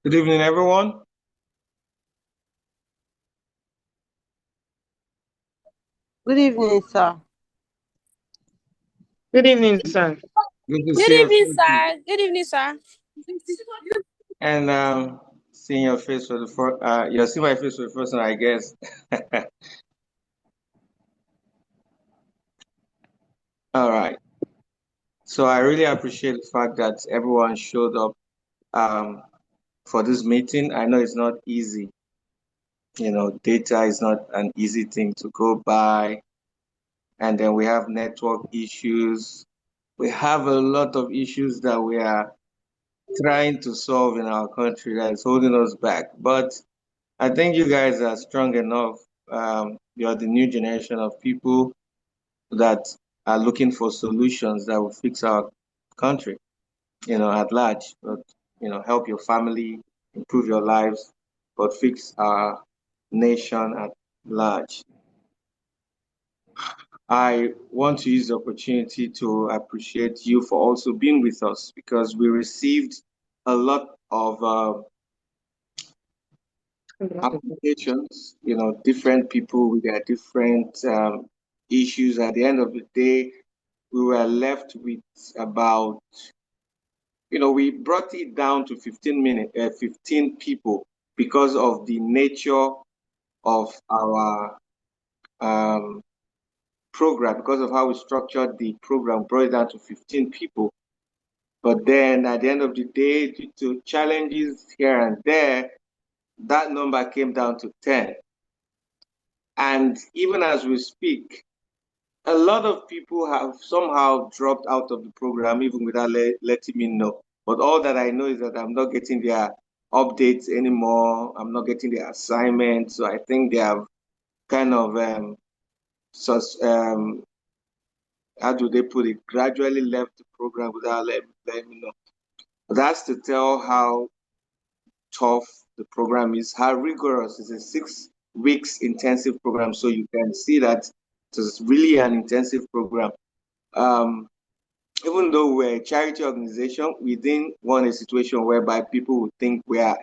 Good evening, everyone. Good evening, sir. Good evening, sir. Good to Good see your evening, face sir. Good evening, sir. and seeing your face for the first. You're seeing my face for the first time, I guess. All right. So I really appreciate the fact that everyone showed up um, for this meeting. I know it's not easy. Data is not an easy thing to go by, and then we have network issues. We have a lot of issues that we are trying to solve in our country that is holding us back. But I think you guys are strong enough. You're the new generation of people that are looking for solutions that will fix our country, at large. But, help your family, improve your lives, but fix our nation at large. I want to use the opportunity to appreciate you for also being with us because we received a lot of applications, different people with their different issues. At the end of the day, we were left with about, we brought it down to 15 people because of the nature of our um, program, because of how we structured the program, brought it down to 15 people. But then at the end of the day, due to challenges here and there, that number came down to 10. And even as we speak, a lot of people have somehow dropped out of the program, even without letting me know. But all that I know is that I'm not getting their updates anymore. I'm not getting their assignments. So I think they have kind of, how do they put it, gradually left the program without letting me know. But that's to tell how tough the program is, how rigorous. It's a 6 weeks intensive program. So you can see that it's really an intensive program. Um, Even though we're a charity organization, we didn't want a situation whereby people would think where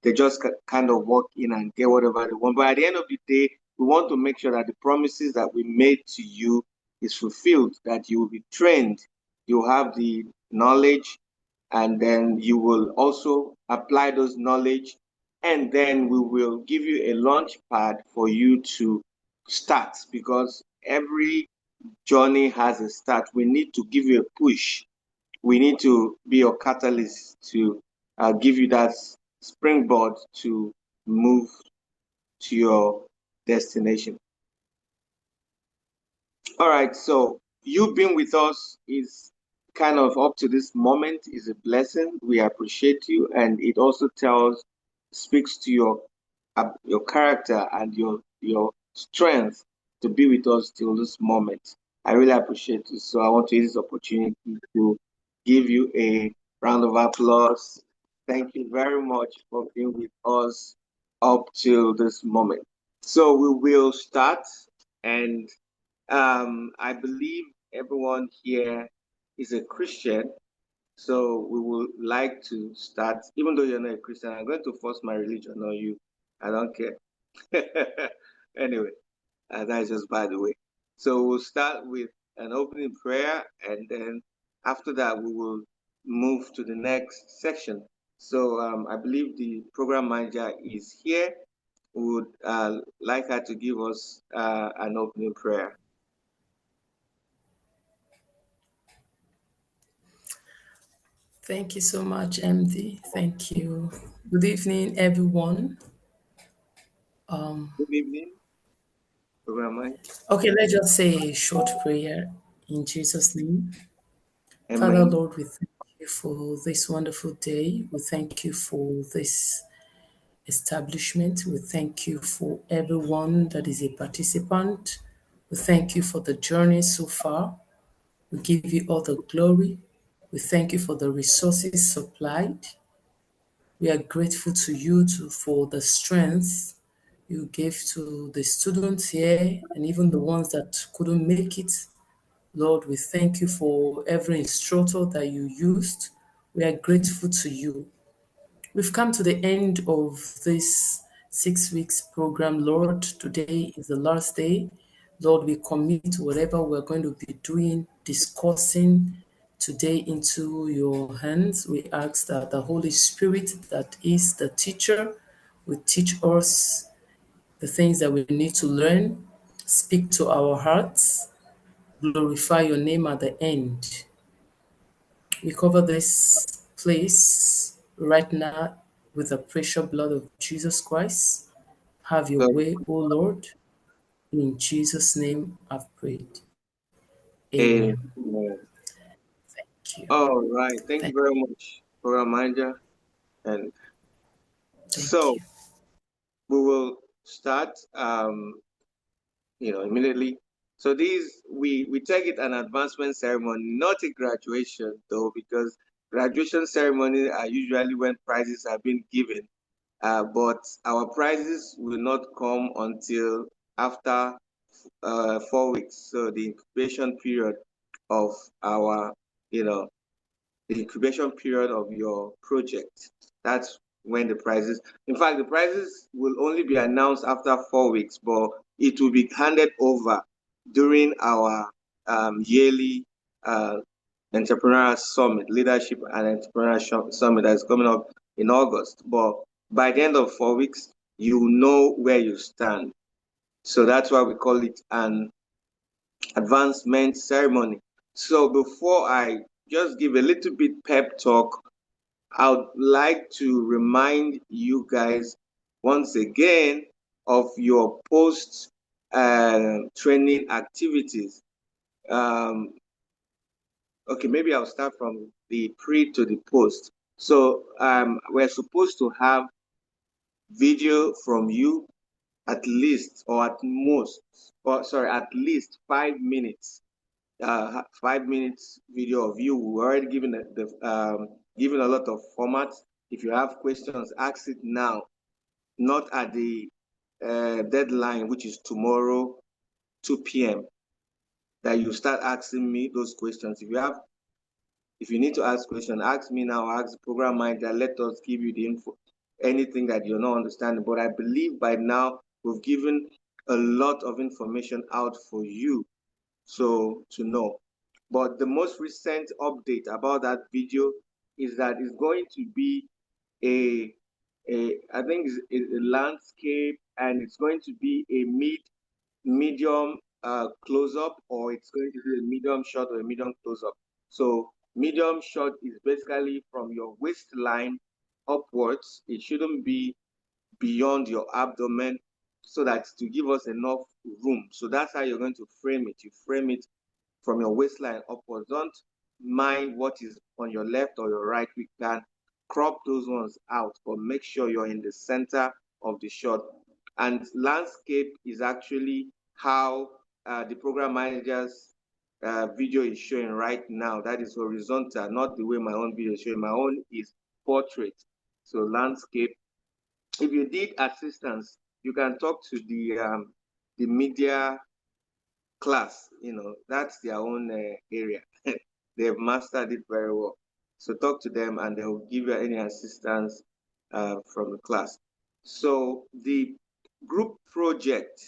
they just kind of walk in and get whatever they want. But at the end of the day, we want to make sure that the promises that we made to you is fulfilled, that you will be trained, you have the knowledge, and then you will also apply those knowledge, and then we will give you a launch pad for you to start because every journey has a start. We need to give you a push. We need to be your catalyst to give you that springboard to move to your destination. All right, so you being with us is kind of up to this moment is a blessing. We appreciate you, and it also speaks to your character and your strength to be with us till this moment. I really appreciate it. So I want to use this opportunity to give you a round of applause. Thank you very much for being with us up till this moment. So we will start, and I believe everyone here is a Christian, so we would like to start. Even though you're not a Christian, I'm going to force my religion on you. I don't care. Anyway, that is just by the way. So we'll start with an opening prayer, and then after that, we will move to the next section. So I believe the program manager is here. We would like her to give us an opening prayer. Thank you so much, MD. Thank you. Good evening, everyone. Good evening, program manager. Okay, let's just say a short prayer in Jesus' name. Father, Amen. Lord, we thank you for this wonderful day. We thank you for this establishment. We thank you for everyone that is a participant. We thank you for the journey so far. We give you all the glory. We thank you for the resources supplied. We are grateful to you for the strength you gave to the students here and even the ones that couldn't make it. Lord, we thank you for every instructor that you used. We are grateful to you. We've come to the end of this 6 weeks program, Lord. Today is the last day. Lord, we commit whatever we're going to be doing, discussing today into your hands. We ask that the Holy Spirit, that is the teacher, will teach us the things that we need to learn, speak to our hearts, glorify your name at the end. We cover this place right now with the precious blood of Jesus Christ. Have your So, way, O Lord. In Jesus' name I've prayed. Amen. amen. Thank you. All right. Thank you Thank, very much, Program Manager. And thank so you. we will start, immediately. So these we take it an advancement ceremony, not a graduation though, because graduation ceremony are usually when prizes are being given. But our prizes will not come until after 4 weeks. So the incubation period of our, you know, the incubation period of your project. That's when the prizes, in fact, the prizes will only be announced after 4 weeks, but it will be handed over during our yearly uh, entrepreneurial summit, leadership and entrepreneurial summit that is coming up in August. But by the end of 4 weeks, you know where you stand. So that's why we call it an advancement ceremony. So before I just give a little bit pep talk, I would like to remind you guys once again of your post training activities. Um, okay, maybe I'll start from the pre to the post. So we're supposed to have video from you at least, or at most, or sorry, at least 5 minutes 5 minutes video of you. We're already given given a lot of formats. If you have questions, ask it now, not at the deadline, which is tomorrow, 2 p.m. That you start asking me those questions. If you need to ask questions, ask me now. Ask the program manager. Let us give you the info. Anything that you're not understanding, but I believe by now we've given a lot of information out for you, so to know. But the most recent update about that video is that it's going to be a, I think it's a landscape, and it's going to be a medium close up, or it's going to be a medium shot or a medium close up. So medium shot is basically from your waistline upwards. It shouldn't be beyond your abdomen, so that to give us enough room. So that's how you're going to frame it. You frame it from your waistline upwards. Don't mind what is on your left or your right. We can crop those ones out, but make sure you're in the center of the shot. And landscape is actually how the program manager's video is showing right now. That is horizontal, not the way my own video is showing. My own is portrait. So landscape. If you need assistance, you can talk to the media class. That's their own area. They've mastered it very well. So talk to them, and they'll give you any assistance from the class. So the group project,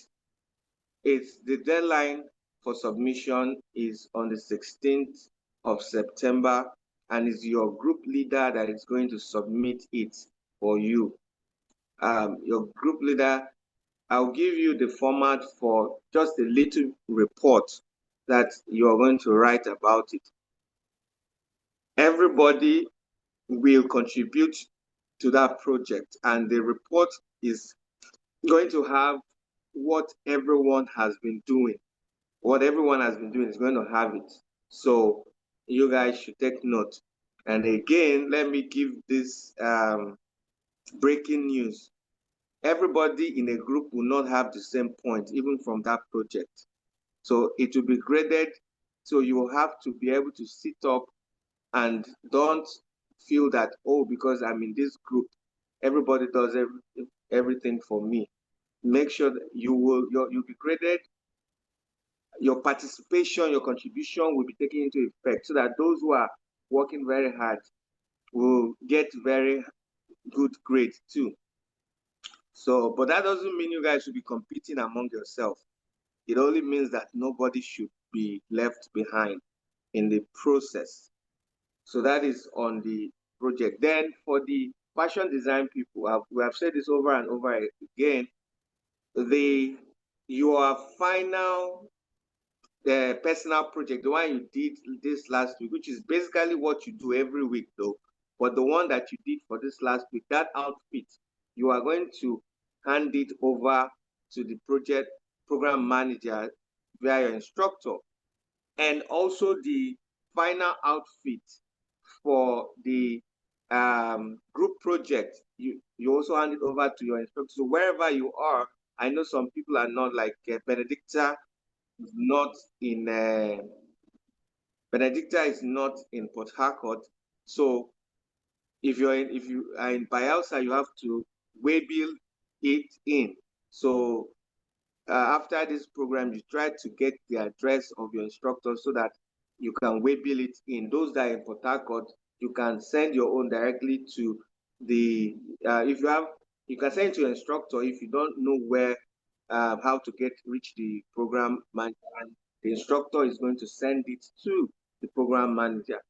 is the deadline for submission is on the 16th of September, and it's your group leader that is going to submit it for you. Your group leader, I'll give you the format for just a little report that you are going to write about it. Everybody will contribute to that project, and the report is going to have what everyone has been doing. What everyone has been doing is going to have it. So you guys should take note. And again, let me give this breaking news. Everybody in a group will not have the same point, even from that project. So it will be graded. So you will have to be able to sit up, and don't feel that, oh, because I'm in this group, everybody does everything for me. Make sure that you'll be graded. Your participation, your contribution will be taken into effect, so that those who are working very hard will get good grade too. So, but that doesn't mean you guys should be competing among yourself. It only means that nobody should be left behind in the process. So that is on the project. Then for the fashion design people, we have said this over and over again. The your final the personal project, the one you did this last week, which is basically what you do every week though, but the one that you did for this last week, that outfit, you are going to hand it over to the project program manager via your instructor. And also the final outfit for the group project, you also hand it over to your instructor. So wherever you are, I know some people are not like Benedicta is not in Benedicta is not in Port Harcourt. So if you are in Bayelsa, you have to waybill it in. So after this program, you try to get the address of your instructor so that you can waybill it in. Those that are in Port Harcourt, you can send your own directly to the if you have you can send it to your instructor if you don't know where how to get reach the program manager. And the instructor is going to send it to the program manager.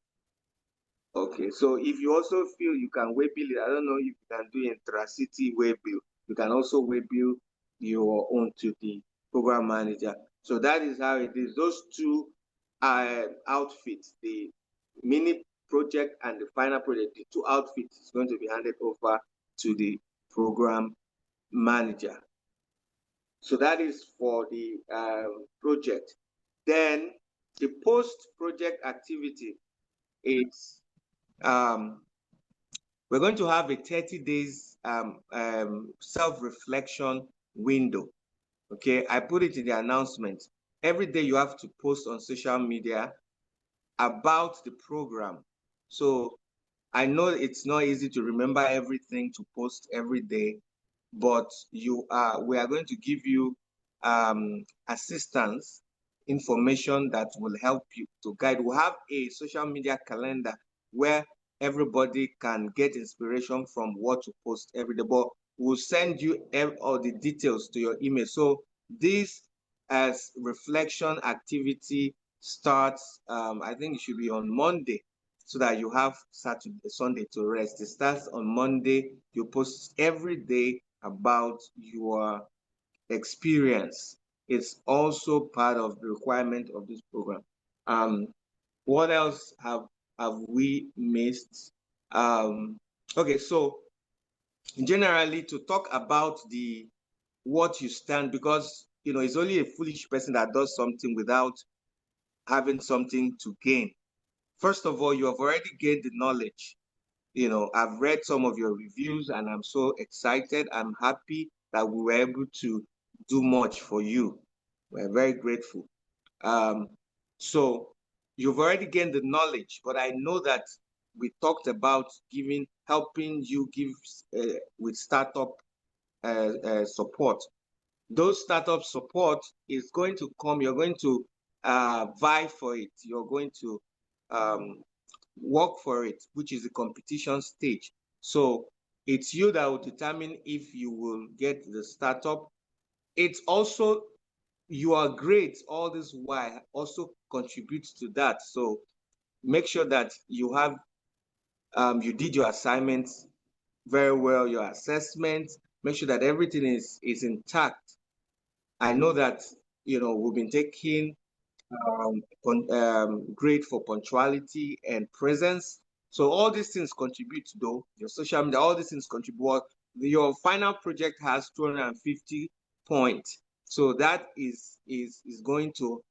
Okay, so if you also feel you can waybill it, I don't know if you can do intra-city waybill. You can also waybill your own to the program manager. So that is how it is. Those two outfits, the mini project and the final project, the two outfits is going to be handed over to the program manager. So that is for the project. Then the post-project activity is we're going to have a 30 days self-reflection window. Okay, I put it in the announcement. Every day you have to post on social media about the program. So I know it's not easy to remember everything to post every day, but we are going to give you assistance information that will help you to guide. We have a social media calendar where everybody can get inspiration from what to post every day, but we'll send you all the details to your email. So this as reflection activity starts, I think it should be on Monday, so that you have Saturday, Sunday to rest. It starts on Monday. You post every day about your experience. It's also part of the requirement of this program. What else have we missed? Okay, so generally to talk about the what you stand, because it's only a foolish person that does something without having something to gain. First of all, you have already gained the knowledge. I've read some of your reviews and I'm so excited. I'm happy that we were able to do much for you. We're very grateful. So you've already gained the knowledge, but I know that we talked about helping you give with startup support. Those startup support is going to come. You're going to vie for it. You're going to work for it, which is the competition stage. So it's you that will determine if you will get the startup. It's also your grades all this while also contributes to that. So make sure that you have you did your assignments very well, your assessment. Make sure that everything is intact. I know that we've been taking grade for punctuality and presence. So all these things contribute, though. Your social media, all these things contribute. Your final project has 250 points. So that is going to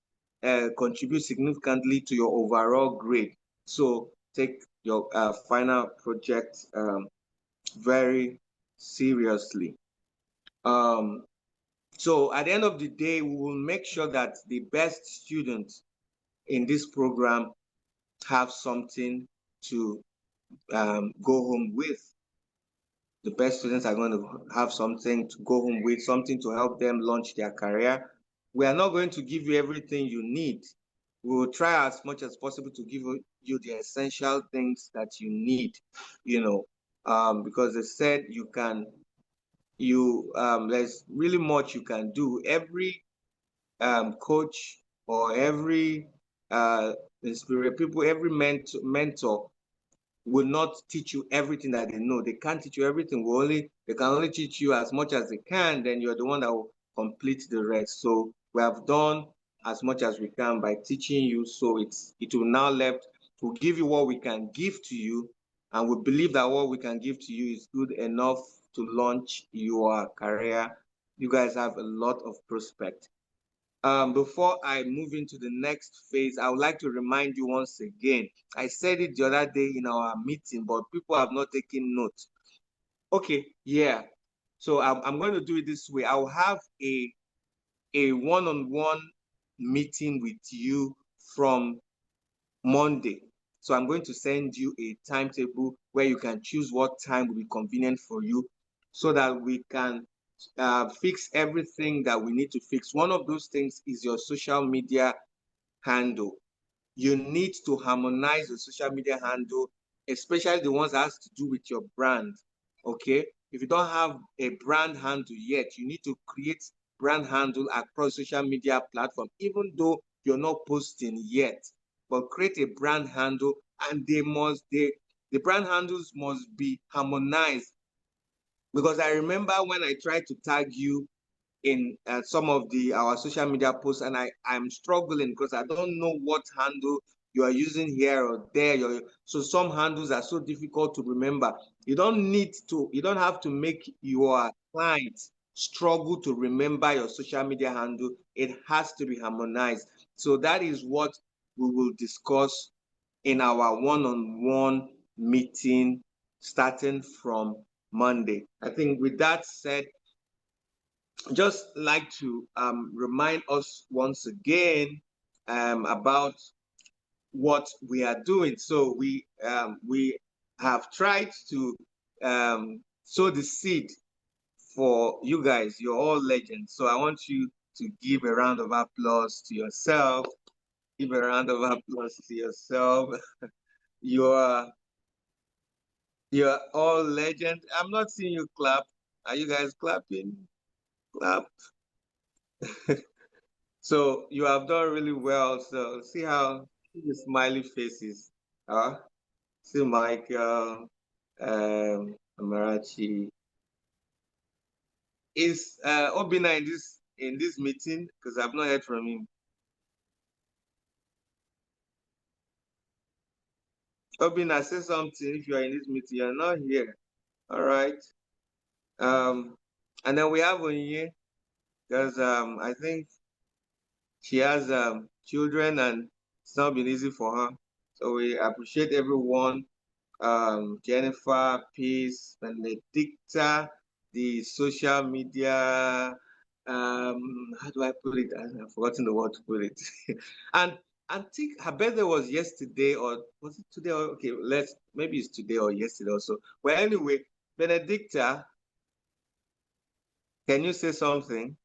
contribute significantly to your overall grade. So take your final project very seriously. So at the end of the day, we will make sure that the best students in this program have something to go home with. The best students are going to have something to go home with, something to help them launch their career. We are not going to give you everything you need. We will try as much as possible to give you the essential things that you need, because they said there's really much you can do. Every coach or every every mentor will not teach you everything that they know. They can't teach you everything. They can only teach you as much as they can. Then you're the one that will complete the rest. So we have done as much as we can by teaching you. So it will now left to give you what we can give to you, and we believe that what we can give to you is good enough to launch your career. You guys have a lot of prospect. Before I move into the next phase, I would like to remind you once again. I said it the other day in our meeting, but people have not taken note. Okay, yeah. So I'm going to do it this way. I'll have a one-on-one meeting with you from Monday. So I'm going to send you a timetable where you can choose what time will be convenient for you so that we can fix everything that we need to fix. One of those things is your social media handle. You need to harmonize the social media handle, especially the ones that has to do with your brand. Okay. If you don't have a brand handle yet, you need to create brand handle across social media platform, even though you're not posting yet. But create a brand handle, and the brand handles must be harmonized. Because I remember when I tried to tag you in some of our social media posts, and I'm struggling because I don't know what handle you are using here or there. So some handles are so difficult to remember. You don't have to make your clients struggle to remember your social media handle. It has to be harmonized. So that is what we will discuss in our one-on-one meeting starting from Monday. I think with that said, just like to remind us once again about what we are doing. So we have tried to sow the seed for you guys. You're all legends. So I want you to give a round of applause to yourself. Give a round of applause to yourself. You're you're all legends. I'm not seeing you clap. Are you guys clapping? Clap. So you have done really well. So see the smiley faces. See Michael, Amarachi. Is Obina in this meeting? Because I've not heard from him. Obina, say something if you are in this meeting. You're not here. All right. And then we have Onye, because I think she has children and it's not been easy for her. So we appreciate everyone. Jennifer, Peace, Benedicta, the social media, how do I put it? I've forgotten the word to put it. and I think her birthday was yesterday, or was it today? Okay, maybe it's today or yesterday also. Well, anyway, Benedicta, can you say something?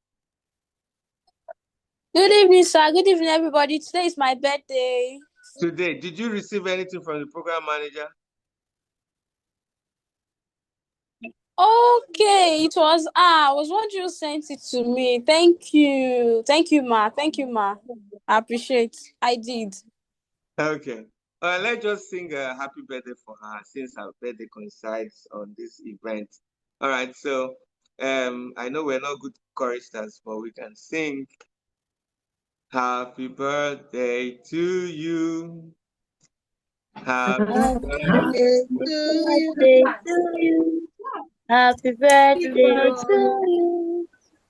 Good evening, sir. Good evening, everybody. Today is my birthday. Today, did you receive anything from the program manager? Okay, it was I was wondering who sent it to me. Thank you. Thank you, ma. Thank you, ma. I appreciate. I did. Okay. Let's just sing a happy birthday for her since her birthday coincides on this event. All right, so I know we're not good choristers, but we can sing happy birthday to you. Happy Birthday birthday. to you. Happy birthday to you.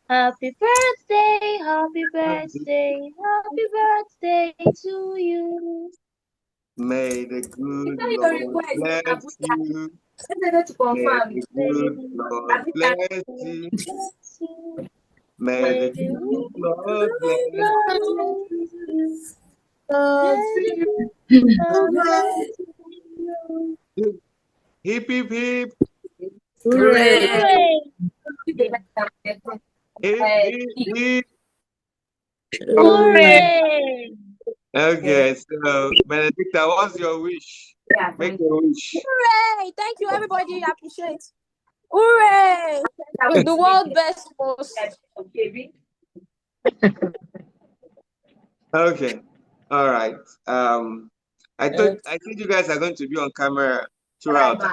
Happy birthday, happy birthday, happy birthday to you. May the good Lord bless you. May the May good the Lord bless Lord you. bless you. May May the the good Lord bless Lord bless you. May the Lord bless you. you. Hip, hip, hip. Hooray. Hooray! Hip, hip, hip. Hooray. Hooray! Okay, so Benedicta, what's your wish? Make a wish. Hooray! Thank you, everybody. I appreciate. Hooray! The world best host. Okay. All right. I think you guys are going to be on camera throughout.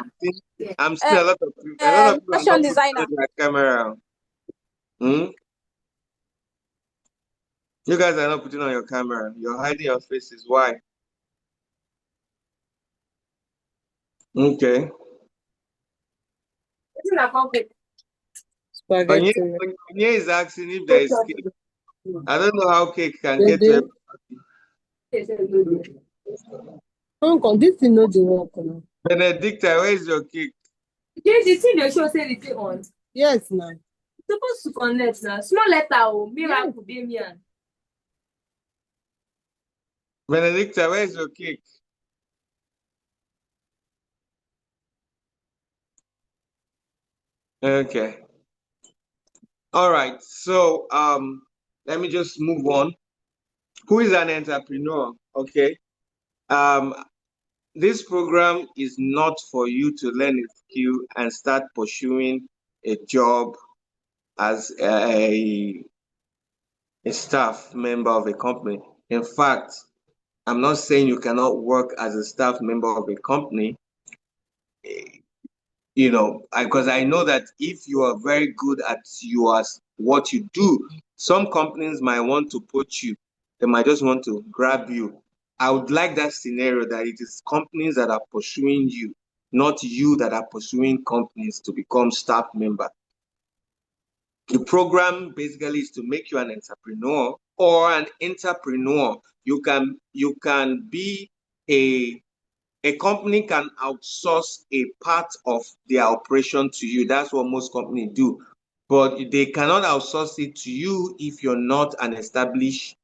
I'm still a lot of people are Fashion not putting designer. on their camera. Hmm? You guys are not putting on your camera. You're hiding your faces. Why? Okay. Onye, Spaghetti. Onye is asking if there is cake. I don't know how cake can get to Baby. everybody. Uncle, this thing no dey work now. Benedicta, where is your cake? The thing dey show say the thing on. Yes, now. Supposed to connect now. Small letter o, miracle dey me and. Benedicta, where is your cake? Okay. All right. So let me just move on. Who is an entrepreneur? Okay. Um, this program is not for you to learn a skill and start pursuing a job as a staff member of a company. In fact, I'm not saying you cannot work as a staff member of a company, because I know that if you are very good at what you do, some companies might want to poach you. They might just want to grab you. I would like that scenario that it is companies that are pursuing you, not you that are pursuing companies to become staff member. The program basically is to make you an entrepreneur or an entrepreneur. You can be a company can outsource a part of their operation to you. That's what most companies do. But they cannot outsource it to you if you're not an established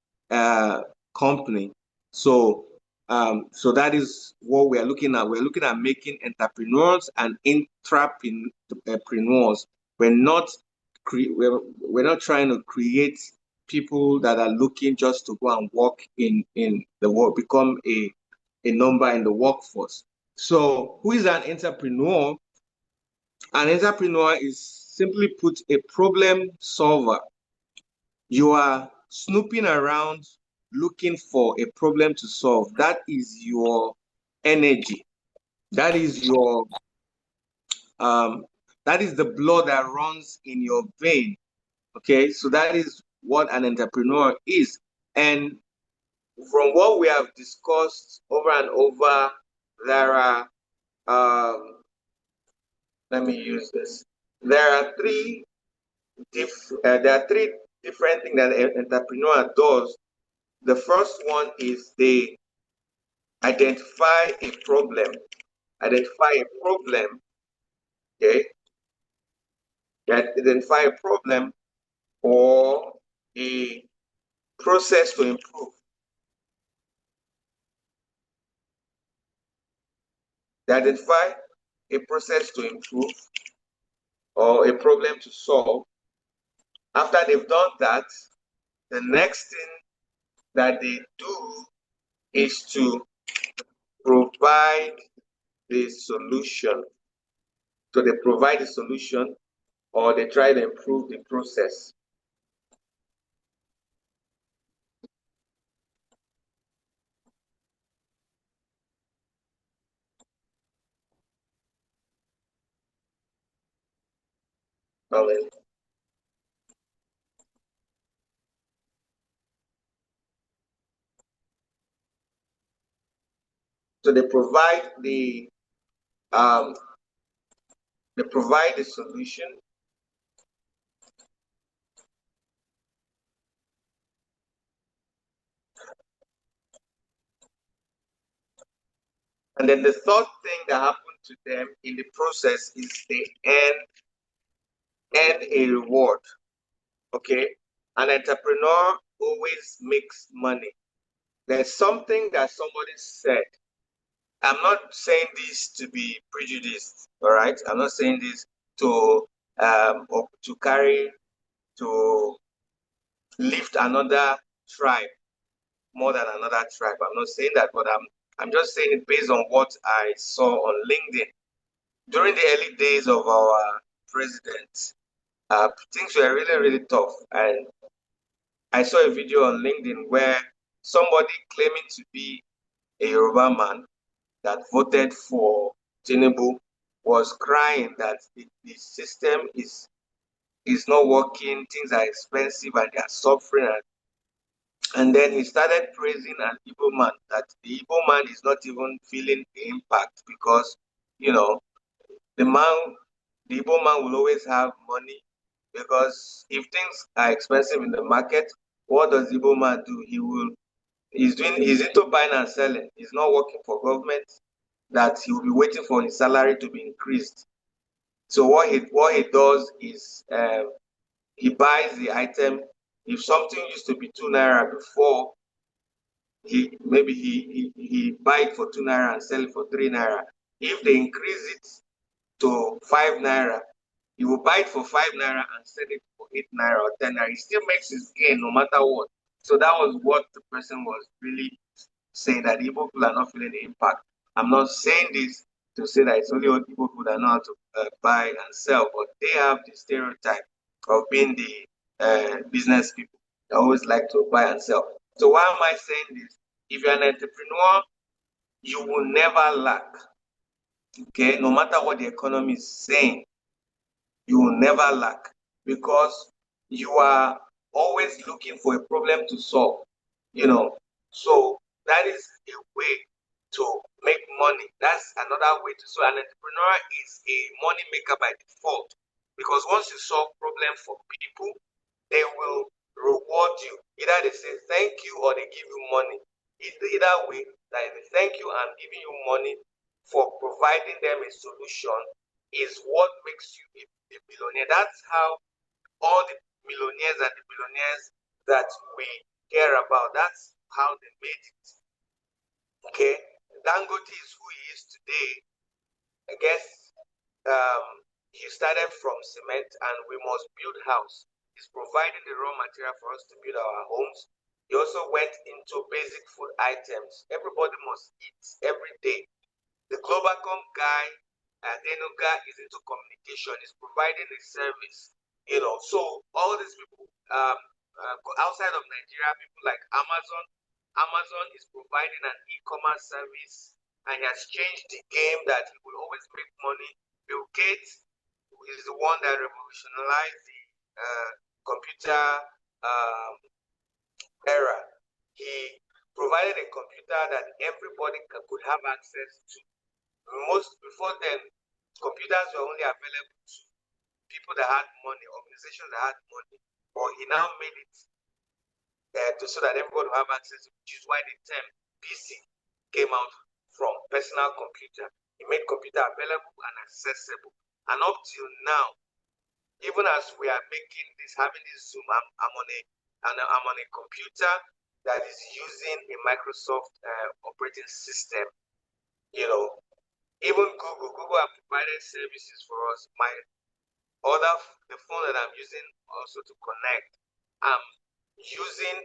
company. So that is what we're looking at. We're looking at making entrepreneurs and intrapreneurs. We're not trying to create people that are looking just to go and work in the world, become a number in the workforce. So who is an entrepreneur? An entrepreneur is, simply put, a problem solver. You are snooping around looking for a problem to solve. That is your energy. That is that is the blood that runs in your vein. Okay, so that is what an entrepreneur is. And from what we have discussed over and over, there are let me use this. There are three different things that an entrepreneur does. The first one is they identify a problem. Identify a problem. Okay. They identify a problem or a process to improve. They identify a process to improve or a problem to solve. After they've done that, the next thing that they do is to provide the solution. So they provide the solution or they try to improve the process. Amen. So um, they provide the solution. And then the third thing that happened to them in the process is they earn a reward. Okay. An entrepreneur always makes money. There's something that somebody said. I'm not saying this to be prejudiced, all right? I'm not saying this to or to lift another tribe more than another tribe. I'm not saying that, but I'm just saying it based on what I saw on LinkedIn. During the early days of our president, things were really, really tough. And I saw a video on LinkedIn where somebody claiming to be a Yoruba man that voted for Tinubu was crying that the system is not working, things are expensive and they are suffering. And then he started praising an Igbo man, that the Igbo man is not even feeling the impact because, you know, the man, the Igbo man will always have money because if things are expensive in the market, what does the Igbo man do? He's into buying and selling. He's not working for government, that he will be waiting for his salary to be increased. So what he does is he buys the item. If something used to be 2 naira before, he buy it for 2 naira and sell it for 3 naira. If they increase it to 5 naira, he will buy it for 5 naira and sell it for 8 naira or 10 naira. He still makes his gain no matter what. So that was what the person was really saying, that Igbo people are not feeling the impact. I'm not saying this to say that it's only old Igbo people that know how to buy and sell, but they have the stereotype of being the business people. They always like to buy and sell. So why am I saying this? If you're an entrepreneur, you will never lack. Okay, no matter what the economy is saying, you will never lack because you are always looking for a problem to solve. So that is a way to make money. That's another way to. So an entrepreneur is a money maker by default because once you solve problem for people, they will reward you. Either they say thank you or they give you money. Either way, that they thank you and giving you money for providing them a solution is what makes you a billionaire. That's how all the millionaires and the billionaires that we care about, that's how they made it. Okay, Dangote is who he is today. I guess he started from cement, and we must build house. He's providing the raw material for us to build our homes. He also went into basic food items. Everybody must eat every day. The Globalcom guy, Denuga, is into communication. He's providing a service. So all these people outside of Nigeria, people like Amazon is providing an e-commerce service, and he has changed the game that he will always make money. Bill Gates is the one that revolutionized the computer era. He provided a computer that everybody could have access to. Before then, computers were only available to people that had money, organizations that had money. But he now made it so that everybody will have access, which is why the term PC came out from personal computer. He made computer available and accessible. And up till now, even as we are making this, having this Zoom, I'm on a computer that is using a Microsoft operating system. Even Google have provided services for us. The phone that I'm using also to connect, I'm using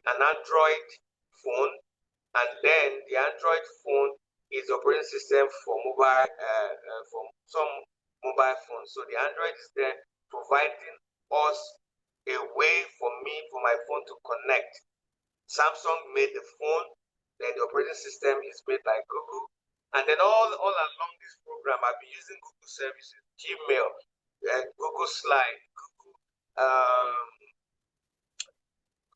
an Android phone, and then the Android phone is the operating system for some mobile phones. So the Android is there providing us a way for my phone to connect. Samsung made the phone, then the operating system is made by Google. And then all along this program, I've been using Google services, Gmail, Google Slide, Google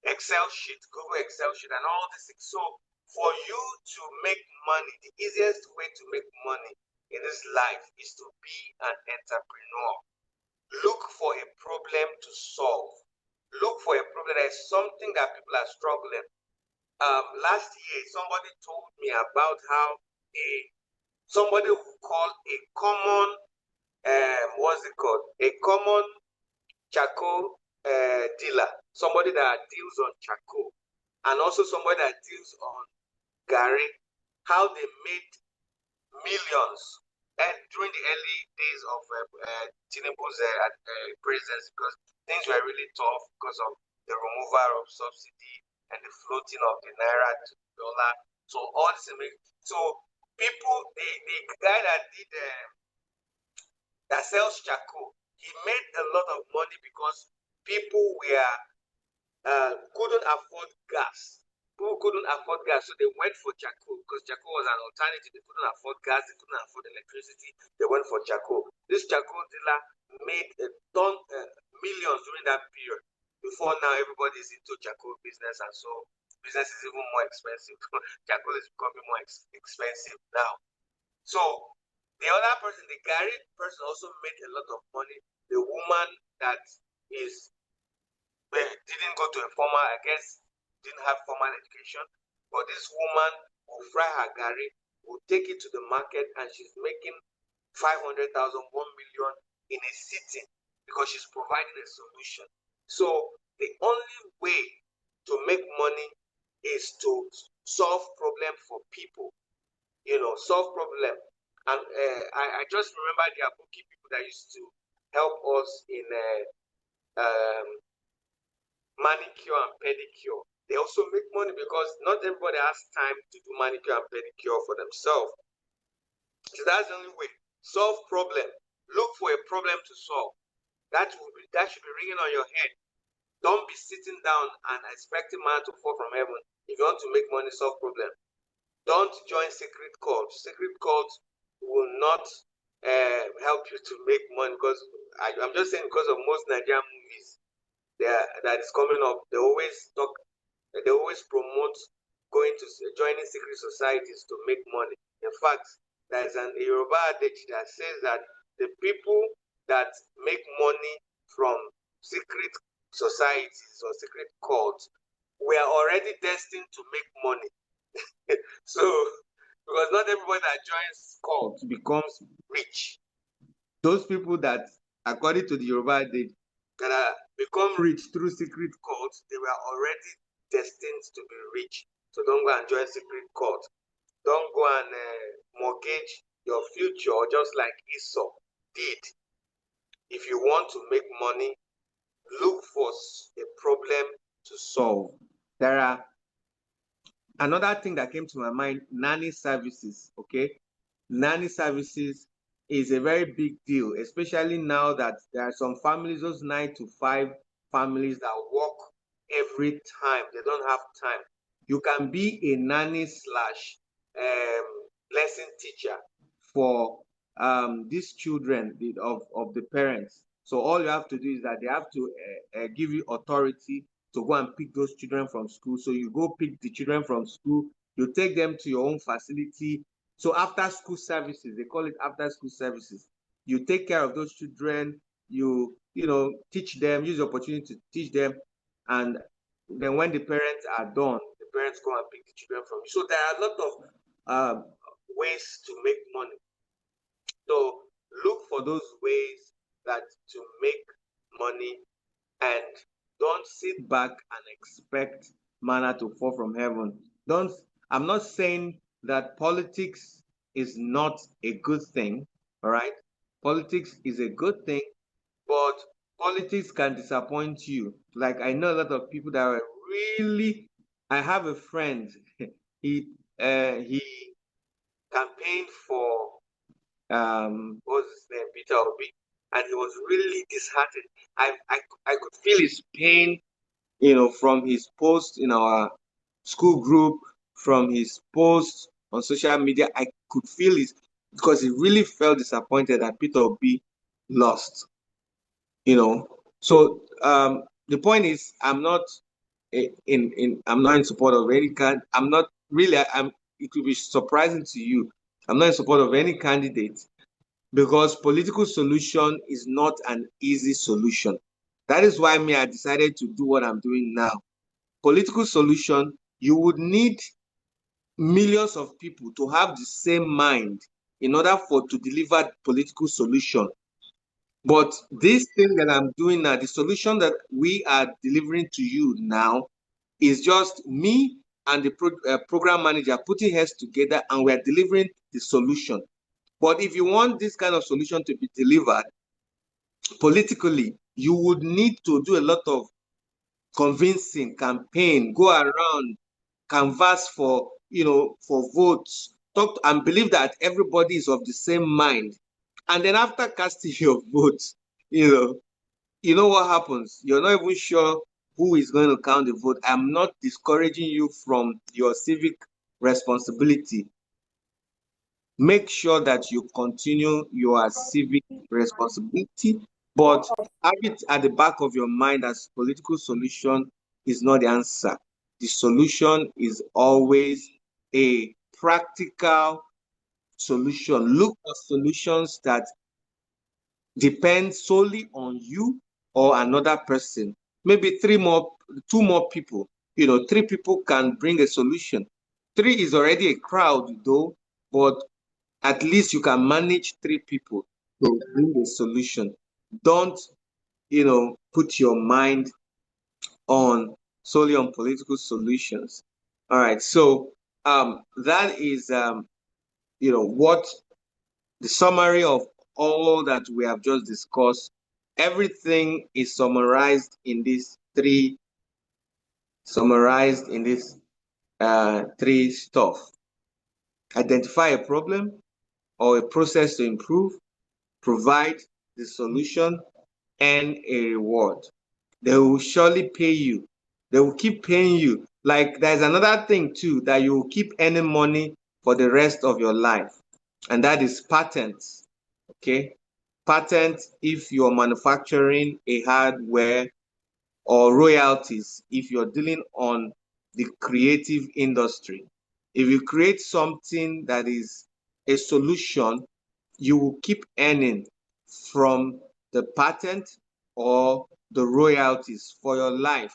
Excel sheet, Google Excel sheet, and all these things. So for you to make money, the easiest way to make money in this life is to be an entrepreneur. Look for a problem to solve. Look for a problem. There is something that people are struggling. Last year, somebody told me about how somebody who called a common what's it called? A common charcoal dealer, somebody that deals on charcoal, and also somebody that deals on gari, how they made millions during the early days of Tinubu's presidency, because things were really tough because of the removal of subsidy and the floating of the naira to the dollar. So all this so people, the guy that did that sells charcoal, he made a lot of money because people were couldn't afford gas. People couldn't afford gas, so they went for charcoal because charcoal was an alternative. They couldn't afford gas, they couldn't afford electricity. They went for charcoal. This charcoal dealer made a ton, millions during that period. Before now, everybody is into charcoal business, and so business is even more expensive. Charcoal is becoming more expensive now. So the other person, the garage person, also made a lot of money. The woman that is didn't go to a formal, I guess, didn't have formal education, but this woman will fry her gari, will take it to the market, and she's making 500,000, 1 million in a sitting because she's providing a solution. So the only way to make money is to solve problem for people, solve problem. And I just remember the Abuki people that used to help us in manicure and pedicure. They also make money because not everybody has time to do manicure and pedicure for themselves. So that's the only way. Solve problem. Look for a problem to solve. That should be ringing on your head. Don't be sitting down and expecting man to fall from heaven. If you want to make money, solve problem. Don't join secret cults. Secret cults will not help you to make money because I'm just saying because of most Nigerian movies that is coming up, they always promote joining secret societies to make money. In fact, there is a Yoruba adage that says that the people that make money from secret societies or secret cults were already destined to make money. So, because not everybody that joins cults becomes rich. Those people that, according to the Yoruba adage, that become rich through secret cults, they were already destined to be rich. So don't go and join secret cult. Don't go and mortgage your future just like Esau did. If you want to make money, look for a problem to solve. There are another thing that came to my mind, nanny services, okay? Nanny services is a very big deal, especially now that there are some families, those 9 to 5 families that work every time. They don't have time. You can be a nanny slash lesson teacher for these children of the parents. So all you have to do is that they have to give you authority to go and pick those children from school. So you go pick the children from school, you take them to your own facility. So after school services, they call it after school services. You take care of those children, you teach them, use the opportunity to teach them. And then when the parents are done, the parents go and pick the children from you. So there are a lot of ways to make money. So look for those ways that to make money, and don't sit back and expect manna to fall from heaven. I'm not saying that politics is not a good thing, all right? Politics is a good thing, but politics can disappoint you. Like I know a lot of people that are really. I have a friend. he campaigned for what's his name, Peter Obi, and he was really disheartened. I could feel his pain, from his post in our school group, from his posts on social media. I could feel it because he really felt disappointed that Peter Obi lost. So the point is, I'm not in support of any kind. I'm not really. It could be surprising to you. I'm not in support of any candidate because political solution is not an easy solution. That is why I decided to do what I'm doing now. Political solution, you would need millions of people to have the same mind in order to deliver political solution. But this thing that I'm doing now, the solution that we are delivering to you now, is just me and the program manager putting heads together, and we're delivering the solution. But if you want this kind of solution to be delivered politically, you would need to do a lot of convincing, campaign, go around, canvass for for votes. Talk and believe that everybody is of the same mind. And then after casting your vote, you know what happens. You're not even sure who is going to count the vote. I'm not discouraging you from your civic responsibility. Make sure that you continue your civic responsibility, but have it at the back of your mind as political solution is not the answer. The solution is always a practical solution. Look for solutions that depend solely on you or another person. Maybe two more people. Three people can bring a solution. Three is already a crowd, though, but at least you can manage three people to bring a solution. Don't, put your mind solely on political solutions. All right. So that is what the summary of all that we have just discussed. Everything is summarized in this three stuff. Identify a problem or a process to improve, provide the solution, and a reward. They will surely pay you. They will keep paying you. Like there's another thing too, that you will keep earning money for the rest of your life, and that is patents. Okay, patent if you're manufacturing a hardware, or royalties if you're dealing on the creative industry. If you create something that is a solution, you will keep earning from the patent or the royalties for your life.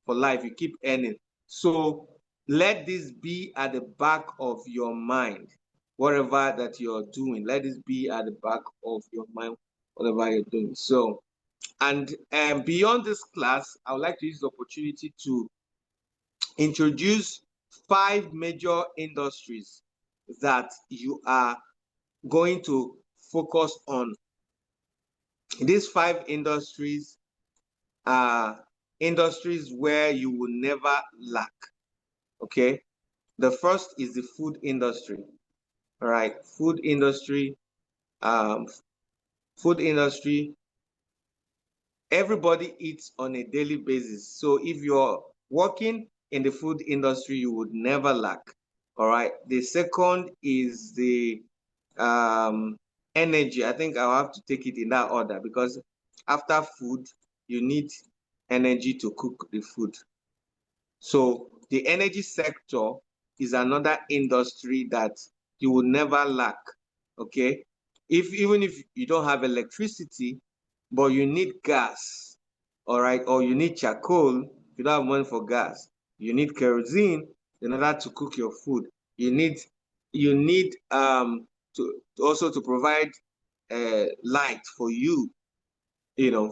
For life, you keep earning. So let this be at the back of your mind, whatever that you're doing. Let this be at the back of your mind, whatever you're doing. So, and beyond this class, I would like to use the opportunity to introduce 5 major industries that you are going to focus on. These 5 industries are industries where you will never lack. Okay. The first is the food industry. All right. Food industry. Food industry. Everybody eats on a daily basis. So if you're working in the food industry, you would never lack. All right. The second is the energy. I think I'll have to take it in that order because after food, you need energy to cook the food. So the energy sector is another industry that you will never lack. Okay. Even if you don't have electricity, but you need gas, all right, or you need charcoal, if you don't have money for gas, you need kerosene in order to cook your food. You need to also to provide light for you,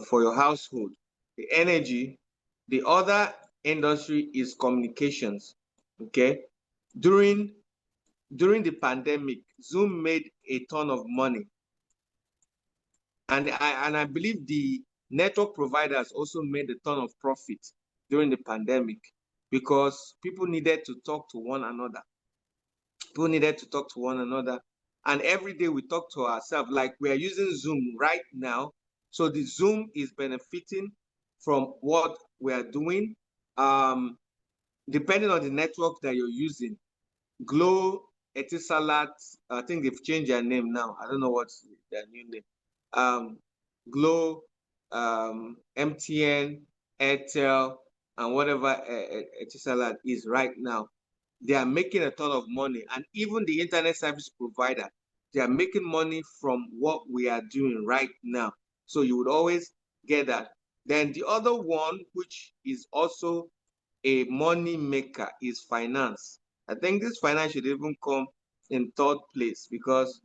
for your household. The energy. The other industry is communications. Okay, during the pandemic, Zoom made a ton of money, and I believe the network providers also made a ton of profit during the pandemic because people needed to talk to one another. People needed to talk to one another, and every day we talk to ourselves. Like we are using Zoom right now, so the Zoom is benefiting from what we are doing. Depending on the network that you're using, Glow, Etisalat, I think they've changed their name now. I don't know what's their new name. Glow, MTN, Airtel, and whatever Etisalat is right now. They are making a ton of money. And even the internet service provider, they are making money from what we are doing right now. So you would always get that. Then the other one, which is also a money maker, is finance. I think this finance should even come in third place because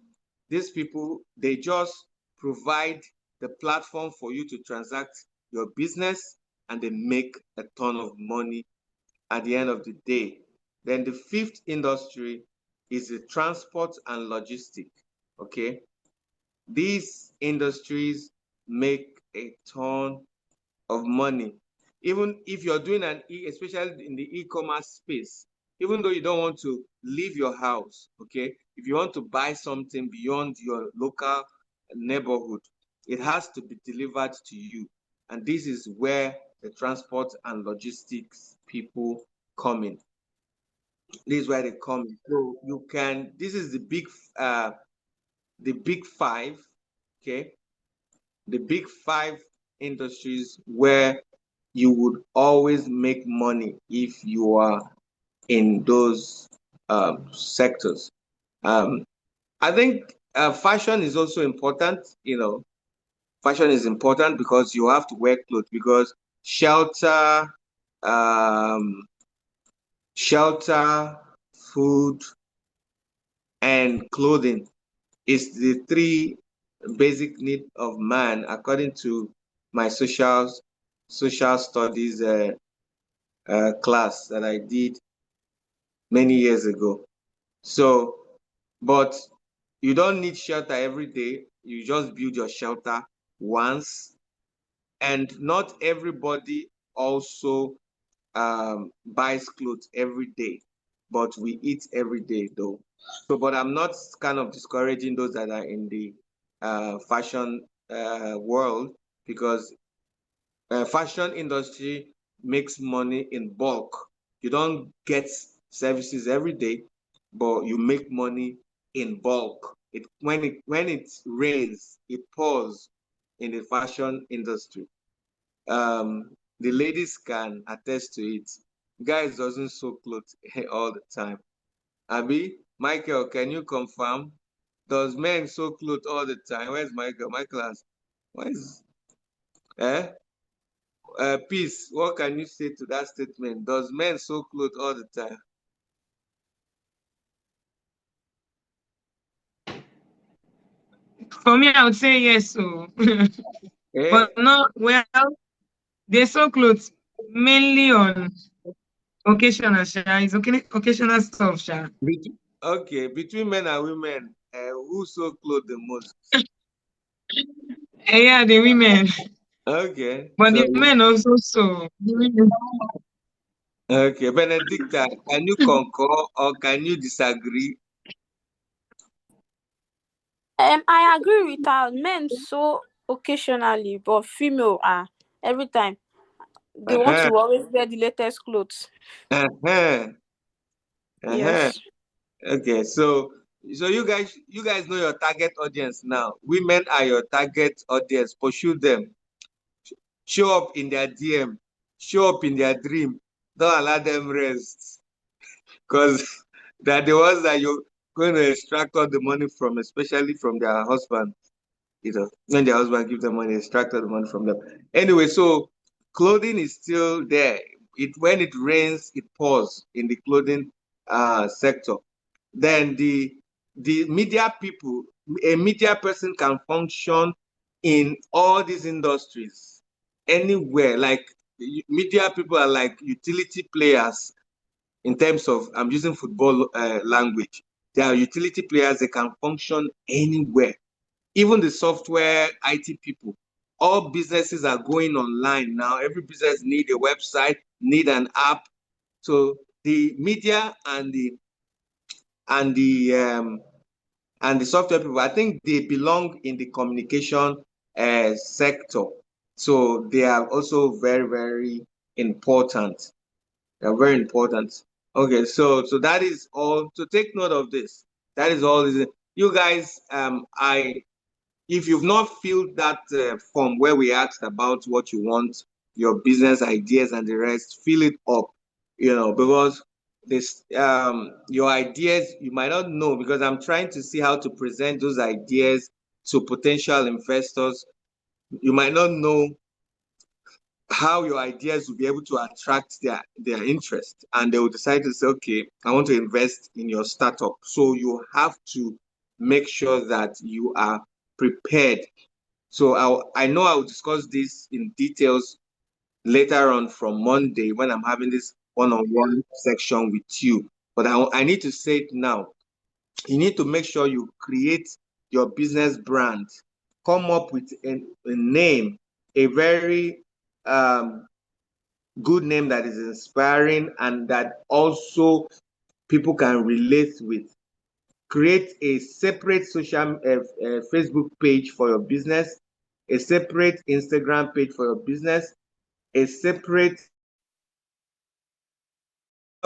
these people, they just provide the platform for you to transact your business and they make a ton of money at the end of the day. Then the fifth industry is the transport and logistics. Okay. These industries make a ton of money. Even if you're doing especially in the e-commerce space, even though you don't want to leave your house, okay, if you want to buy something beyond your local neighborhood, it has to be delivered to you. And this is where the transport and logistics people come in. This is where they come in. So you can, this is the big five, okay? The big five industries where you would always make money if you are in those sectors. I think fashion is also important. Fashion is important because you have to wear clothes because shelter, um, shelter, food, and clothing is the three basic need of man according to my social studies class that I did many years ago. So, but you don't need shelter every day. You just build your shelter once, and not everybody also buys clothes every day, but we eat every day though. So, but I'm not kind of discouraging those that are in the fashion world because fashion industry makes money in bulk. You don't get services every day, but you make money in bulk. When it rains, it pours in the fashion industry. The ladies can attest to it. Guys doesn't sew clothes all the time. Abi, Michael, can you confirm? Does men sew clothes all the time? Where's Michael? Michael has, where is, eh? Peace, what can you say to that statement? Does men sew clothes all the time? For me, I would say yes. So, Eh? but not well. They sew clothes mainly on occasional. Sha. It's occasional stuff. Sha. Okay, between men and women, who sew clothes the most? Yeah, the women, Okay, but so the men also sew. The women. okay, Benedicta, can you concur or can you disagree? I agree with her. Men so occasionally, but female are every time. They want Uh-huh, to always wear the latest clothes. uh-huh, uh-huh. Yes. Okay, so you guys know your target audience now. Women are your target audience. Pursue them. Show up in their DM. Show up in their dream. Don't allow them rest. Because they're the ones that you're going to extract all the money from, especially from their husband. When their husband gives them money, extract all the money from them. Anyway, so clothing is still there. When it rains, it pours in the clothing sector. Then the media people, a media person can function in all these industries, anywhere. Like media people are like utility players in terms of, I'm using football language. They are utility players. They can function anywhere. Even the software IT people, all businesses are going online now. Every business need a website, need an app. So the media and the um, and the software people, I think they belong in the communication sector. So they are also very, very important. They are very important. Okay, so that is all. So take note of this. That is all. You guys, if you've not filled that form where we asked about what you want, your business ideas and the rest, fill it up. Because this your ideas you might not know, because I'm trying to see how to present those ideas to potential investors. You might not know how your ideas will be able to attract their interest, and they will decide to say, okay, I want to invest in your startup. So you have to make sure that you are prepared. So I know I'll discuss this in details later on from Monday when I'm having this one-on-one section with you. But I need to say it now. You need to make sure you create your business brand. Come up with a name, a very good name that is inspiring and that also people can relate with. Create a separate social Facebook page for your business, a separate Instagram page for your business, a separate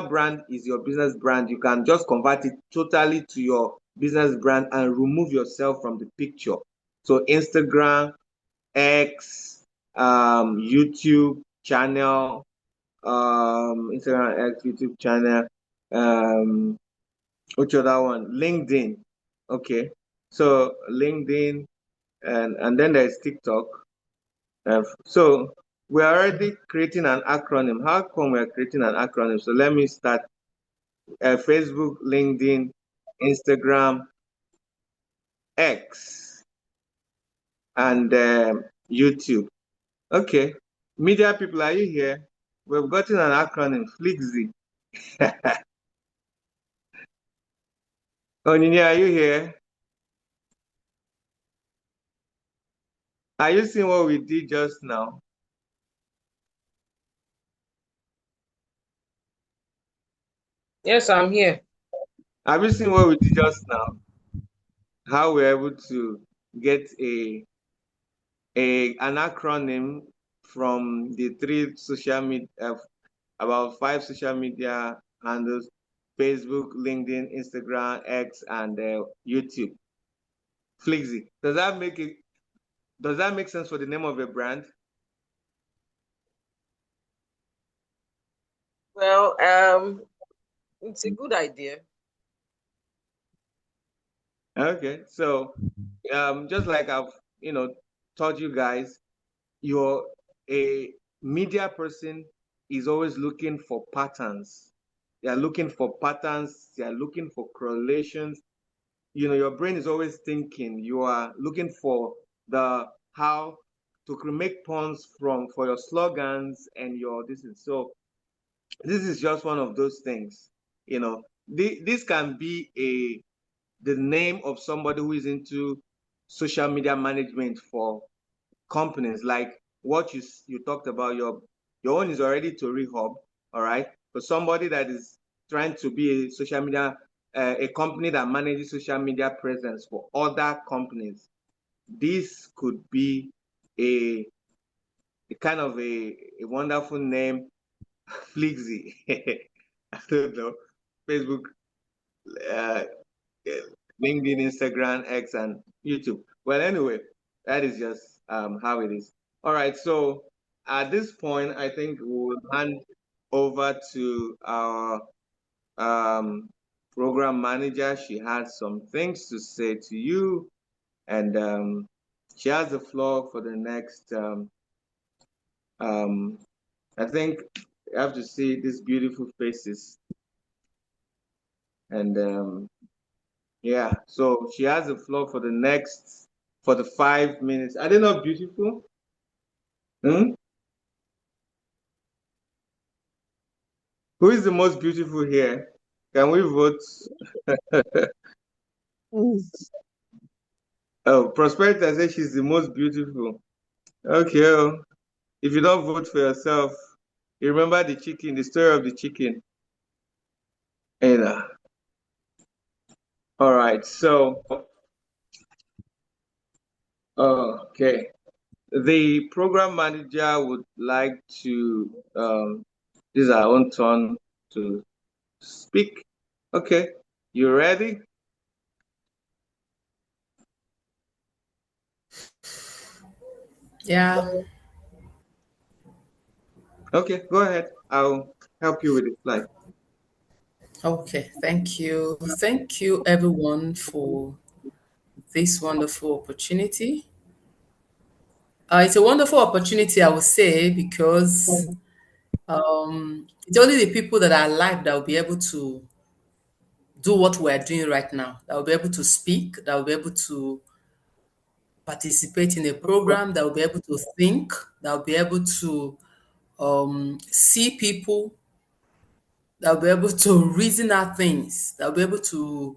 brand is your business brand. You can just convert it totally to your business brand and remove yourself from the picture. So Instagram, X, YouTube channel, Instagram, X, YouTube channel, which other one? LinkedIn. Okay. So LinkedIn, and then there's TikTok. So we're already creating an acronym. How come we're creating an acronym? So let me start. Facebook, LinkedIn, Instagram, X, and YouTube. Okay. Media people, are you here? We've gotten an acronym, FLIXY. Onyinye, are you here? Are you seeing what we did just now? Yes, I'm here. Have you seen what we did just now? How we're able to get an acronym from the three social media, about 5 social media handles: Facebook, LinkedIn, Instagram, X, and YouTube. Flixy. Does that make sense for the name of a brand? Well, it's a good idea. Okay. So just like I've taught you guys, you're a media person is always looking for patterns. They are looking for patterns, they are looking for correlations. Your brain is always thinking. You are looking for the how to make puns for your slogans and your this is so this is just one of those things. This can be the name of somebody who is into social media management for companies, like what you talked about. Your own is already to rehab, all right. For somebody that is trying to be a social media, a company that manages social media presence for other companies, this could be a kind of a wonderful name. Flixy. I don't know. Facebook, uh, LinkedIn, Instagram, X, and YouTube. Well, anyway, that is just how it is. All right. So at this point, I think we'll hand over to our um, program manager. She has some things to say to you, and she has the floor for the next. I think you have to see these beautiful faces, and yeah. So she has the floor for the 5 minutes. Are they not beautiful? Hmm? Who is the most beautiful here? Can we vote? Oh, Prosperity says she's the most beautiful. Okay. Oh, if you don't vote for yourself, you remember the chicken, the story of the chicken. And, all right. So, okay. The program manager would like to, this is our own turn to speak. Okay. You ready? Yeah. Okay, go ahead. I'll help you with the slide. Okay. Thank you. Thank you, everyone, for this wonderful opportunity. It's a wonderful opportunity, I would say, because it's only the people that are alive that will be able to do what we're doing right now, that will be able to speak, that will be able to participate in a program, that will be able to think, that will be able to see people, that will be able to reason out things, that will be able to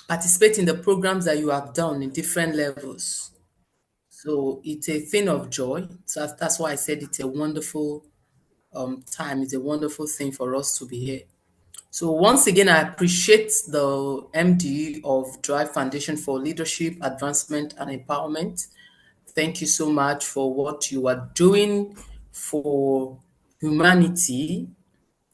participate in the programs that you have done in different levels. So it's a thing of joy. So that's why I said it's a wonderful time. It's a wonderful thing for us to be here. So once again, I appreciate the MD of Drive Foundation for Leadership, Advancement, and Empowerment. Thank you so much for what you are doing for humanity.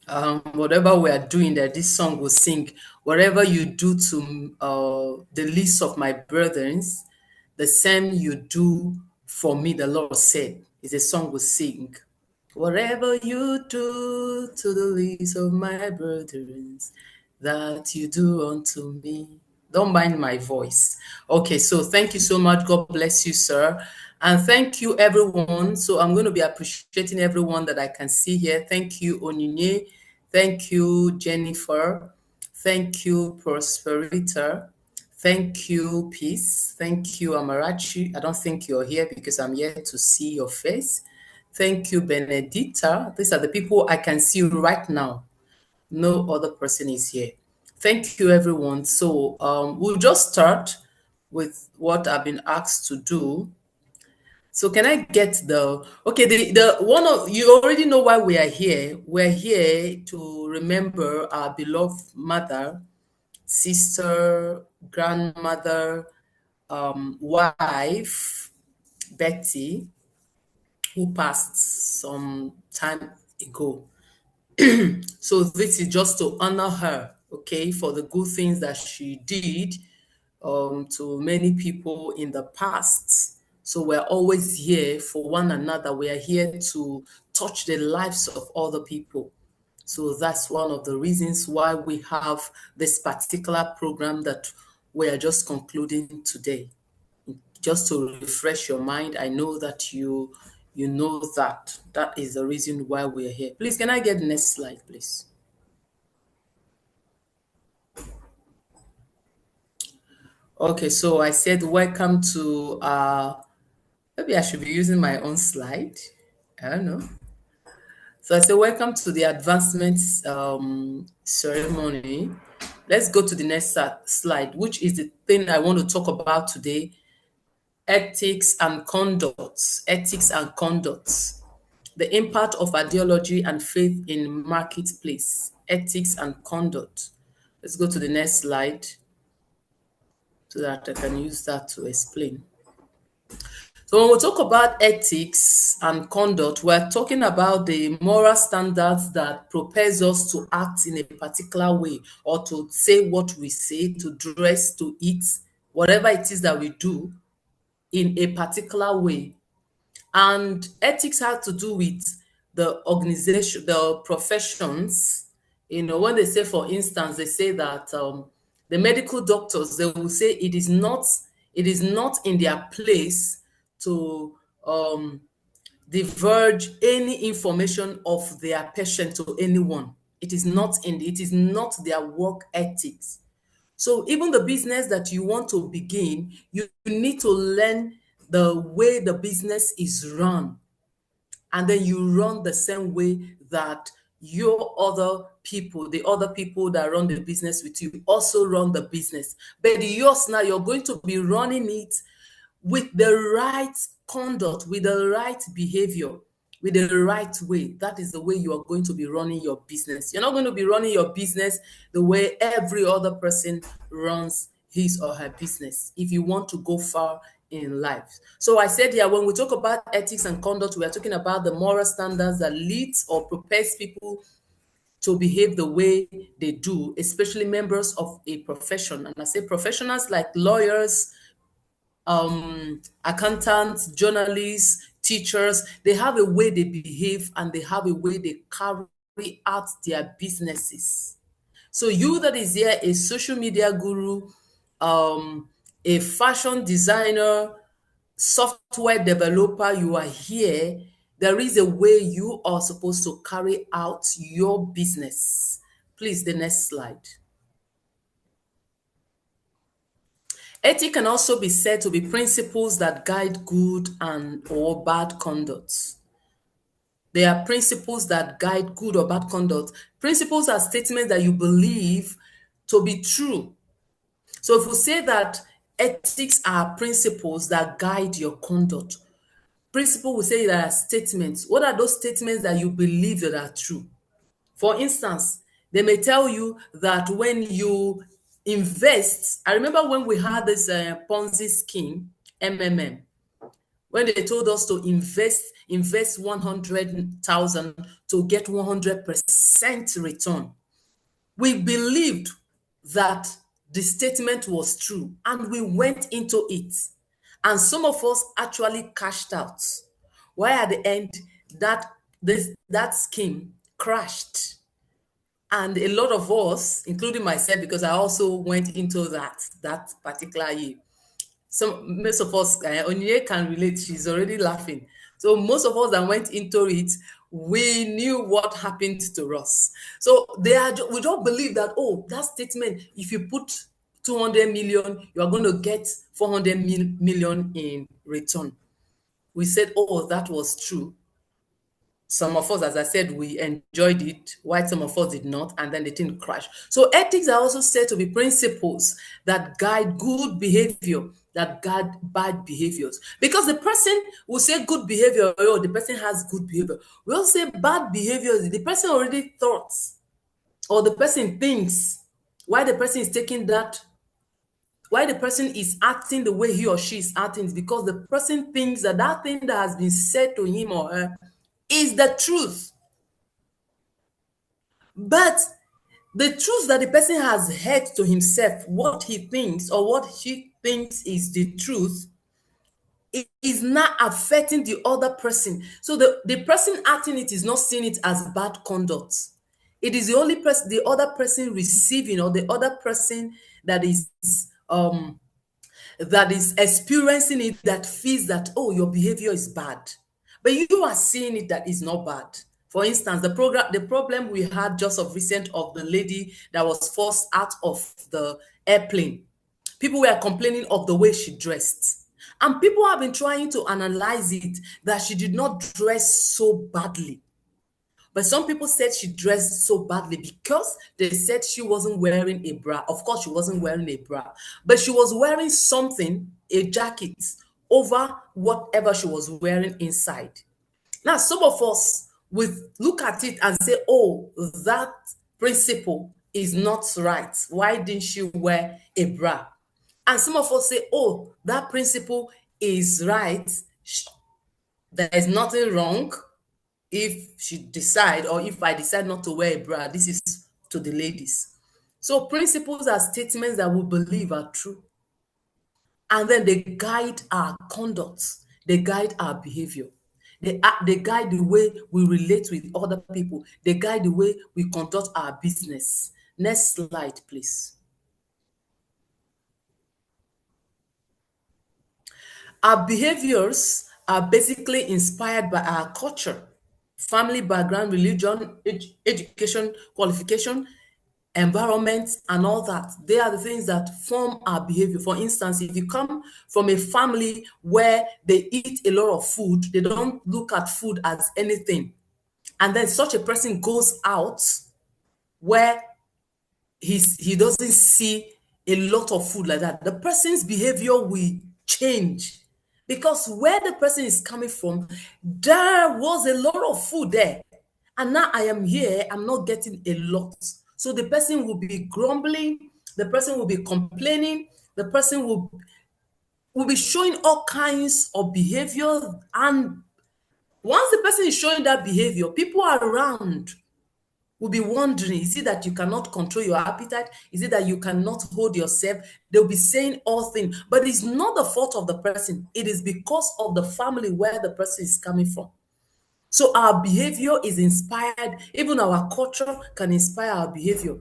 Whatever we are doing, that this song will sing. Whatever you do to the least of my brethren, the same you do for me, the Lord said, is a song we sing. Whatever you do to the least of my brethren, that you do unto me. Don't mind my voice. Okay, so thank you so much. God bless you, sir. And thank you, everyone. So I'm going to be appreciating everyone that I can see here. Thank you, Onyinye. Thank you, Jennifer. Thank you, Prosperita. Thank you, Peace. Thank you, Amarachi. I don't think you're here because I'm here to see your face. Thank you, Benedicta. These are the people I can see right now. No other person is here. Thank you, everyone. So we'll just start with what I've been asked to do. So can I get okay, the one of you already know why we are here. We're here to remember our beloved mother, sister, grandmother, wife, Betty, who passed some time ago. So this is just to honor her, okay, for the good things that she did to many people in the past. So we're always here for one another. We are here to touch the lives of other people. So that's one of the reasons why we have this particular program that we are just concluding today. Just to refresh your mind, I know that you know that. That is the reason why we're here. Please, can I get the next slide, please? Okay, so I said welcome to maybe I should be using my own slide. I don't know. So I said welcome to the advancement ceremony. Let's go to the next slide, which is the thing I want to talk about today: ethics and conduct. Ethics and conduct. The impact of ideology and faith in marketplace. Ethics and conduct. Let's go to the next slide so that I can use that to explain. So when we talk about ethics and conduct, we're talking about the moral standards that propels us to act in a particular way, or to say what we say, to dress, to eat, whatever it is that we do in a particular way. And ethics has to do with the organization, the professions. You know, when they say, for instance, they say that the medical doctors, they will say it is not in their place to diverge any information of their patient to anyone. It is not their work ethics. So even the business that you want to begin, you need to learn the way the business is run, and then you run the same way that your other people, the other people that run the business with you, also run the business. But yours now, you're going to be running it with the right conduct, with the right behavior, with the right way. That is the way you are going to be running your business. You're not going to be running your business the way every other person runs his or her business if you want to go far in life. So I said, yeah, when we talk about ethics and conduct, we are talking about the moral standards that leads or prepares people to behave the way they do, especially members of a profession. And I say professionals like lawyers, accountants, journalists, teachers. They have a way they behave, and they have a way they carry out their businesses. So you that is here, a social media guru, a fashion designer, software developer, you are here, there is a way you are supposed to carry out your business. Please, the next slide. Ethic can also be said to be principles that guide good and or bad conduct. They are principles that guide good or bad conduct. Principles are statements that you believe to be true. So if we say that ethics are principles that guide your conduct, principle will say that are statements. What are those statements that you believe that are true? For instance, They may tell you that when you invest, I remember when we had this Ponzi scheme, MMM, when they told us to invest 100,000 to get 100% return. We believed that the statement was true and we went into it. And some of us actually cashed out. Why at the end that scheme crashed. And a lot of us, including myself, because I also went into that particular year. Most of us, Onyinye can relate. She's already laughing. So most of us that went into it, we knew what happened to us. So we don't believe that, oh, that statement, if you put 200 million, you are going to get 400 million in return. We said, oh, that was true. Some of us, as I said, we enjoyed it, while some of us did not, and then they didn't crash. So ethics are also said to be principles that guide good behavior, that guide bad behaviors. Because the person will say good behavior, oh, the person has good behavior. We'll say bad behavior, the person already thought, or the person thinks, why the person is taking that, why the person is acting the way he or she is acting is because the person thinks that that thing that has been said to him or her is the truth. But the truth that the person has heard to himself, what he thinks or what she thinks is the truth, is not affecting the other person. So the person acting it is not seeing it as bad conduct. It is the only person, the other person receiving, or the other person that is experiencing it, that feels that, oh, your behavior is bad, but you are seeing it that is not bad. For instance, the problem we had just of recent of the lady that was forced out of the airplane. People were complaining of the way she dressed, and people have been trying to analyze it, that she did not dress so badly. But some people said she dressed so badly because they said she wasn't wearing a bra. Of course, she wasn't wearing a bra, but she was wearing something, a jacket, over whatever she was wearing inside. Now, some of us will look at it and say, oh, that principle is not right. Why didn't she wear a bra? And some of us say, oh, that principle is right. There is nothing wrong if she decide, or if I decide not to wear a bra. This is to the ladies. So principles are statements that we believe are true. And then they guide our conduct. They guide our behavior. They guide the way we relate with other people. They guide the way we conduct our business. Next slide, please. Our behaviors are basically inspired by our culture, family background, religion, education, qualification, environment, and all that. They are the things that form our behavior. For instance, if you come from a family where they eat a lot of food, they don't look at food as anything, and then such a person goes out where he doesn't see a lot of food like that, the person's behavior will change, because where the person is coming from, there was a lot of food there, and now I am here, I'm not getting a lot. So the person will be grumbling, the person will be complaining, the person will be showing all kinds of behavior. And once the person is showing that behavior, people around will be wondering, is it that you cannot control your appetite? Is it that you cannot hold yourself? They'll be saying all things, but it's not the fault of the person. It is because of the family where the person is coming from. So our behavior is inspired. Even our culture can inspire our behavior.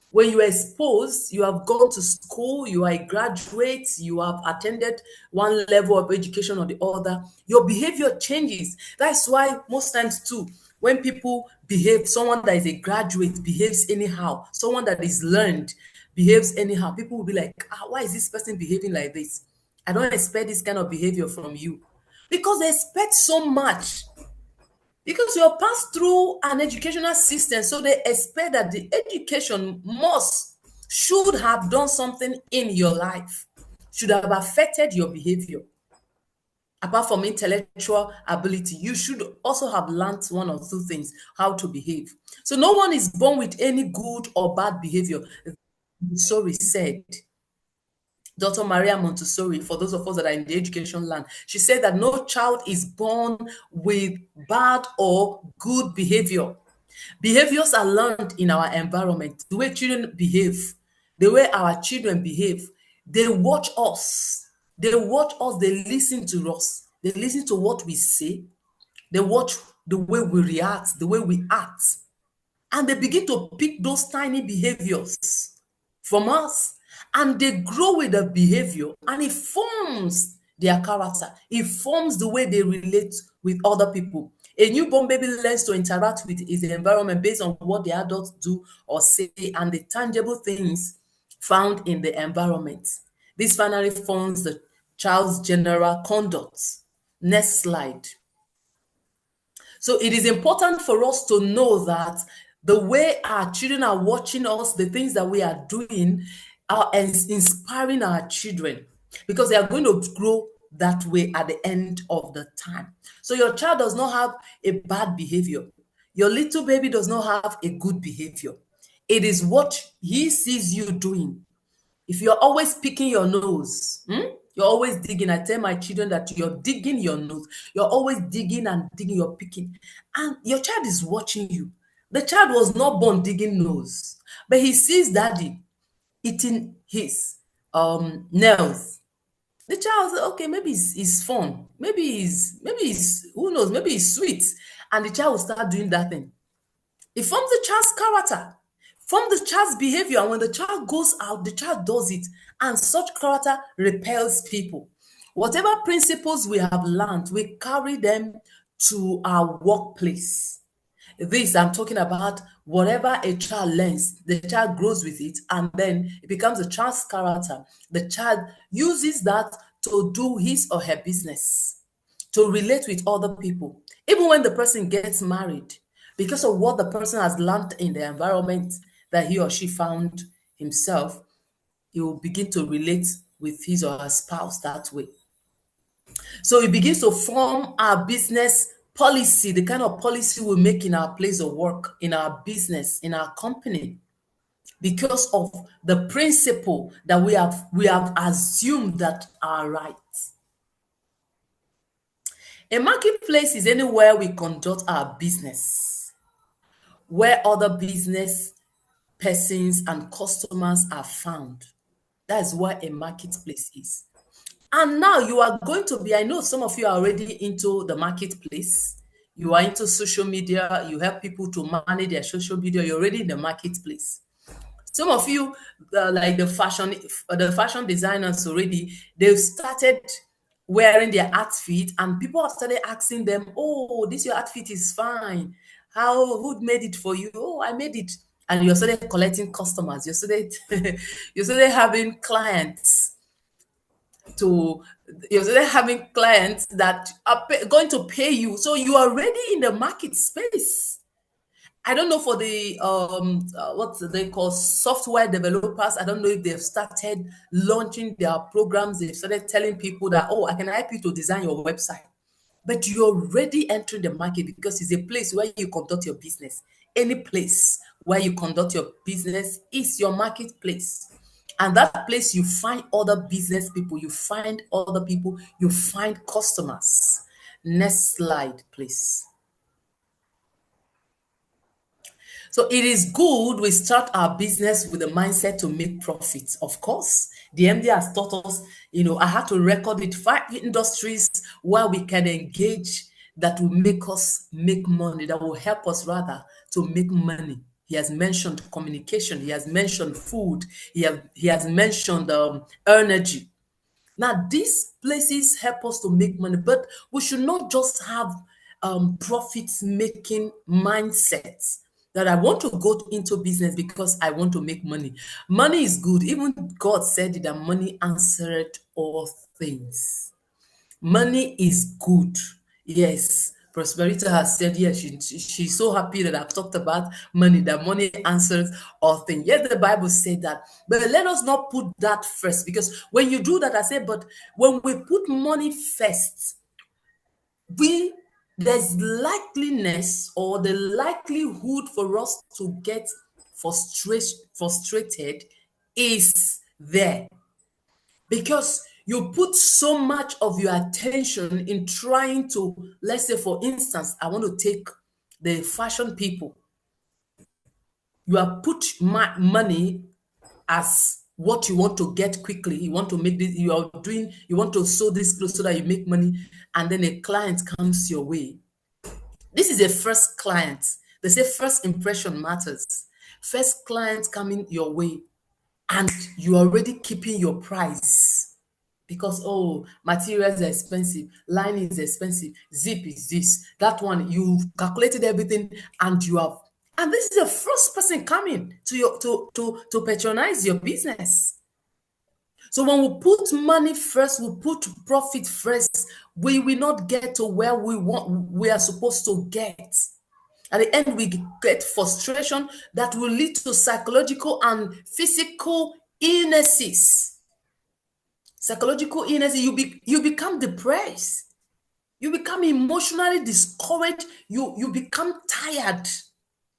When you are exposed, you have gone to school, you are a graduate, you have attended one level of education or the other, your behavior changes. That's why most times too, when people behave, someone that is a graduate behaves anyhow, someone that is learned behaves anyhow, people will be like, why is this person behaving like this? I don't expect this kind of behavior from you. Because they expect so much. Because you're passed through an educational system, so they expect that the education should have done something in your life, should have affected your behavior. Apart from intellectual ability, you should also have learned one or two things, how to behave. So no one is born with any good or bad behavior. Montessori said, Dr. Maria Montessori, for those of us that are in the education land, she said that no child is born with bad or good behavior. Behaviors are learned in our environment. The way children behave, the way our children behave, they watch us. They watch us, they listen to us, they listen to what we say, they watch the way we react, the way we act, and they begin to pick those tiny behaviors from us, and they grow with the behavior, and it forms their character. It forms the way they relate with other people. A newborn baby learns to interact with his environment based on what the adults do or say and the tangible things found in the environment. This finally forms the child's general conduct. Next slide. So it is important for us to know that the way our children are watching us, the things that we are doing, are inspiring our children, because they are going to grow that way at the end of the time. So your child does not have a bad behavior. Your little baby does not have a good behavior. It is what he sees you doing. If you're always picking your nose, you're always digging. I tell my children that you're digging your nose. You're always digging and digging, you're picking. And your child is watching you. The child was not born digging nose, but he sees daddy eating his nails. The child says, okay, maybe it's fun. Maybe it's, who knows, maybe it's sweet. And the child will start doing that thing. It forms the child's character, forms the child's behavior. And when the child goes out, the child does it. And such character repels people. Whatever principles we have learned, we carry them to our workplace. This, I'm talking about whatever a child learns, the child grows with it, and then it becomes a child's character. The child uses that to do his or her business, to relate with other people. Even when the person gets married, because of what the person has learned in the environment that he or she found himself, he will begin to relate with his or her spouse that way. So it begins to form our business policy, the kind of policy we make in our place of work, in our business, in our company, because of the principle that we have assumed that are right. A marketplace is anywhere we conduct our business, where other business persons and customers are found. That is what a marketplace is. And now you are going to be, I know some of you are already into the marketplace. You are into social media. You help people to manage their social media. You're already in the marketplace. Some of you, like the fashion designers already, they've started wearing their outfit, and people have started asking them, "Oh, this your outfit is fine. Who made it for you?" "Oh, I made it." And you're started collecting customers. You're started having clients to you're started having clients that are going to pay you. So you are already in the market space. I don't know for the what they call software developers. I don't know if they've started launching their programs. They've started telling people that, oh, I can help you to design your website. But you're already entering the market because it's a place where you conduct your business. Any place where you conduct your business is your marketplace. And that place you find other business people, you find other people, you find customers. Next slide, please. So it is good we start our business with a mindset to make profits. Of course, the MD has taught us, I had to record it 5 industries where we can engage that will make us make money, that will help us rather to make money. He has mentioned communication. He has mentioned food. He has mentioned energy. Now, these places help us to make money, but we should not just have profits making mindsets that I want to go into business because I want to make money. Money is good. Even God said it, that money answered all things. Money is good. Yes. Prosperity has said, yes, she's so happy that I've talked about money, that money answers all things. Yes, the Bible said that. But let us not put that first, because when you do that, I say, but when we put money first, there's likeliness or the likelihood for us to get frustrated is there, because you put so much of your attention in trying to, let's say for instance, I want to take the fashion people. You have put money as what you want to get quickly. You want to make this, you want to sew this clothes so that you make money, and then a client comes your way. This is a first client. They say first impression matters. First client coming your way, and you're already keeping your price because, oh, materials are expensive, line is expensive, zip is this, that one. You've calculated everything, and and this is the first person coming to patronize your business. So when we put money first, we put profit first, we will not get to where we are supposed to get. At the end, we get frustration that will lead to psychological and physical illnesses. Psychological illness, you become depressed. You become emotionally discouraged. You become tired.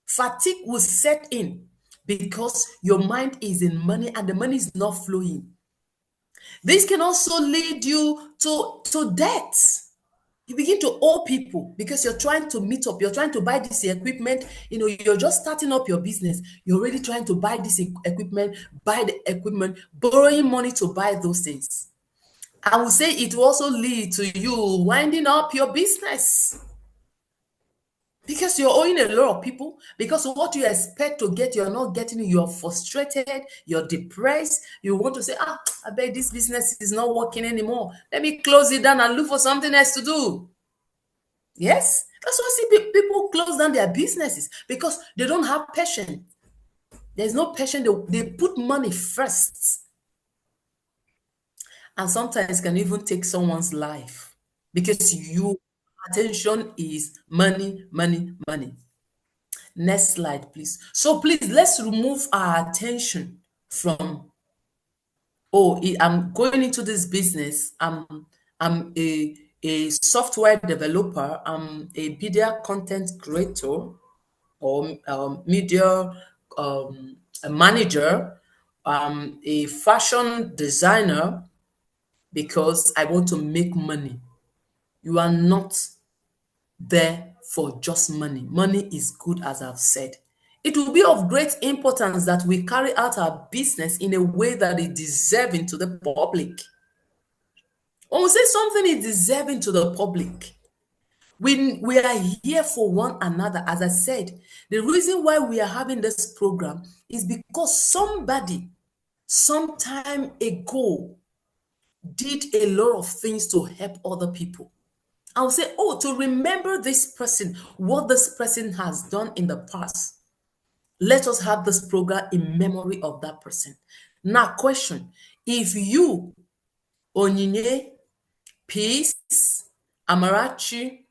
Fatigue will set in because your mind is in money and the money is not flowing. This can also lead you to debt. You begin to owe people because you're trying to meet up. You're trying to buy this equipment. You're just starting up your business. You're already trying to buy this equipment, buy the equipment, borrowing money to buy those things. I would say it will also lead to you winding up your business because you're owing a lot of people, because what you expect to get, you're not getting it. You're frustrated, you're depressed. You want to say, I bet this business is not working anymore. Let me close it down and look for something else to do. Yes, that's why I see people close down their businesses because they don't have patience. There's no patience. They put money first. And sometimes can even take someone's life because your attention is money, money, money. Next slide, please. So please, let's remove our attention from, I'm going into this business. I'm a software developer. I'm a media content creator or media a manager, a fashion designer, because I want to make money. You are not there for just money. Money is good, as I've said. It will be of great importance that we carry out our business in a way that is deserving to the public. When we say something is deserving to the public, we are here for one another. As I said, the reason why we are having this program is because somebody some time ago did a lot of things to help other people. I'll say, to remember this person, what this person has done in the past. Let us have this program in memory of that person. Now, question, if you, Onyinye, Peace, Amarachi,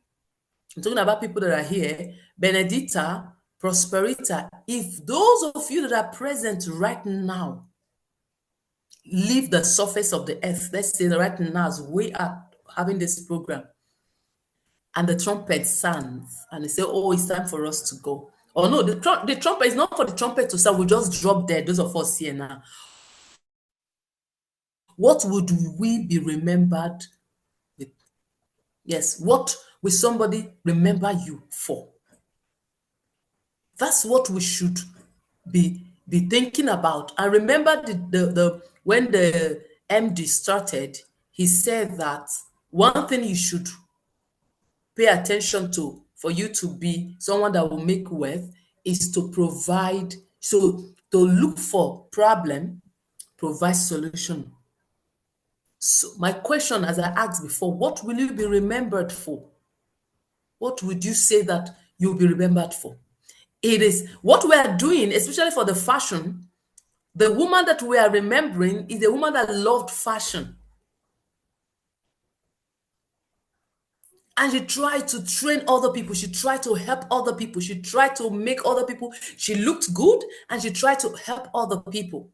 I'm talking about people that are here, Benedita, Prosperita, if those of you that are present right now leave the surface of the earth, let's say right now as we are having this program, and the trumpet sounds, and they say, it's time for us to go. Oh no, the trumpet is not for the trumpet to sound, we just drop dead, those of us here now. What would we be remembered with? Yes, what will somebody remember you for? That's what we should be thinking about. I remember the when the MD started, he said that one thing you should pay attention to for you to be someone that will make wealth is to provide, so to look for problem, provide solution. So my question, as I asked before, what will you be remembered for? What would you say that you'll be remembered for? It is what we are doing, especially for the fashion. The woman that we are remembering is a woman that loved fashion. And she tried to train other people. She tried to help other people. She tried to make other people. She looked good and she tried to help other people.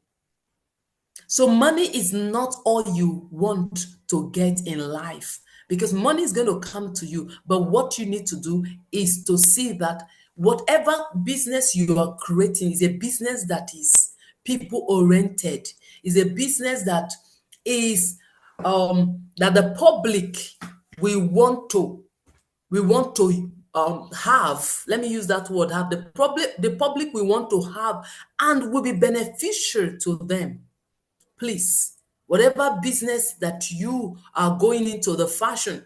So money is not all you want to get in life. because money is going to come to you. But what you need to do is to see that whatever business you are creating is a business that is people oriented, is a business that is that the public we want to have, let me use that word, have the public we want to have and will be beneficial to them. Please, whatever business that you are going into, the fashion,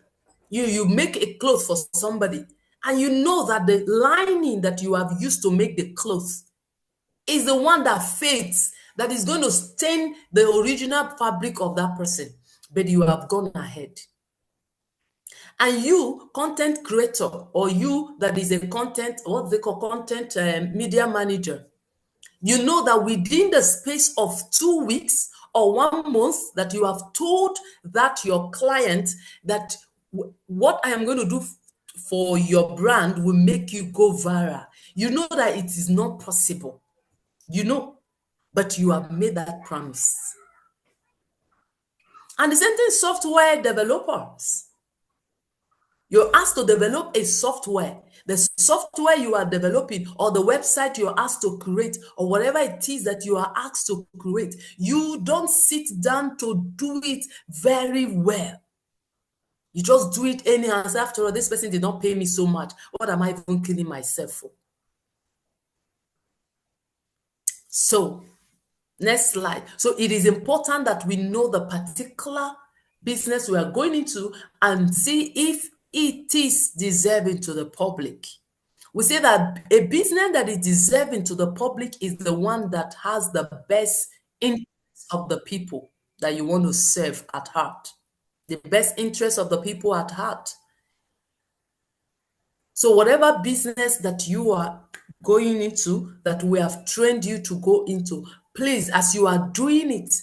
you make a cloth for somebody, and you know that the lining that you have used to make the cloth is the one that fades, that is going to stain the original fabric of that person, but you have gone ahead. And you, content creator, or you that is a content, what they call content media manager, you know that within the space of 2 weeks or 1 month that you have told that your client that what I am going to do for your brand will make you go viral. You know that it is not possible. You know, but you have made that promise. And the same thing, software developers. You're asked to develop a software. The software you are developing, or the website you're asked to create, or whatever it is that you are asked to create, you don't sit down to do it very well. You just do it anyhow. After all, this person did not pay me so much. What am I even killing myself for? So, next slide. So it is important that we know the particular business we are going into and see if it is deserving to the public. We say that a business that is deserving to the public is the one that has the best interest of the people that you want to serve at heart. The best interest of the people at heart. So whatever business that you are going into, that we have trained you to go into, please, as you are doing it,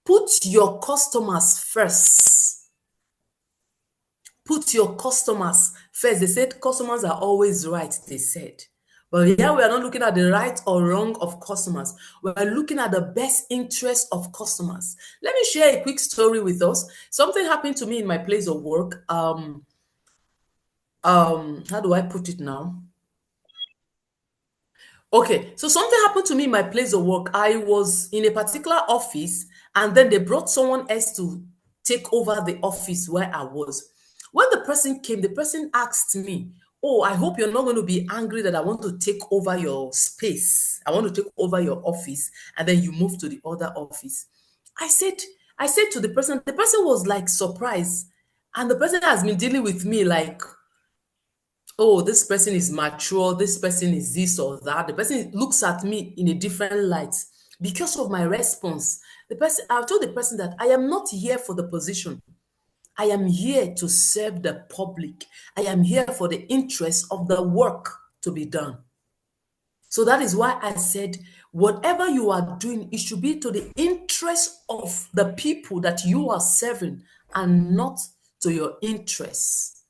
put your customers first. Put your customers first. They said customers are always right, they said. But here we are not looking at the right or wrong of customers. We are looking at the best interest of customers. Let me share a quick story with us. Something happened to me in my place of work. How do I put it now? Okay, so something happened to me in my place of work. I was in a particular office, and then they brought someone else to take over the office where I was. When the person came, the person asked me, "Oh, I hope you're not going to be angry that I want to take over your space. I want to take over your office, and then you move to the other office." I said, to the person was like surprised, and the person has been dealing with me like, oh, this person is mature, this person is this or that. The person looks at me in a different light because of my response. I told the person that I am not here for the position. I am here to serve the public. I am here for the interest of the work to be done. So that is why I said, whatever you are doing, it should be to the interest of the people that you are serving and not to your interests.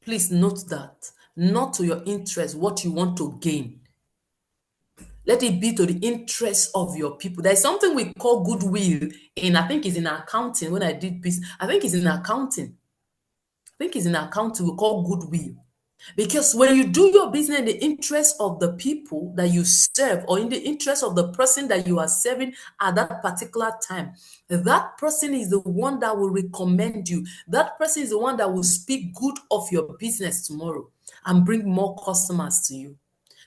Please note that, not to your interest, what you want to gain. Let it be to the interest of your people. There's something we call goodwill I think it's in accounting. When I did business, I think it's in accounting. We call goodwill. Because when you do your business in the interest of the people that you serve, or in the interest of the person that you are serving at that particular time, that person is the one that will recommend you. That person is the one that will speak good of your business tomorrow and bring more customers to you.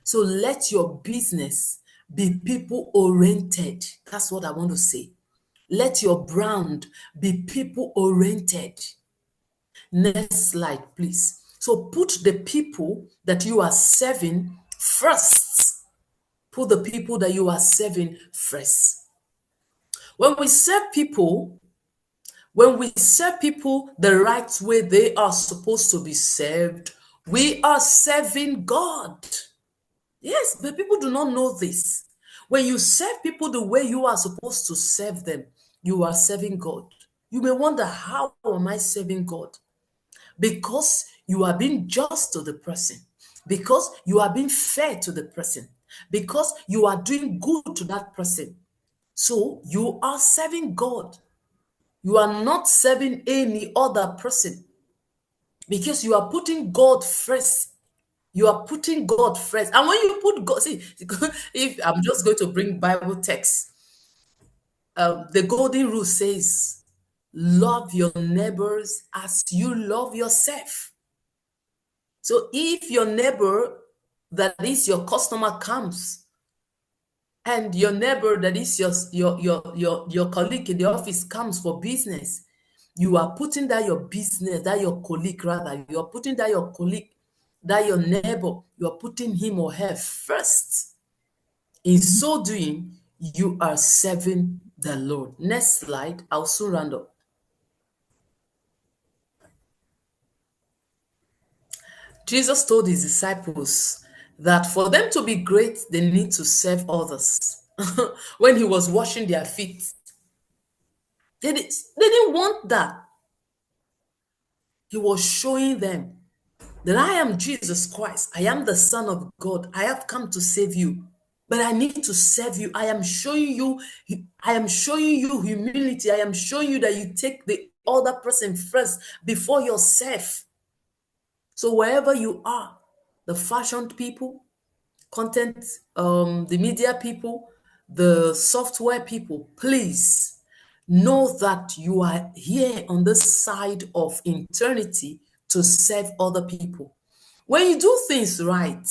So let your business be people oriented. That's what I want to say. Let your brand be people oriented. Next slide, please. So put the people that you are serving first. Put the people that you are serving first. When we serve people the right way they are supposed to be served, we are serving God. Yes, but people do not know this. When you serve people the way you are supposed to serve them, you are serving God. You may wonder, how am I serving God? Because you are being just to the person, because you are being fair to the person, because you are doing good to that person. So you are serving God. You are not serving any other person because you are putting God first. You are putting God first. And when you put God, see, if I'm just going to bring Bible text, the golden rule says, love your neighbors as you love yourself. So if your neighbor, that is your customer, comes, and your neighbor, that is your colleague in the office, comes for business, you are putting that your business, that your colleague rather, you are putting that your colleague, that your neighbor, you are putting him or her first. In so doing, you are serving the Lord. Next slide, I'll soon round up. Jesus told his disciples that for them to be great, they need to serve others. When he was washing their feet, they didn't want that. He was showing them that I am Jesus Christ. I am the Son of God. I have come to save you. But I need to serve you. I am showing you humility. I am showing you that you take the other person first before yourself. So wherever you are, the fashion people, content, the media people, the software people, please know that you are here on this side of eternity to serve other people. When you do things right,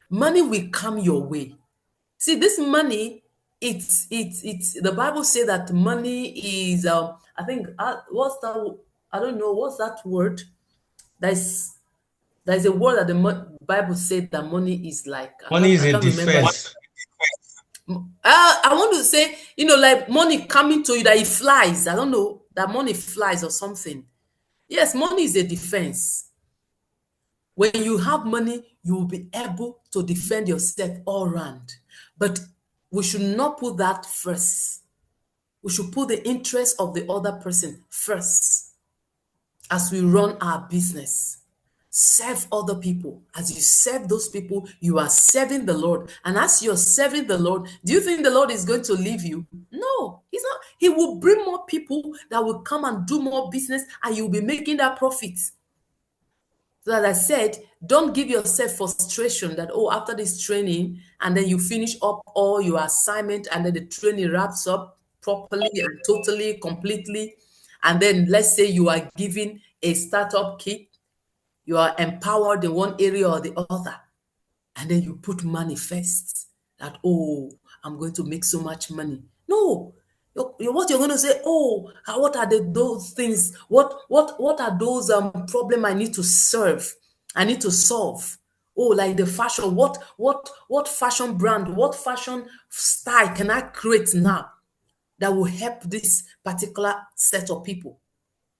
money will come your way. See, this money, it's the Bible say that money is I think what's that, I don't know what's that word. There's there's a word that the Bible said that money is like, Money is I a can't remember. defense. I want to say, like money coming to you, that it flies. I don't know, that money flies or something. Yes, money is a defense. When you have money, you will be able to defend yourself all round. But we should not put that first. We should put the interest of the other person first as we run our business. Serve other people. As you serve those people, you are serving the Lord. And as you're serving the Lord, do you think the Lord is going to leave you? No, He's not. He will bring more people that will come and do more business, and you'll be making that profit. So as I said, don't give yourself frustration that, oh, after this training, and then you finish up all your assignment, and then the training wraps up properly and totally, completely. And then let's say you are given a startup kit, you are empowered in one area or the other, and then you put money first. That, oh, I'm going to make so much money. No, what you're going to say, oh, what are those things? What are those problem I need to serve? I need to solve. Oh, like the fashion. What fashion brand? What fashion style can I create now that will help this particular set of people?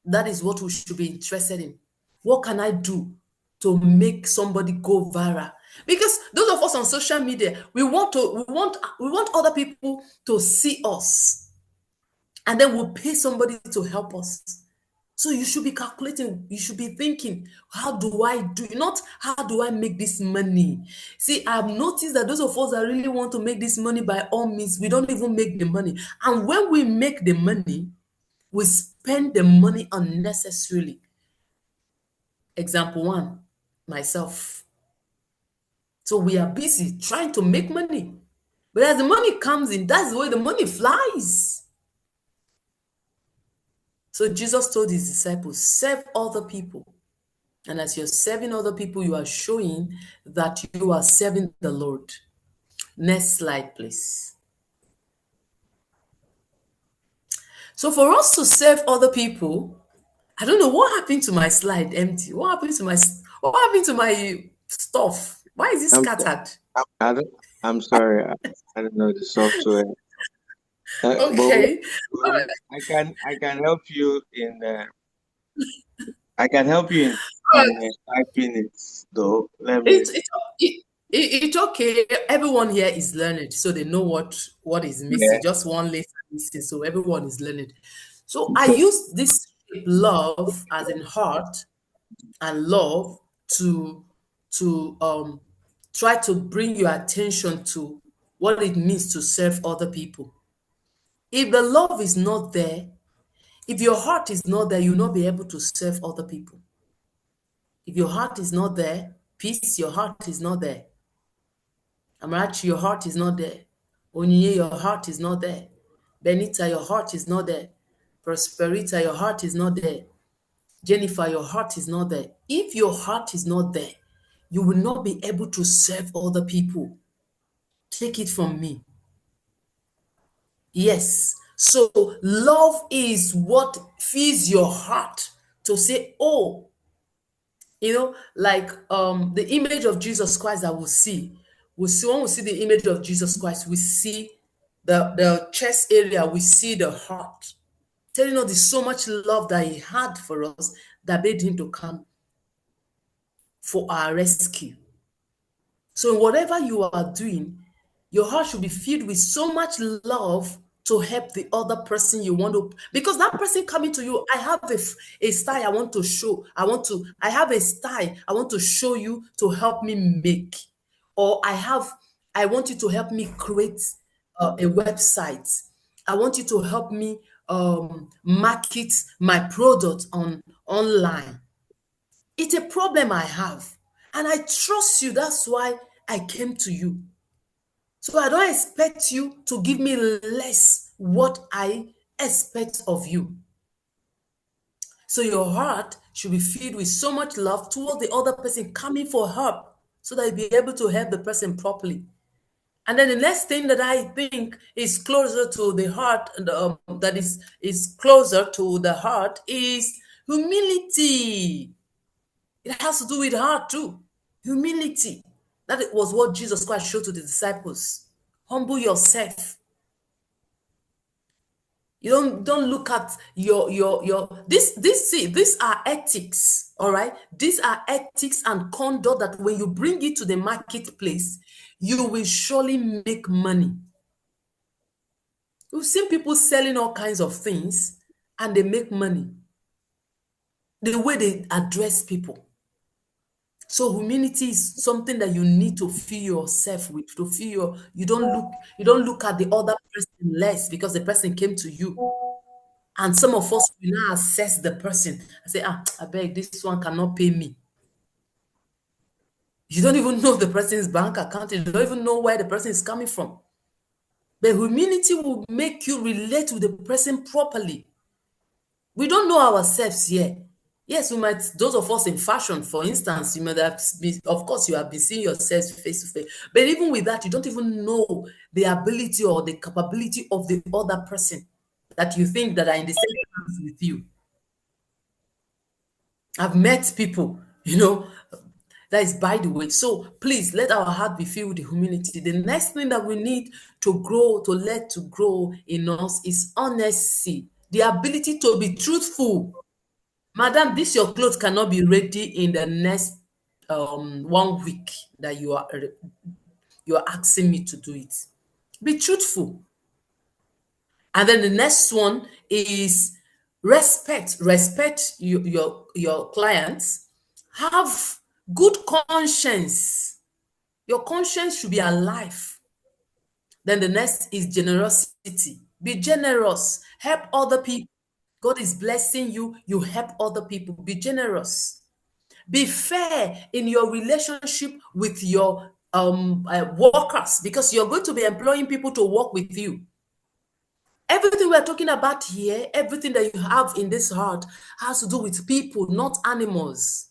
That is what we should be interested in. What can I do to make somebody go viral? Because those of us on social media, we want other people to see us, and then we'll pay somebody to help us. So you should be calculating, you should be thinking, how do I do, not how do I make this money? See, I've noticed that those of us that really want to make this money, by all means, we don't even make the money. And when we make the money, we spend the money unnecessarily. Example one, myself. So we are busy trying to make money. But as the money comes in, that's the way the money flies. So Jesus told his disciples, serve other people. And as you're serving other people, you are showing that you are serving the Lord. Next slide, please. So for us to serve other people, I don't know what happened to my slide empty. What happened to my stuff? Why is it I'm scattered? I don't, I'm sorry. I don't know the software. But Okay. All right. I can help you in I can help you All right. in 5 minutes though. Let me. It's it's it, it's okay. Everyone here is learned, so they know what is Yeah. missing. Just one letter missing, so everyone is learned. So I use this love as in heart and love to try to bring your attention to what it means to serve other people. If the love is not there, If your heart is not there, you'll not be able to serve other people. If your heart is not there, peace, your heart is not there. Amarachi, your heart is not there. Onyinye, your heart is not there. Benita, your heart is not there. Prosperita, your heart is not there. Jennifer, your heart is not there. If your heart is not there, you will not be able to serve other people. Take it from me. Yes. So love is what feeds your heart to say, oh, like the image of Jesus Christ that we see when we see the image of Jesus Christ, we see the chest area, we see the heart. Telling us there's so much love that he had for us that made him to come for our rescue. So whatever you are doing, your heart should be filled with so much love to help the other person you want to, because that person coming to you, I have a style I want to show. I have a style I want to show you to help me make. Or I want you to help me create a website. I want you to help me market my product online. It's a problem I have. And I trust you. That's why I came to you. So I don't expect you to give me less what I expect of you. So your heart should be filled with so much love toward the other person coming for help so that you'll be able to help the person properly. And then the next thing that I think is closer to the heart, that is closer to the heart is humility. It has to do with heart too. Humility. That was what Jesus Christ showed to the disciples. Humble yourself. You don't look at your these are ethics, all right? These are ethics and conduct that when you bring it to the marketplace, you will surely make money. We've seen people selling all kinds of things and they make money. The way they address people. So humility is something that you need to fill yourself with, to fill you don't look at the other person less because the person came to you. And some of us will now assess the person and say, I beg, this one cannot pay me. You don't even know the person's bank account, you don't even know where the person is coming from. But humility will make you relate with the person properly. We don't know ourselves yet. Yes, we might, those of us in fashion, for instance, you might have been, of course, you have been seeing yourselves face to face. But even with that, you don't even know the ability or the capability of the other person that you think that are in the same class with you. I've met people, that is by the way. So please let our heart be filled with humility. The next thing that we need to grow, to grow in us is honesty, the ability to be truthful. Madam, this your clothes cannot be ready in the next 1 week that you're asking me to do it. Be truthful. And then the next one is respect. Respect your clients. Have good conscience. Your conscience should be alive. Then the next is generosity. Be generous. Help other people. God is blessing you. You help other people. Be generous. Be fair in your relationship with your workers, because you're going to be employing people to work with you. Everything we're talking about here, everything that you have in this heart has to do with people, not animals.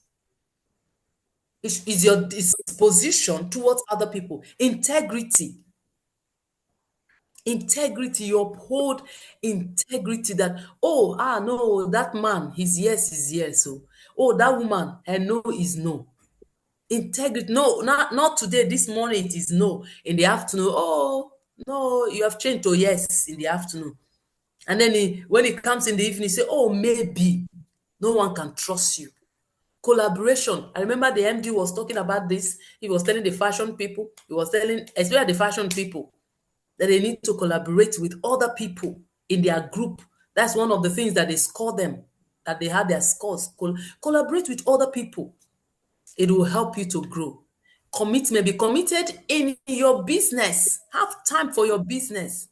It's your disposition towards other people. Integrity. Integrity, you uphold integrity that, no, that man, his yes is yes. Oh, that woman, her no is no. Integrity, no, not today, this morning it is no. In the afternoon, oh, no, you have changed to yes in the afternoon. And then when it comes in the evening, say, oh, maybe. No one can trust you. Collaboration. I remember the MD was talking about this. He was telling the fashion people, he was telling, especially the fashion people, that they need to collaborate with other people in their group. That's one of the things that they score them, that they have their scores. Collaborate with other people. It will help you to grow. Commitment. Be committed in your business. Have time for your business.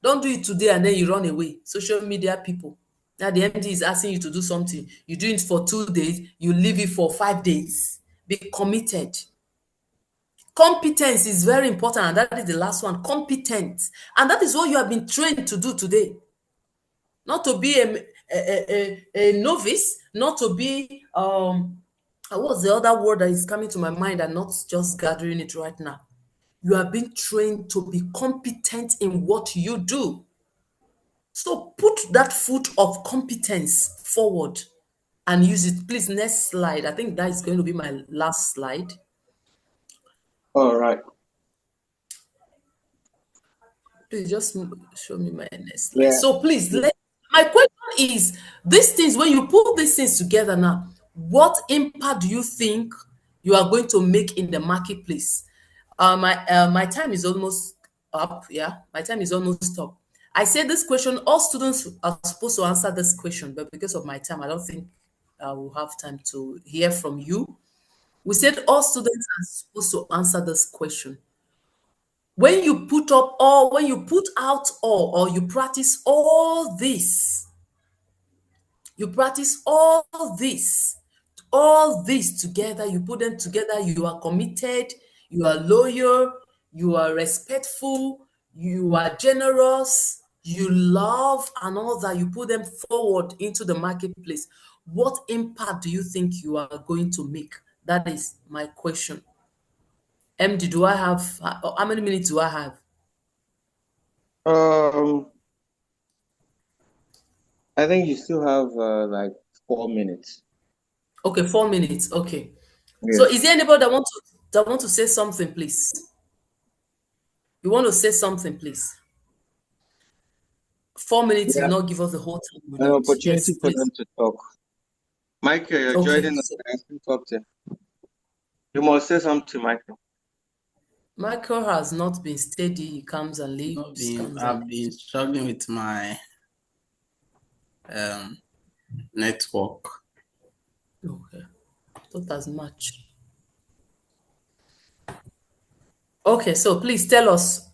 Don't do it today and then you run away. Social media people. Now the MD is asking you to do something. You do it for 2 days, you leave it for 5 days. Be committed. Competence is very important, and that is the last one. Competence. And that is what you have been trained to do today. Not to be a novice, not to be what's the other word that is coming to my mind and not just gathering it right now. You are being trained to be competent in what you do. So put that foot of competence forward and use it. Please, next slide. I think that is going to be my last slide. All right. Please just show me my next slide. Yeah. So please, my question is, these things, when you put these things together now, what impact do you think you are going to make in the marketplace? My time is almost up. Yeah, my time is almost up. I said this question, all students are supposed to answer this question, but because of my time, I don't think I will have time to hear from you. We said all students are supposed to answer this question. When you put up all, when you put out all, or you practice all this, you practice all this together, you put them together, you are committed, you are loyal, you are respectful, you are generous, you love, and all that, you put them forward into the marketplace. What impact do you think you are going to make? That is my question. MD, do I have, how many minutes do I have? Um, I think you still have like 4 minutes. Okay, 4 minutes. Okay. So Yes. is there anybody that want to say something, please? You want to say something, please? 4 minutes will Yeah. not give us the whole time we An need. Yes, opportunity for please. them to talk. Michael, you're Okay. joining us. So I can talk to you. You must say something, Michael. Michael has not been steady. He comes and Not leaves, been, comes and I've been leaves. struggling with my network. Okay. Not as much. Okay, so please tell us,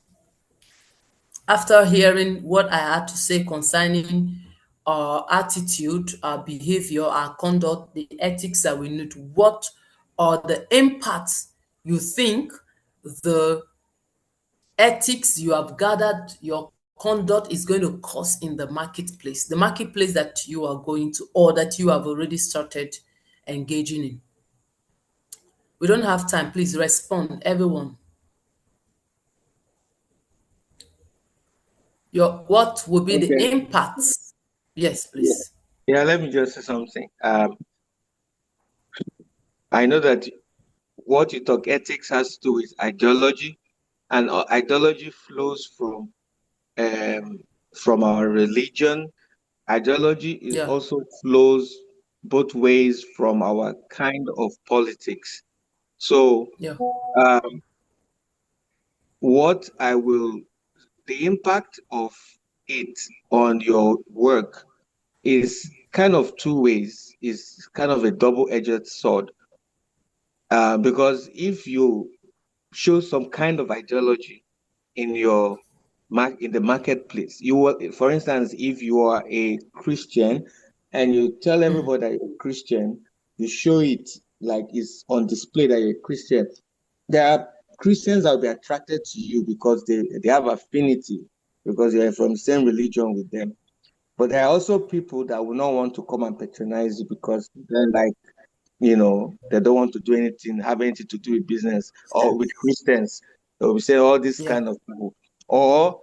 after hearing what I had to say concerning our attitude, our behavior, our conduct, the ethics that we need, what are the impacts you think the ethics you have gathered, your conduct is going to cause in the marketplace that you are going to, or that you have already started engaging in? We don't have time. Please respond, everyone. What will be the Okay. impacts? Yes, Yeah. please. Yeah, let me just say something. I know that what you talk ethics has to do with ideology, and ideology flows from our religion. Ideology is Yeah, also flows both ways from our kind of politics. So, yeah, um, what I will, the impact of it on your work is kind of two ways, is kind of a double-edged sword. Because if you show some kind of ideology in your in the marketplace, you will, for instance, if you are a Christian and you tell everybody that you're a Christian, you show it like it's on display that you're a Christian. There are Christians that will be attracted to you because they have affinity because you're from the same religion with them. But there are also people that will not want to come and patronize you because they're like, they don't want to do anything, have anything to do with business or with Christians. So we say all these yeah, kind of people. Or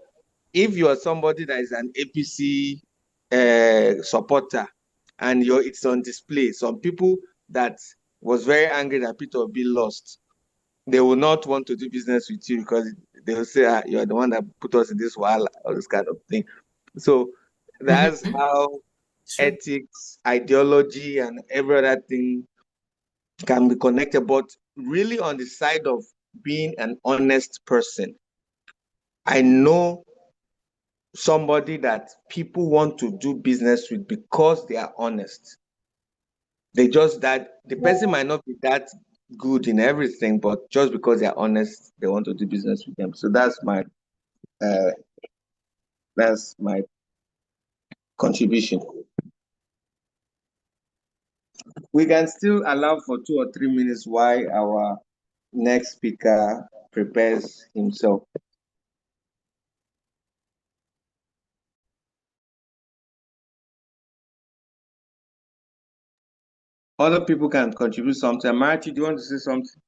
if you are somebody that is an APC supporter and it's on display, some people that was very angry that Peter Obi lost, they will not want to do business with you because they will say, you're the one that put us in this while, all this kind of thing. So that's how true. ethics, ideology, and every other thing can be connected, but really on the side of being an honest person. I know somebody that people want to do business with because they are honest. They just that the person might not be that good in everything, but just because they are honest, they want to do business with them. So uh, that's my contribution. We can still allow for 2 or 3 minutes while our next speaker prepares himself. Other people can contribute something. Amarachi, do you want to say something?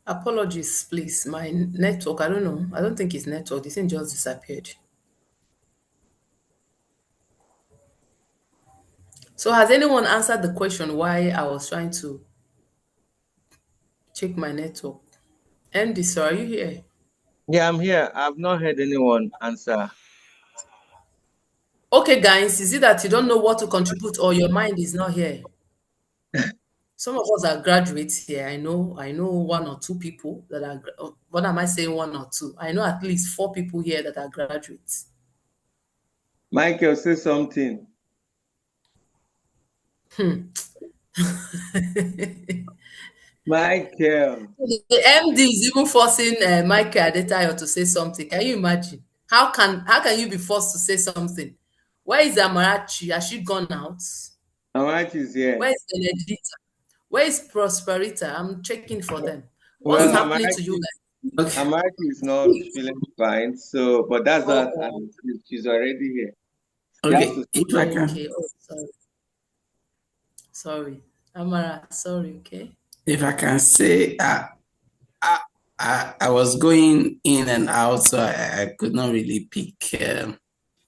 Apologies, please. My network, I don't know. I don't think it's network. This thing just disappeared. So has anyone answered the question why I was trying to check my network? Andy, sir, are you here? Yeah, I'm here. I've not heard anyone answer. Okay, guys, is it that you don't know what to contribute or your mind is not here? Some of us are graduates here. I know one or two people that are, what am I saying, one or two? I know at least 4 people here that are graduates. Michael, say something. Michael. The MD is even forcing Michael Adetayo to say something. Can you imagine? How can you be forced to say something? Where is Amarachi? Has she gone out? Amarachi is here. Where is Benedita? Where is Prosperita? I'm checking for them. What's Well, happening to you guys? Okay. Amarachi is not feeling fine, so but that's not Oh, she's already here. She has Okay. to If I can, okay. Oh, sorry. Sorry. Amara, sorry, okay? if I can say, I, I was going in and out, so I could not really pick.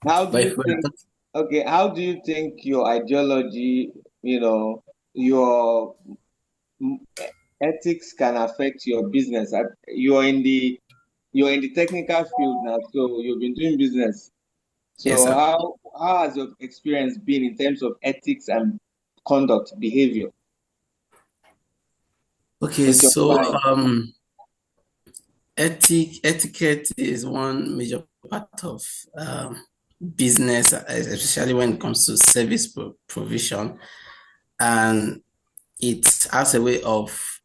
How do But you if we're think talking, okay, how do you think your ideology, your mm, ethics can affect your business? You're in the technical field now, so you've been doing business. yes, So sir. how has your experience been in terms of ethics and conduct, behavior Okay, with your so clients? etiquette is one major part of business, especially when it comes to service provision, and it has a way of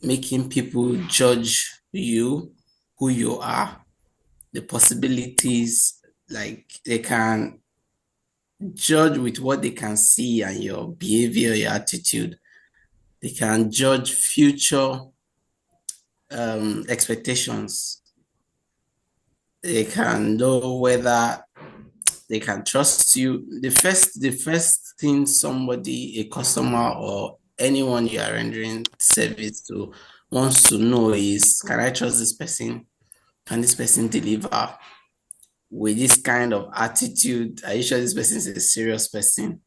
making people judge you, who you are, the possibilities. Like they can judge with what they can see and your behavior, your attitude. They can judge future expectations. They can know whether they can trust you. The first thing somebody, a customer or anyone you are rendering service to wants to know is, can I trust this person? Can this person deliver with this kind of attitude? Are you sure this person is a serious person?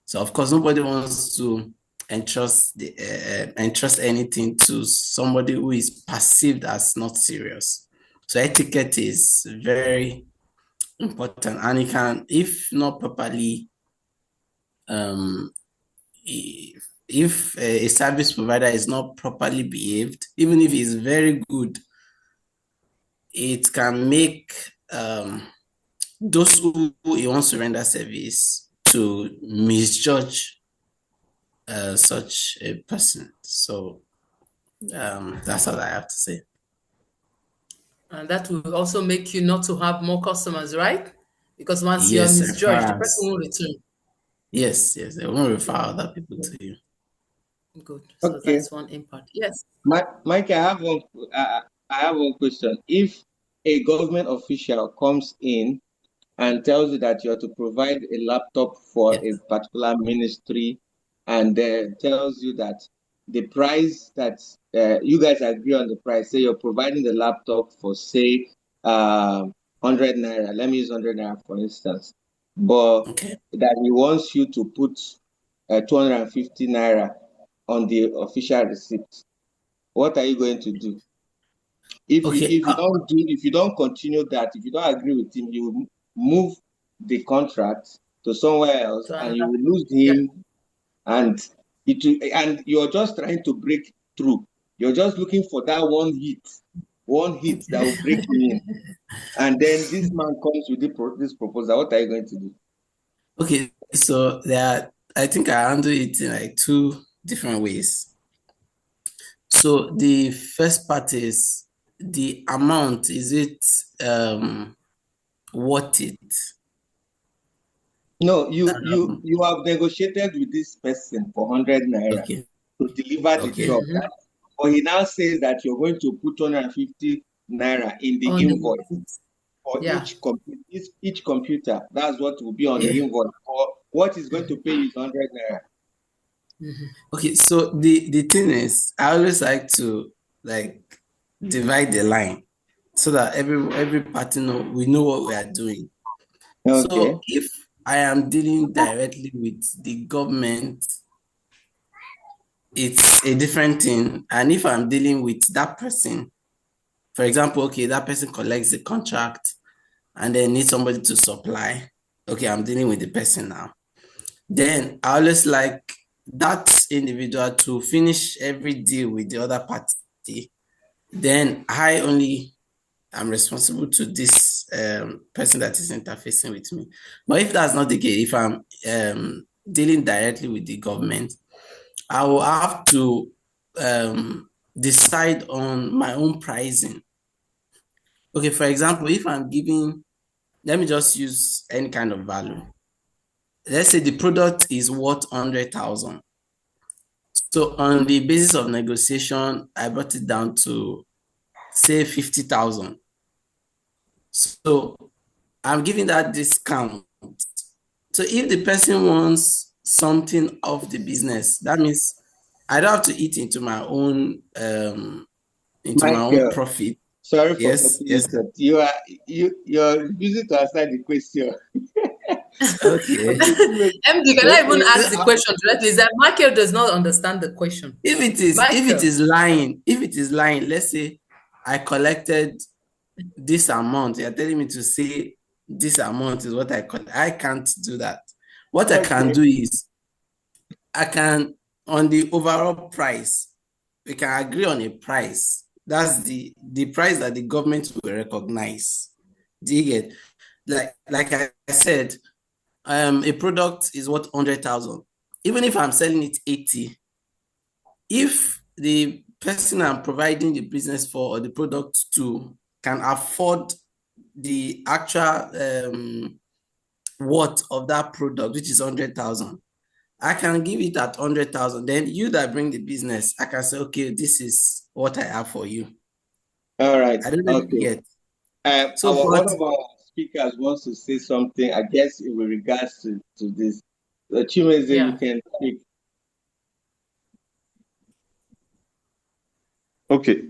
So of course, nobody wants to entrust anything to somebody who is perceived as not serious. So etiquette is very important, and it can, if not properly, um, if a service provider is not properly behaved, even if it's very good, it can make those who he wants to render service to misjudge such a person. So that's all I have to say. And that will also make you not to have more customers, right? Because once you are Yes, misjudged, the person referrals. will return. Yes, they won't refer other people to you. Good. So Okay. that's one impact. Yes. Mike, I have one question. If a government official comes in and tells you that you are to provide a laptop for Yes. a particular ministry, and tells you that the price that you guys agree on the price, say you're providing the laptop for, say, 100 naira. Let me use 100 naira for instance, but Okay. that he wants you to put 250 naira on the official receipt. What are you going to do? If you Okay. if you don't continue that, if you don't agree with him, you will move the contract to somewhere else, To and you another. will lose Yeah. him, and and you're just trying to break through. You're just looking for that one hit that will break him in, and then this man comes with this proposal. What are you going to do? Okay. So I think I handle it in like two different ways. So the first part is the amount. Is it worth it? No, Um, you have negotiated with this person for 100 naira okay. to deliver the Okay. job. Or he now says that you're going to put 250 naira in the On the invoice for yeah. each computer. That's what will be on the Yeah. invoice. Or what is going to pay you is 100 naira. Okay. So the thing is, I always like to like divide the line so that every party we know what we are doing. Okay. So if I am dealing directly with the government, it's a different thing. And if I'm dealing with that person, for example, okay, that person collects the contract and then needs somebody to supply. Okay, I'm dealing with the person now. Then I always like that individual to finish every deal with the other party. Then I only am responsible to this person that is interfacing with me. But if that's not the case, if I'm dealing directly with the government, I will have to decide on my own pricing. Okay, for example, if I'm giving, let me just use any kind of value. Let's say the product is worth 100,000. So on the basis of negotiation, I brought it down to say 50,000. So I'm giving that discount. So if the person wants something of the business, that means I don't have to eat into my own Michael, profit. sorry for Yes, cutting you yes. short. You're refusing to answer the question. Okay. Okay, MD, can I even okay. ask the question directly? Is that Michael does not understand the question? Michael, If it is lying, let's say I collected this amount, you're telling me to say this amount is what I collect. I can't do that. What I can Okay. do is I can, on the overall price, we can agree on a price. That's the price that the government will recognize. Do you get? Like I said, a product is worth 100,000. Even if I'm selling it 80, if the person I'm providing the business for or the product to can afford the actual worth of that product, which is 100,000, I can give it at 100,000. Then you that bring the business, I can say, okay, this is what I have for you. All right. I don't know if you Okay. get. So, One but of our speakers wants to say something, I guess, in regards to this. Chimeze, you yeah. can speak. Okay.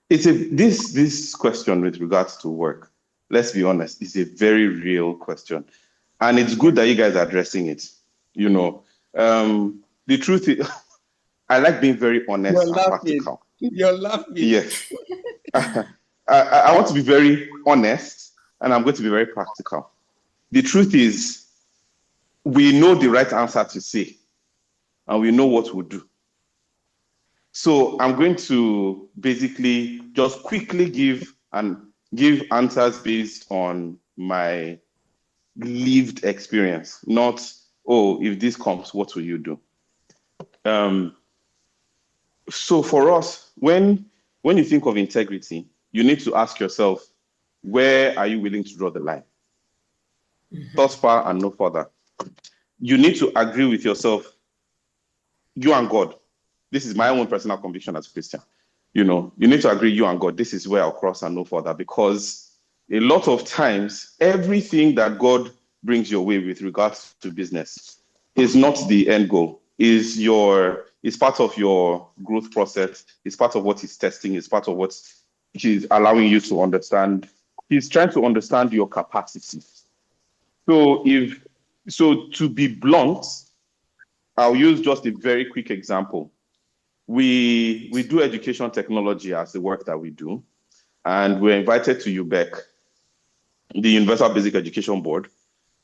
It's this question with regards to work. Let's be honest, it's a very real question, and it's good that you guys are addressing it. You know, the truth is, I like being very You're honest and laughing. practical. You're laughing. Yes, I want to be very honest, and I'm going to be very practical. The truth is, we know the right answer to say, and we know what we'll do. So I'm going to basically just quickly give answers based on my lived experience, not, oh, if this comes, what will you do? So for us, when you think of integrity, you need to ask yourself, where are you willing to draw the line? Thus far and no further. You need to agree with yourself, you and God. This is my own personal conviction as a Christian. You know, you need to agree, you and God, this is where I'll cross and no further, because a lot of times, everything that God brings your way with regards to business is not the end goal. Is part of your growth process. It's part of what he's testing. It's part of what he's allowing you to understand. He's trying to understand your capacity. So to be blunt, I'll use just a very quick example. We do education technology as the work that we do, and we're invited to UBEC, the Universal Basic Education Board.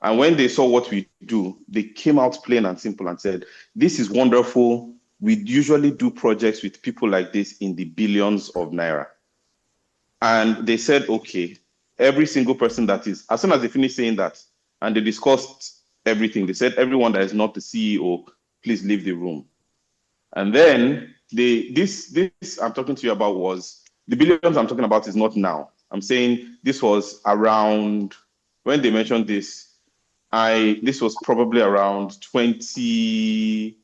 And when they saw what we do, they came out plain and simple and said, "This is wonderful. We usually do projects with people like this in the billions of naira." And they said, okay, every single person that is, as soon as they finished saying that, and they discussed everything, they said, everyone that is not the CEO, please leave the room. And then this I'm talking to you about was, the billions I'm talking about is not now. I'm saying this was around, when they mentioned this, this was probably around 2013.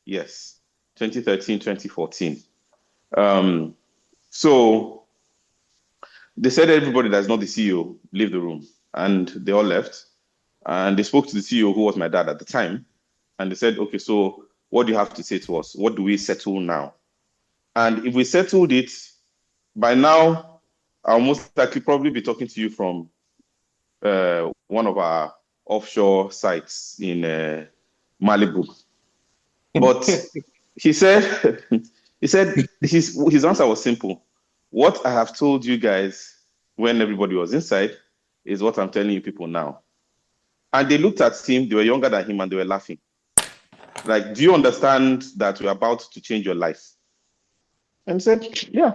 Yes, 2013, 2014. So they said everybody that's not the CEO, leave the room. And they all left. And they spoke to the CEO, who was my dad at the time. And they said, okay, so what do you have to say to us? What do we settle now? And if we settled it, by now, I'll most likely probably be talking to you from one of our offshore sites in Malibu. But he said his answer was simple. What I have told you guys when everybody was inside is what I'm telling you people now. And they looked at him, they were younger than him, and they were laughing. Like, do you understand that we're about to change your life? And he said, yeah.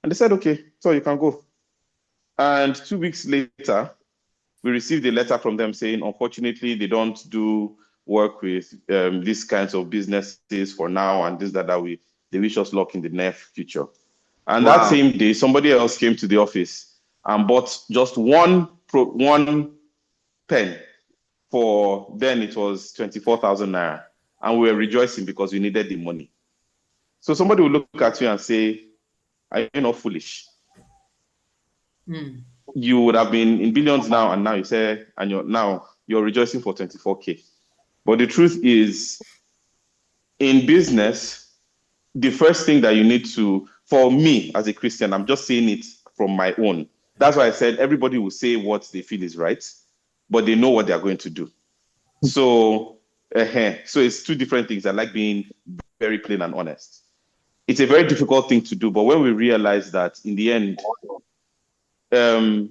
And they said, okay, so you can go. And 2 weeks later, we received a letter from them saying, unfortunately, they don't do work with these kinds of businesses for now, and they wish us luck in the near future. And that same day, somebody else came to the office and bought just one pen for, then it was 24,000 naira. And we were rejoicing because we needed the money. So somebody will look at you and say, are you not foolish? You would have been in billions now, and now you say, and you're rejoicing for 24K. But the truth is, in business, the first thing that you need to, for me as a Christian, I'm just saying it from my own. That's why I said everybody will say what they feel is right, but they know what they're going to do. So it's two different things. I like being very plain and honest. It's a very difficult thing to do, but when we realize that in the end, the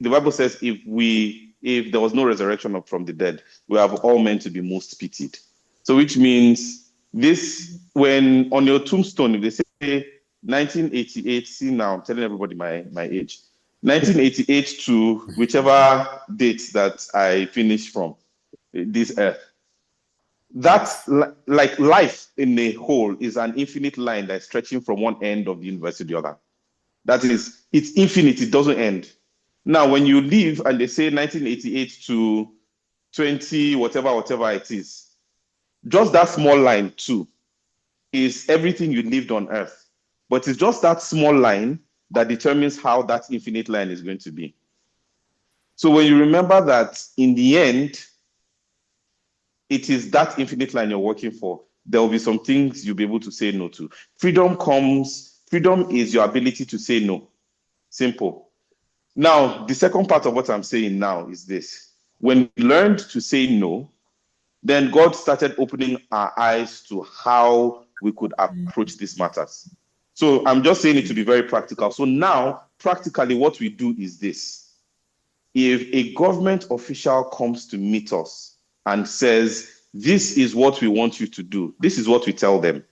Bible says if there was no resurrection from the dead, we have all meant to be most pitied. So which means this, when on your tombstone, if they say 1988, see now, I'm telling everybody my age, 1988 to whichever date that I finished from this earth, that's like life in a whole is an infinite line that's stretching from one end of the universe to the other. That is, it's infinite, it doesn't end. Now, when you leave and they say 1988 to 20, whatever it is, just that small line too is everything you lived on earth. But it's just that small line that determines how that infinite line is going to be. So when you remember that in the end, it is that infinite line you're working for, there will be some things you'll be able to say no to. Freedom is your ability to say no. Simple. Now, the second part of what I'm saying now is this. When we learned to say no, then God started opening our eyes to how we could approach these matters. So I'm just saying it to be very practical. So now, practically what we do is this. If a government official comes to meet us and says, this is what we want you to do, this is what we tell them.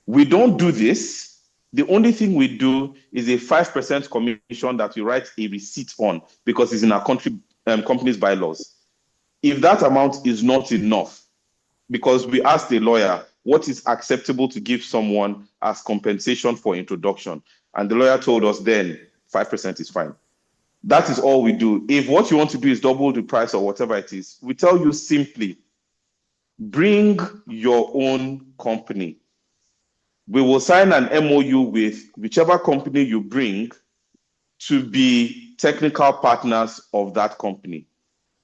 We don't do this. The only thing we do is a 5% commission that we write a receipt on because it's in our company's bylaws. If that amount is not enough, because we asked the lawyer, what is acceptable to give someone as compensation for introduction? And the lawyer told us then 5% is fine. That is all we do. If what you want to do is double the price or whatever it is, we tell you simply, bring your own company. we will sign an MOU with whichever company you bring to be technical partners of that company.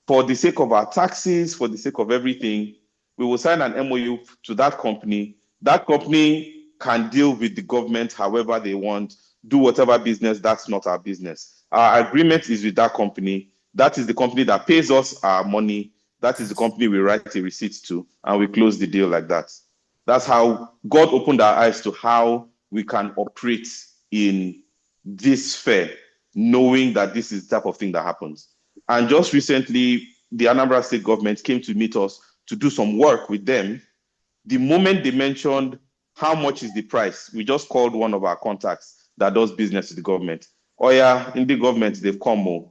For the sake of our taxes, for the sake of everything, we will sign an MOU to that company. That company can deal with the government however they want, do whatever business. That's not our business. Our agreement is with that company. That is the company that pays us our money. That is the company we write a receipt to, and we close the deal like that. That's how God opened our eyes to how we can operate in this sphere, knowing that this is the type of thing that happens. And just recently, the Anambra State government came to meet us to do some work with them. The moment they mentioned how much is the price, we just called one of our contacts that does business with the government. Oh yeah, in the government, they've come.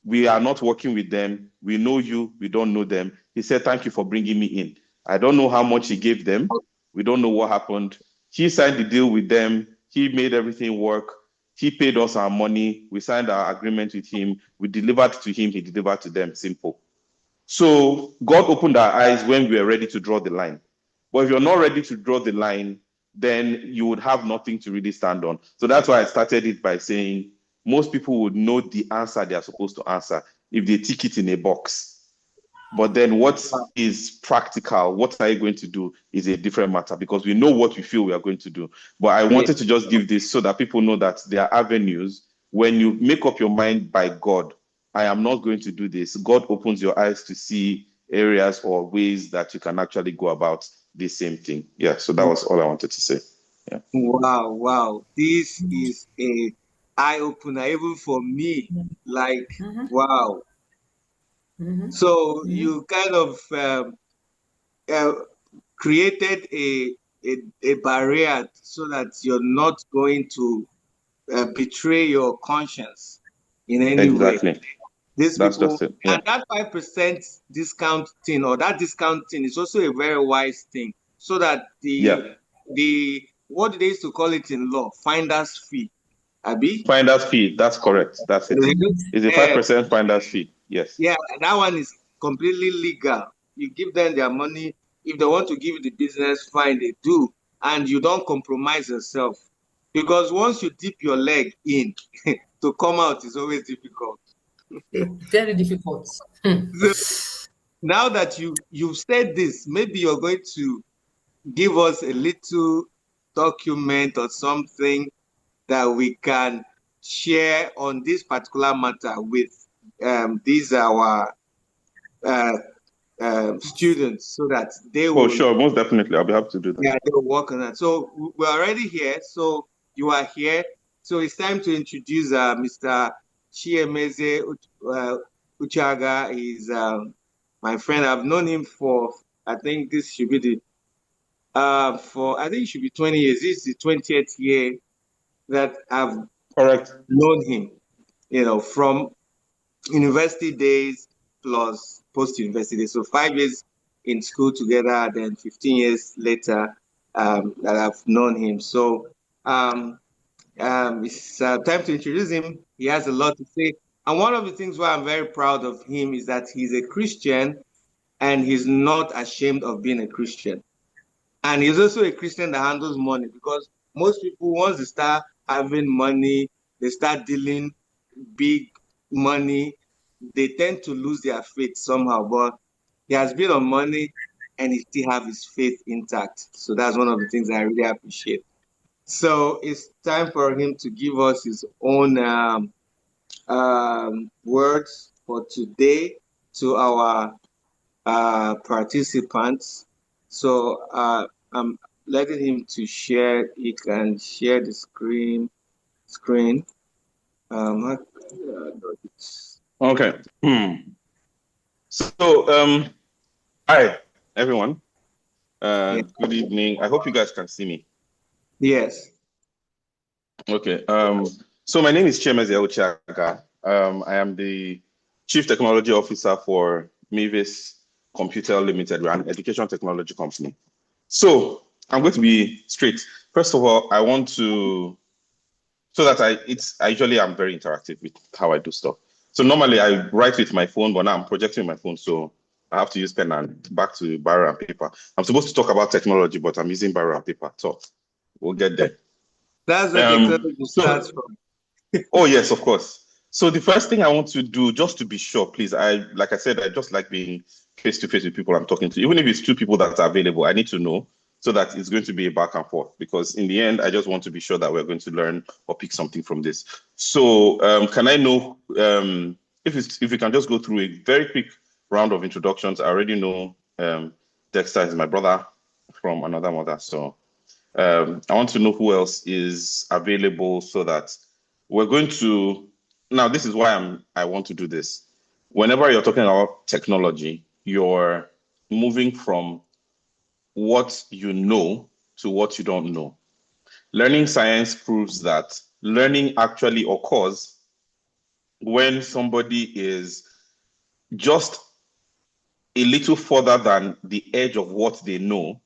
We are not working with them. We know you. We don't know them. He said, thank you for bringing me in. I don't know how much he gave them. We don't know what happened. He signed the deal with them. He made everything work. He paid us our money. We signed our agreement with him. We delivered to him. He delivered to them. Simple. So God opened our eyes when we were ready to draw the line. But if you're not ready to draw the line, then you would have nothing to really stand on. So that's why I started it by saying most people would know the answer they are supposed to answer if they tick it in a box. But then what is practical, what are you going to do is a different matter, because we know what we feel we are going to do. But I wanted to just give this so that people know that there are avenues. When you make up your mind by God, I am not going to do this, God opens your eyes to see areas or ways that you can actually go about the same thing. Yeah, so that was all I wanted to say. Yeah. Wow. This is a eye-opener, even for me. Like, wow. So you kind of created a barrier so that you're not going to betray your conscience in any way. Exactly. These That's people, just it. Yeah. and that 5% discount thing, or that discount thing, is also a very wise thing, so that the what they used to call it in law, finder's fee, Abi? Finder's fee. That's correct. That's it. It's a 5% finder's fee. Yes. Yeah, that one is completely legal. You give them their money. If they want to give you the business, fine, they do. And you don't compromise yourself. Because once you dip your leg in, to come out is always difficult. Very difficult. So now that you've said this, maybe you're going to give us a little document or something that we can share on this particular matter with these our students, so that they will. Oh, sure, most definitely. I'll be happy to do that. Yeah, they will work on that. So we're already here. So you are here. So it's time to introduce Mr. Chiemeze Uchaga. He's my friend. I've known him for, I think this should be the I think it should be 20 years. This is the 20th year that I've known him, from university days plus post-university days. So 5 years in school together, then 15 years later that I've known him. So it's time to introduce him. He has a lot to say. And one of the things why I'm very proud of him is that he's a Christian and he's not ashamed of being a Christian. And he's also a Christian that handles money, because most people, once they start having money, they start dealing big money, they tend to lose their faith somehow. But he has been on money and he still have his faith intact. So that's one of the things I really appreciate. So it's time for him to give us his own words for today to our participants. So I'm letting him to share. He can share the screen. Okay. So hi everyone. Good evening. I hope you guys can see me. Yes. Okay. So my name is Chiemeze Uchaga. I am the Chief Technology Officer for Mavis Computer Limited. We're an education technology company. So I'm going to be straight. First of all, I want to, so that I usually am very interactive with how I do stuff. So normally I write with my phone, but now I'm projecting my phone, so I have to use pen and back to barrel and paper. I'm supposed to talk about technology, but I'm using barrel and paper. So We'll get there. That's where technology starts from. Oh yes, of course. So the first thing I want to do, just to be sure, please, like I said, I just like being face to face with people I'm talking to. Even if it's two people that are available, I need to know so that it's going to be a back and forth. Because in the end, I just want to be sure that we're going to learn or pick something from this. So can I know if we can just go through a very quick round of introductions? I already know Dexter is my brother from another mother, so I want to know who else is available so that we're going to, now this is why I want to do this. Whenever you're talking about technology, you're moving from what you know to what you don't know. Learning science proves that learning actually occurs when somebody is just a little further than the edge of what they know,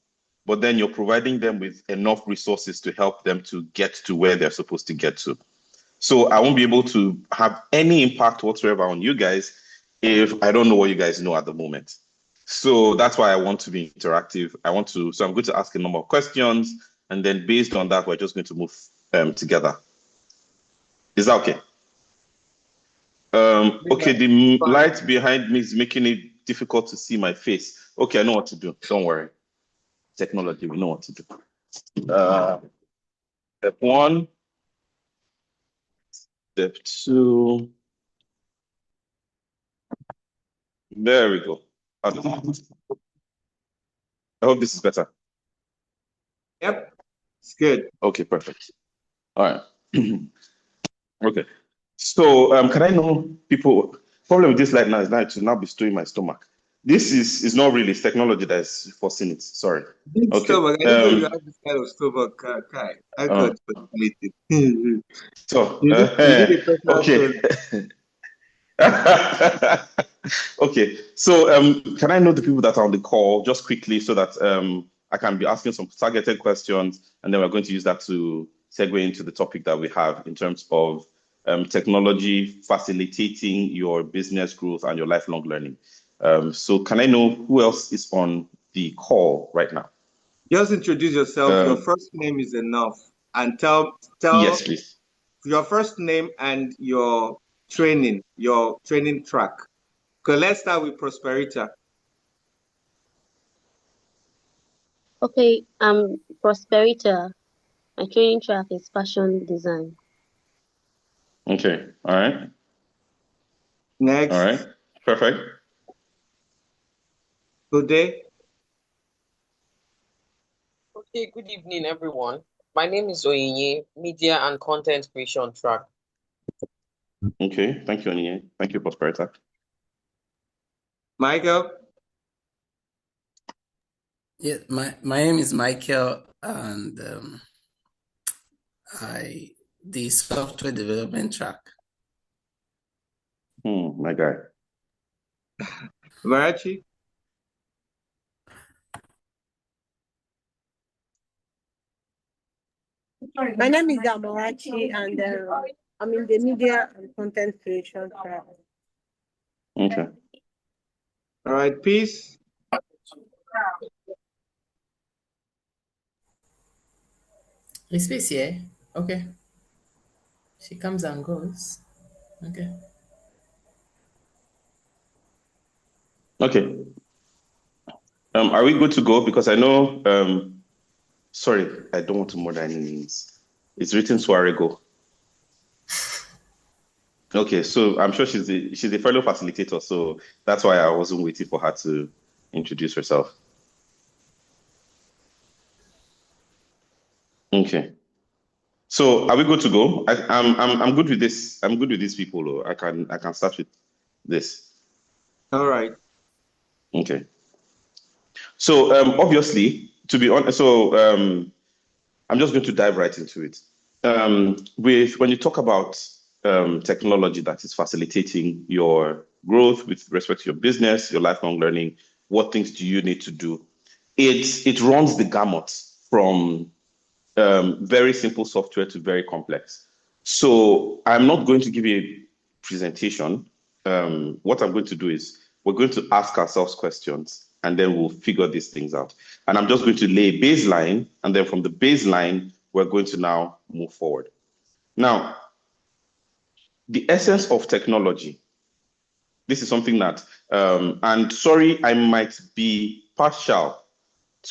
but then you're providing them with enough resources to help them to get to where they're supposed to get to. So I won't be able to have any impact whatsoever on you guys if I don't know what you guys know at the moment. So that's why I want to be interactive. So I'm going to ask a number of questions, and then based on that, we're just going to move together. Is that okay? Okay, the light behind me is making it difficult to see my face. Okay, I know what to do. Don't worry. Technology, we know what to do. Step one, step two. There we go. I hope this is better. Yep, it's good. Okay, perfect. All right. Okay. So can I know people, problem with this light now is now it should now be stowing my stomach. This is not really, it's technology that is forcing it. Sorry. Big Okay. stomach. I didn't know you have this kind of stomach, Kai. I got fascinated. So, you need a personal okay. Okay. So can I know the people that are on the call just quickly so that I can be asking some targeted questions, and then we're going to use that to segue into the topic that we have in terms of technology facilitating your business growth and your lifelong learning. So can I know who else is on the call right now? Just introduce yourself. Your first name is enough, and tell yes, please. Your first name and your training track. Okay, let's start with Prosperita. Okay, Prosperita. My training track is fashion design. Okay, all right. Next. All right, perfect. Good day. Okay, good evening, everyone. My name is Oyinye, Media and Content Creation track. Okay, thank you, Oyinye. Thank you, Prosperita. Michael. Yeah, my name is Michael, and the software development track. My guy. Marachi. My name is Amarachi, and I'm in the media and content creation track. Okay. All right, peace. Is Peace here? Okay. She comes and goes. Okay. Okay. Are we good to go? Because I know, sorry, I don't want to murder any names. It's written Swarego. Okay, so I'm sure she's a fellow facilitator, so that's why I wasn't waiting for her to introduce herself. Okay. So are we good to go? I'm good with this. I'm good with these people. Though. I can start with this. All right. Okay. So obviously, to be honest, I'm just going to dive right into it. When you talk about technology that is facilitating your growth with respect to your business, your lifelong learning, what things do you need to do? It runs the gamut from very simple software to very complex. So I'm not going to give you a presentation. What I'm going to do is we're going to ask ourselves questions, and then we'll figure these things out. And I'm just going to lay a baseline, and then from the baseline, we're going to now move forward. Now, the essence of technology. This is something that, and sorry, I might be partial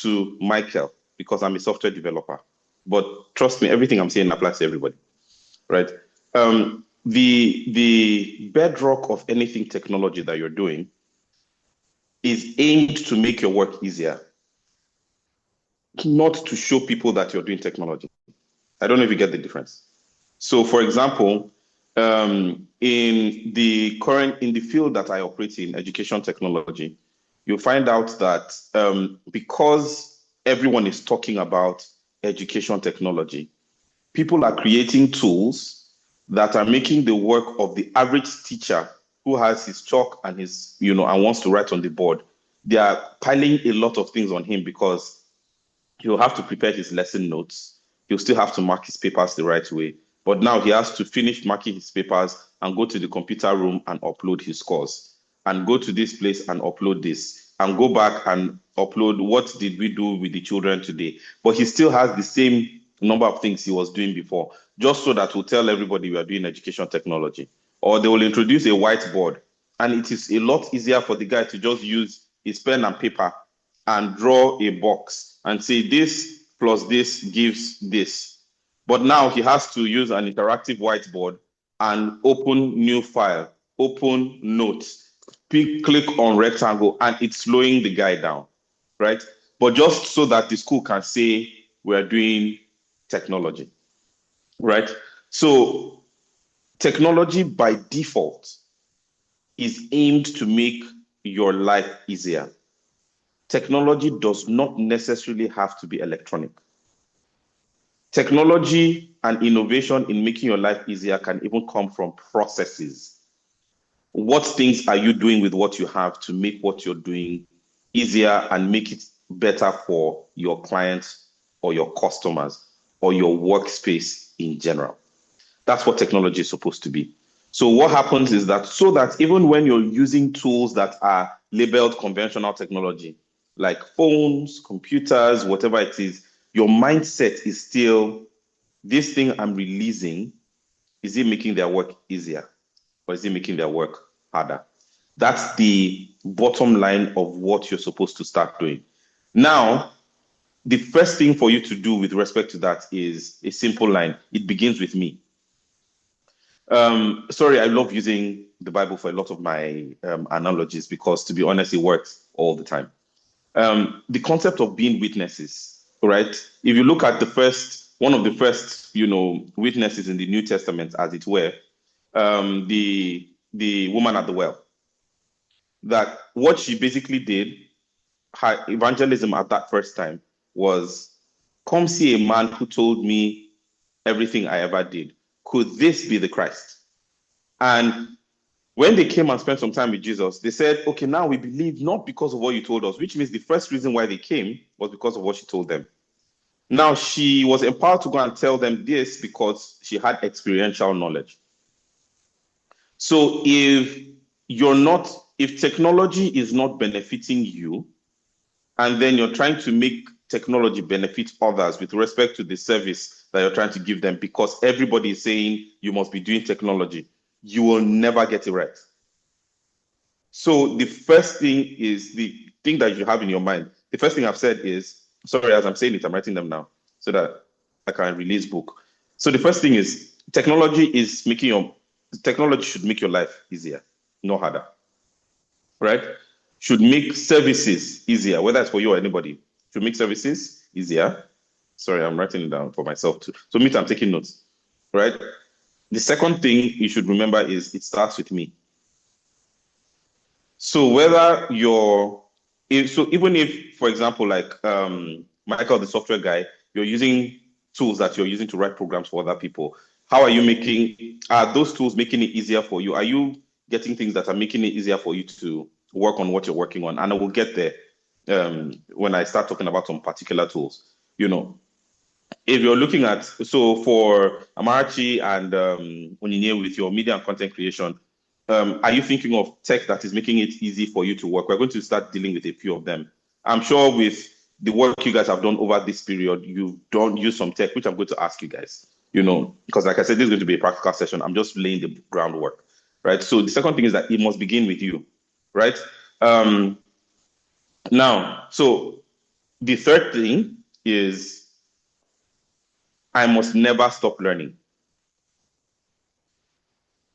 to Michael because I'm a software developer, but trust me, everything I'm saying applies to everybody, right? The bedrock of anything technology that you're doing is aimed to make your work easier, not to show people that you're doing technology. I don't know if you get the difference. So, for example, in the field that I operate in, education technology, you'll find out that because everyone is talking about education technology, people are creating tools that are making the work of the average teacher who has his chalk and his, and wants to write on the board. They are piling a lot of things on him because he'll have to prepare his lesson notes. He'll still have to mark his papers the right way. But now he has to finish marking his papers and go to the computer room and upload his scores, and go to this place and upload this, and go back and upload what did we do with the children today. But he still has the same number of things he was doing before, just so that we'll tell everybody we are doing education technology. Or they will introduce a whiteboard, and it is a lot easier for the guy to just use his pen and paper and draw a box and say this plus this gives this. But now he has to use an interactive whiteboard and open new file, open notes, click on rectangle, and it's slowing the guy down, right? But just so that the school can say we're doing technology, right? So technology by default is aimed to make your life easier. Technology does not necessarily have to be electronic. Technology and innovation in making your life easier can even come from processes. What things are you doing with what you have to make what you're doing easier and make it better for your clients or your customers or your workspace in general? That's what technology is supposed to be. So what happens is that so that even when you're using tools that are labeled conventional technology, like phones, computers, whatever it is, your mindset is still, this thing I'm releasing, is it making their work easier or is it making their work harder? That's the bottom line of what you're supposed to start doing. Now, the first thing for you to do with respect to that is a simple line. It begins with me. Sorry, I love using the Bible for a lot of my analogies because, to be honest, it works all the time. The concept of being witnesses, right? If you look at one of the first, witnesses in the New Testament, as it were, the woman at the well, that what she basically did, her evangelism at that first time was, come see a man who told me everything I ever did. Could this be the Christ? And when they came and spent some time with Jesus, they said, okay, now we believe not because of what you told us, which means the first reason why they came was because of what she told them. Now, she was empowered to go and tell them this because she had experiential knowledge. So if technology is not benefiting you, and then you're trying to make technology benefit others with respect to the service that you're trying to give them, because everybody is saying you must be doing technology, you will never get it right. So the first thing is the thing that you have in your mind. The first thing I've said is, sorry, as I'm saying it, I'm writing them now so that I can release book. So the first thing is technology should make your life easier, not harder, right? Should make services easier, whether it's for you or anybody. Should make services easier. Sorry, I'm writing it down for myself too. So I'm taking notes, right? The second thing you should remember is it starts with me. So even if, for example, like Michael, the software guy, you're using tools that you're using to write programs for other people, how are those tools making it easier for you? Are you getting things that are making it easier for you to work on what you're working on? And I will get there when I start talking about some particular tools. If you're looking at, so for Amarachi and Onyinye with your media and content creation, are you thinking of tech that is making it easy for you to work? We're going to start dealing with a few of them. I'm sure with the work you guys have done over this period, you've done use some tech, which I'm going to ask you guys, because like I said, this is going to be a practical session. I'm just laying the groundwork, right? So the second thing is that it must begin with you, right? Now, so the third thing is I must never stop learning.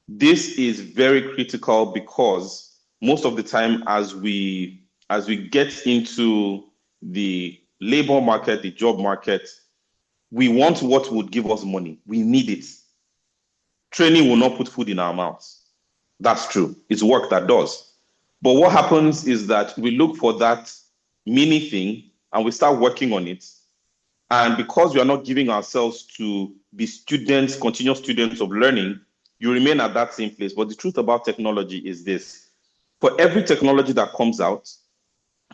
This is very critical because most of the time as we get into the labor market, the job market, we want what would give us money. We need it. Training will not put food in our mouths. That's true. It's work that does. But what happens is that we look for that mini thing and we start working on it. And because we are not giving ourselves to be students, continuous students of learning, you remain at that same place. But the truth about technology is this. For every technology that comes out,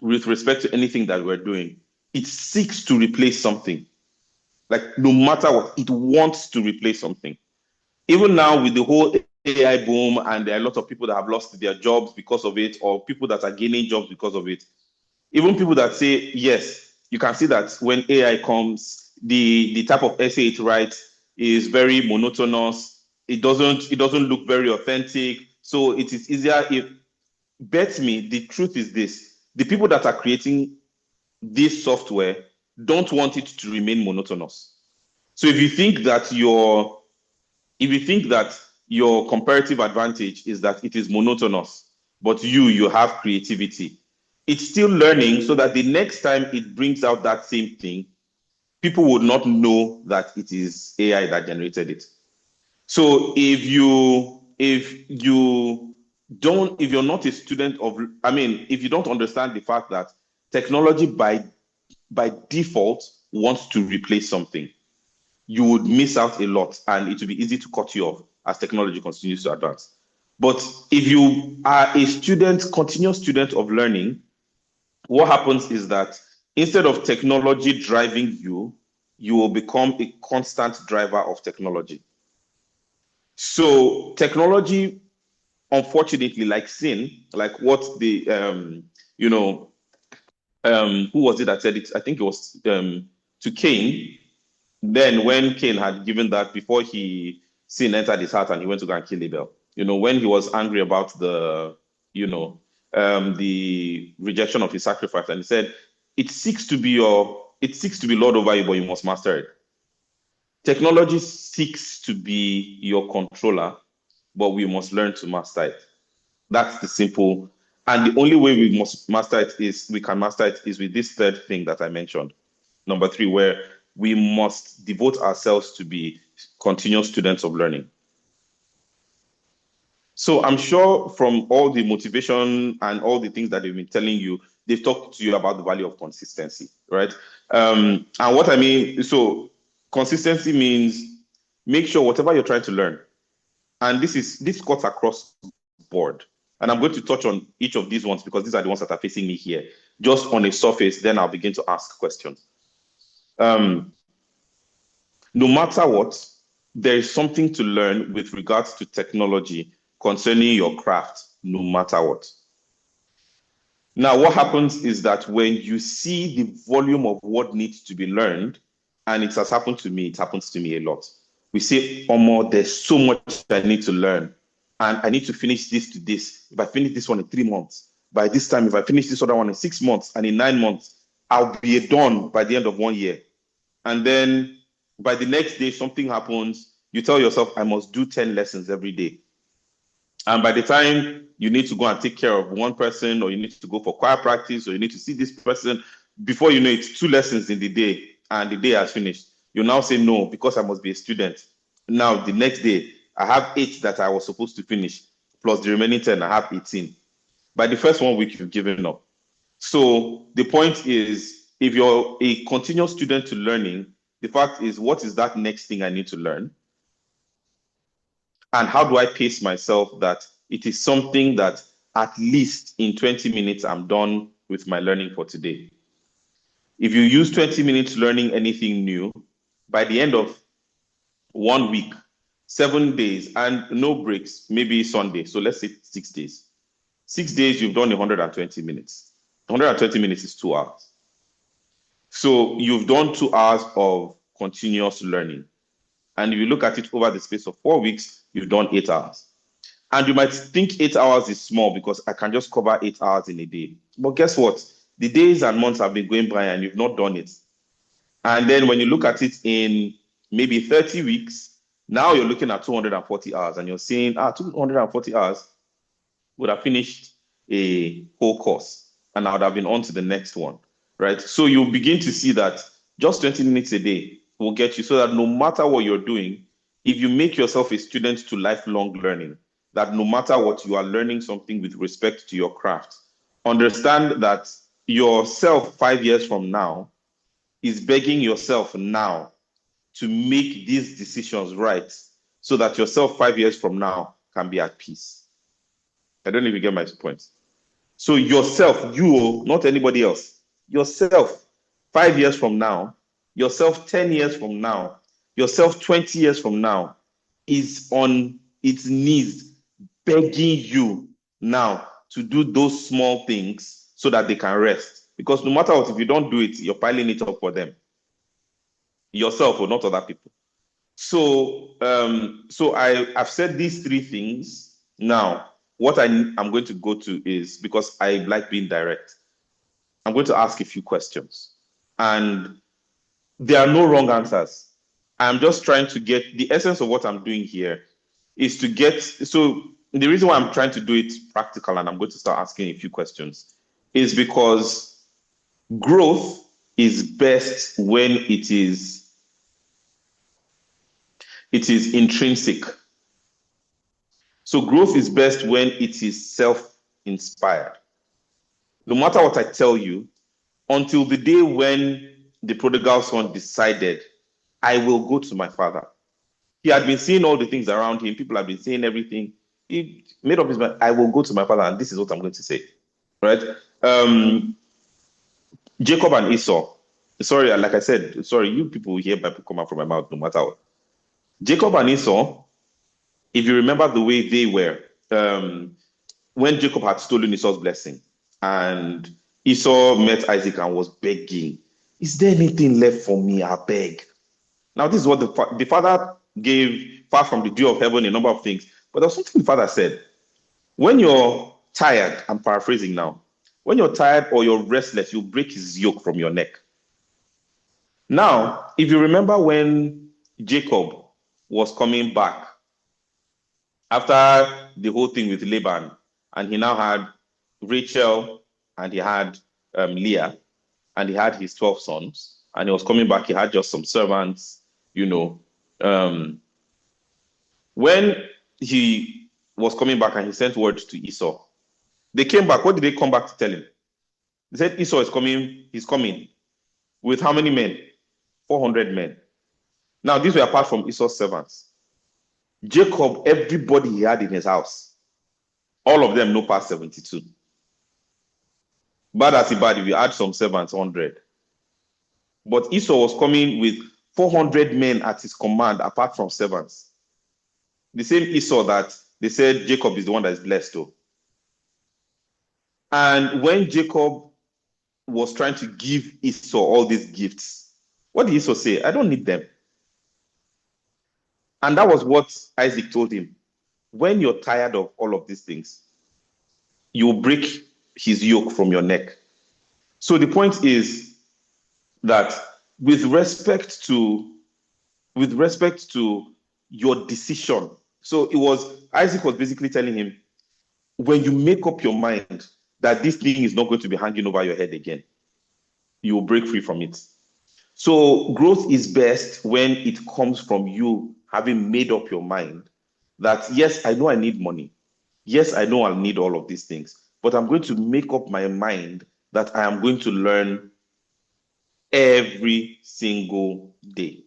with respect to anything that we're doing, it seeks to replace something. Like no matter what, it wants to replace something. Even now with the whole AI boom, and there are a lot of people that have lost their jobs because of it, or people that are gaining jobs because of it. Even people that say, yes, you can see that when AI comes, the type of essay it writes is very monotonous. It doesn't look very authentic. So it is easier if, bet me, the truth is this. The people that are creating this software don't want it to remain monotonous. So if you think that your comparative advantage is that it is monotonous, but you have creativity, it's still learning so that the next time it brings out that same thing, people would not know that it is AI that generated it. So if you're not a student of, if you don't understand the fact that technology by default wants to replace something, you would miss out a lot and it will be easy to cut you off as technology continues to advance. But if you are a student, continuous student of learning, what happens is that instead of technology driving you, you will become a constant driver of technology. So technology, unfortunately, like sin, like what the who was it that said it? I think it was to Cain. Then when Cain had given that, before sin entered his heart and he went to go and kill Abel, when he was angry about the rejection of his sacrifice, and he said, it seeks to be Lord over you, but you must master it. Technology seeks to be your controller, but we must learn to master it. That's the simple. And the only way we can master it is with this third thing that I mentioned. Number 3, where we must devote ourselves to be continuous students of learning. So I'm sure from all the motivation and all the things that they've been telling you, they've talked to you about the value of consistency, right? And what I mean, so consistency means make sure whatever you're trying to learn, and this cuts across the board. And I'm going to touch on each of these ones because these are the ones that are facing me here. Just on a surface, then I'll begin to ask questions. No matter what, there is something to learn with regards to technology concerning your craft, no matter what. Now, what happens is that when you see the volume of what needs to be learned, and it has happened to me, it happens to me a lot. We say, Omo, there's so much I need to learn, and I need to finish this to this. If I finish this one in 3 months, by this time, if I finish this other one in 6 months, and in 9 months, I'll be done by the end of 1 year. And then by the next day, something happens. You tell yourself, I must do 10 lessons every day. And by the time you need to go and take care of one person, or you need to go for choir practice, or you need to see this person, before you know it, 2 lessons in the day, and the day has finished. You now say, no, because I must be a student. Now, the next day, I have 8 that I was supposed to finish, plus the remaining 10, I have 18. By the first 1 week, you've given up. So the point is, if you're a continuous student to learning, the fact is, what is that next thing I need to learn? And how do I pace myself that it is something that at least in 20 minutes, I'm done with my learning for today? If you use 20 minutes learning anything new, by the end of 1 week, 7 days, and no breaks, maybe Sunday, so let's say 6 days. 6 days, you've done 120 minutes. 120 minutes is 2 hours. So you've done 2 hours of continuous learning. And if you look at it over the space of 4 weeks, you've done 8 hours. And you might think 8 hours is small because I can just cover 8 hours in a day. But guess what? The days and months have been going by and you've not done it. And then when you look at it in maybe 30 weeks, now you're looking at 240 hours and you're saying, 240 hours would have finished a whole course and I would have been on to the next one, right? So you begin to see that just 20 minutes a day will get you, so that no matter what you're doing, if you make yourself a student to lifelong learning, that no matter what, you are learning something with respect to your craft. Understand that yourself 5 years from now is begging yourself now to make these decisions right, so that yourself 5 years from now can be at peace. I don't know if you get my point. So yourself, you, not anybody else, yourself 5 years from now, yourself 10 years from now, yourself 20 years from now is on its knees begging you now to do those small things so that they can rest. Because no matter what, if you don't do it, you're piling it up for them. Yourself or not other people. So I've said these 3 things. Now, what I'm going to go to is, because I like being direct, I'm going to ask a few questions. And there are no wrong answers. I'm just trying to get the essence of what I'm doing here is to get, so the reason why I'm trying to do it practical and I'm going to start asking a few questions is because growth is best when it is intrinsic. So growth is best when it is self-inspired. No matter what I tell you, until the day when the prodigal son decided, I will go to my father. He had been seeing all the things around him. People have been saying everything. He made up his mind, I will go to my father, and this is what I'm going to say. Right? Jacob and Esau. Sorry, like I said, sorry, you people hear Bible come out from my mouth no matter what. Jacob and Esau, if you remember the way they were, when Jacob had stolen Esau's blessing, and Esau met Isaac and was begging, is there anything left for me? I beg. Now, this is what the father gave, far from the dew of heaven, a number of things. But there was something the father said. When you're tired, I'm paraphrasing now, when you're tired or you're restless, you break his yoke from your neck. Now, if you remember when Jacob was coming back after the whole thing with Laban, and he now had Rachel and he had Leah, and he had his 12 sons, and he was coming back, he had just some servants, when he was coming back and he sent word to Esau, they came back. What did they come back to tell him? They said Esau is coming, he's coming. With how many men? 400 men. Now, these were apart from Esau's servants. Jacob, everybody he had in his house, all of them no past 72. Bad as bad, if you add some servants, 100. But Esau was coming with 400 men at his command, apart from servants. The same Esau that they said Jacob is the one that is blessed to. And when Jacob was trying to give Esau all these gifts, what did Esau say? I don't need them. And that was what Isaac told him. When you're tired of all of these things, you will break his yoke from your neck. So the point is that with respect to your decision, so Isaac was basically telling him, when you make up your mind that this thing is not going to be hanging over your head again, you will break free from it. So growth is best when it comes from you having made up your mind that, yes, I know I need money. Yes, I know I'll need all of these things, but I'm going to make up my mind that I am going to learn every single day.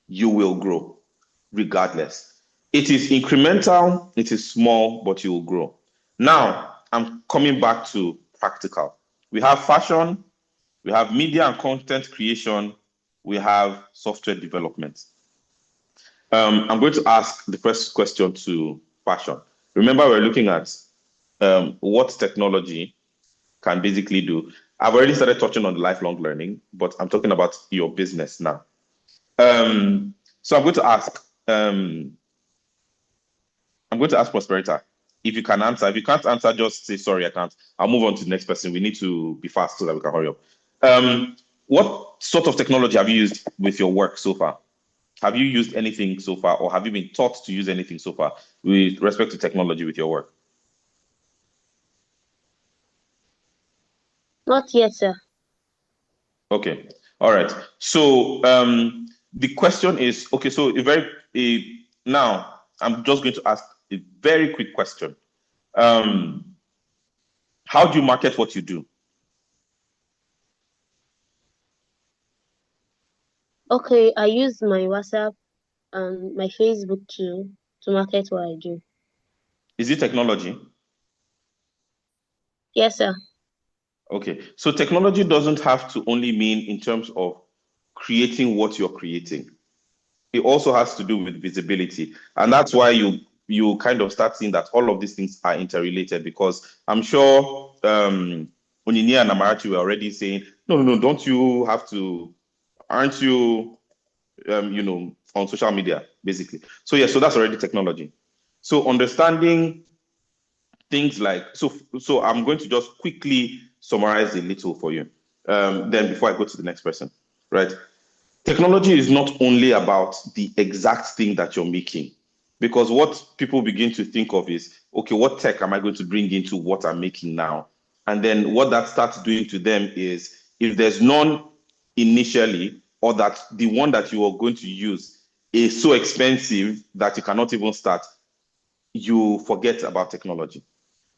You will grow regardless. It is incremental, it is small, but you will grow. Now, I'm coming back to practical. We have fashion, we have media and content creation, we have software development. I'm going to ask the first question to fashion. Remember, we're looking at what technology can basically do. I've already started touching on the lifelong learning, but I'm talking about your business now. So I'm going to ask Prosperita if you can answer. If you can't answer, just say sorry, I can't. I'll move on to the next person. We need to be fast so that we can hurry up. What sort of technology have you used with your work so far? Have you used anything so far, or have you been taught to use anything so far with respect to technology with your work? Not yet, sir. Okay. All right. So the question is, okay, so now I'm just going to ask a very quick question. How do you market what you do? Okay, I use my WhatsApp and my Facebook to market what I do. Is it technology? Yes, sir. Okay. So technology doesn't have to only mean in terms of creating what you're creating. It also has to do with visibility. And that's why you kind of start seeing that all of these things are interrelated, because I'm sure Onyinye and Amarachi were already saying, no, don't you have to, aren't you, on social media, basically. So yeah, so that's already technology. So understanding things like, so I'm going to just quickly summarize a little for you. Then before I go to the next person, right? Technology is not only about the exact thing that you're making, because what people begin to think of is, okay, what tech am I going to bring into what I'm making now? And then what that starts doing to them is, if there's none initially, or that the one that you are going to use is so expensive that you cannot even start, you forget about technology.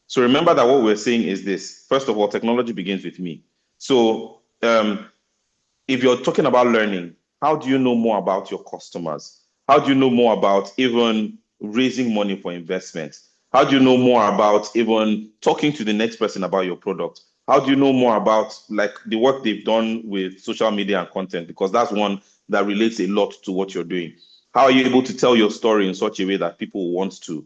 So remember that what we're saying is this. First of all, technology begins with me. So if you're talking about learning, how do you know more about your customers? How do you know more about even raising money for investment? How do you know more about even talking to the next person about your product? How do you know more about like the work they've done with social media and content? Because that's one that relates a lot to what you're doing. How are you able to tell your story in such a way that people want to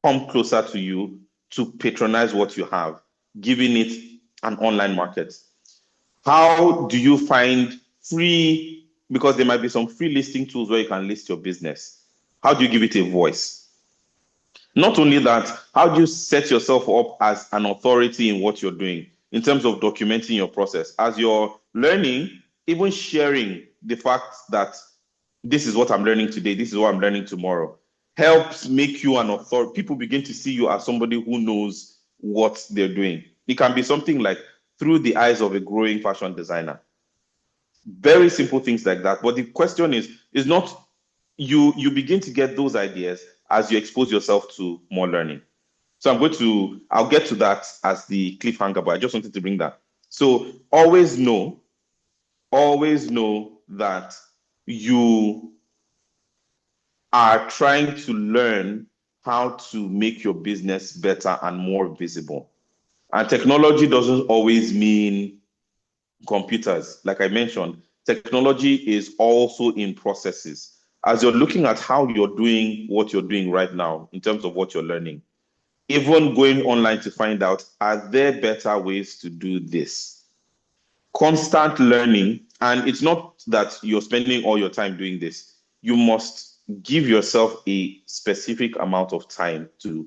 come closer to you, to patronize what you have, giving it an online market? How do you find free, because there might be some free listing tools where you can list your business. How do you give it a voice? Not only that, how do you set yourself up as an authority in what you're doing in terms of documenting your process? As you're learning, even sharing the fact that this is what I'm learning today, this is what I'm learning tomorrow, helps make you an authority. People begin to see you as somebody who knows what they're doing. It can be something like through the eyes of a growing fashion designer. Very simple things like that. But the question is not, you begin to get those ideas as you expose yourself to more learning. So I'll get to that as the cliffhanger, but I just wanted to bring that. So always know that you are trying to learn how to make your business better and more visible. And technology doesn't always mean computers. Like I mentioned, technology is also in processes. As you're looking at how you're doing what you're doing right now in terms of what you're learning, even going online to find out, are there better ways to do this? Constant learning. And it's not that you're spending all your time doing this. You must give yourself a specific amount of time to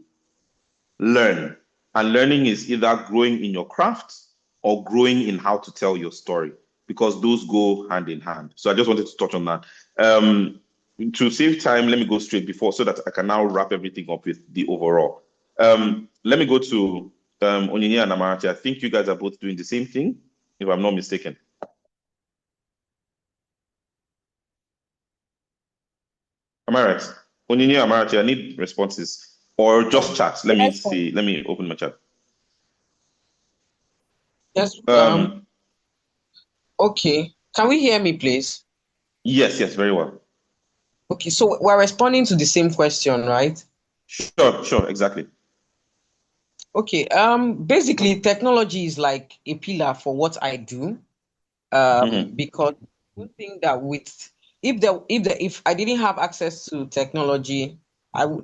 learn. And learning is either growing in your craft or growing in how to tell your story, because those go hand in hand. So I just wanted to touch on that. To save time, let me go straight before, so that I can now wrap everything up with the overall. Let me go to Onyinye and Amarachi. I think you guys are both doing the same thing, if I'm not mistaken. Am I right? Onyinye, Amarachi, I need responses, or just chat. Let me Yes, sir. see. Let me open my chat. Yes. Okay. Can we hear me, please? Yes, very well. Okay, so we're responding to the same question, right? Sure, exactly. Okay. Basically, technology is like a pillar for what I do. Because I don't think that if I didn't have access to technology,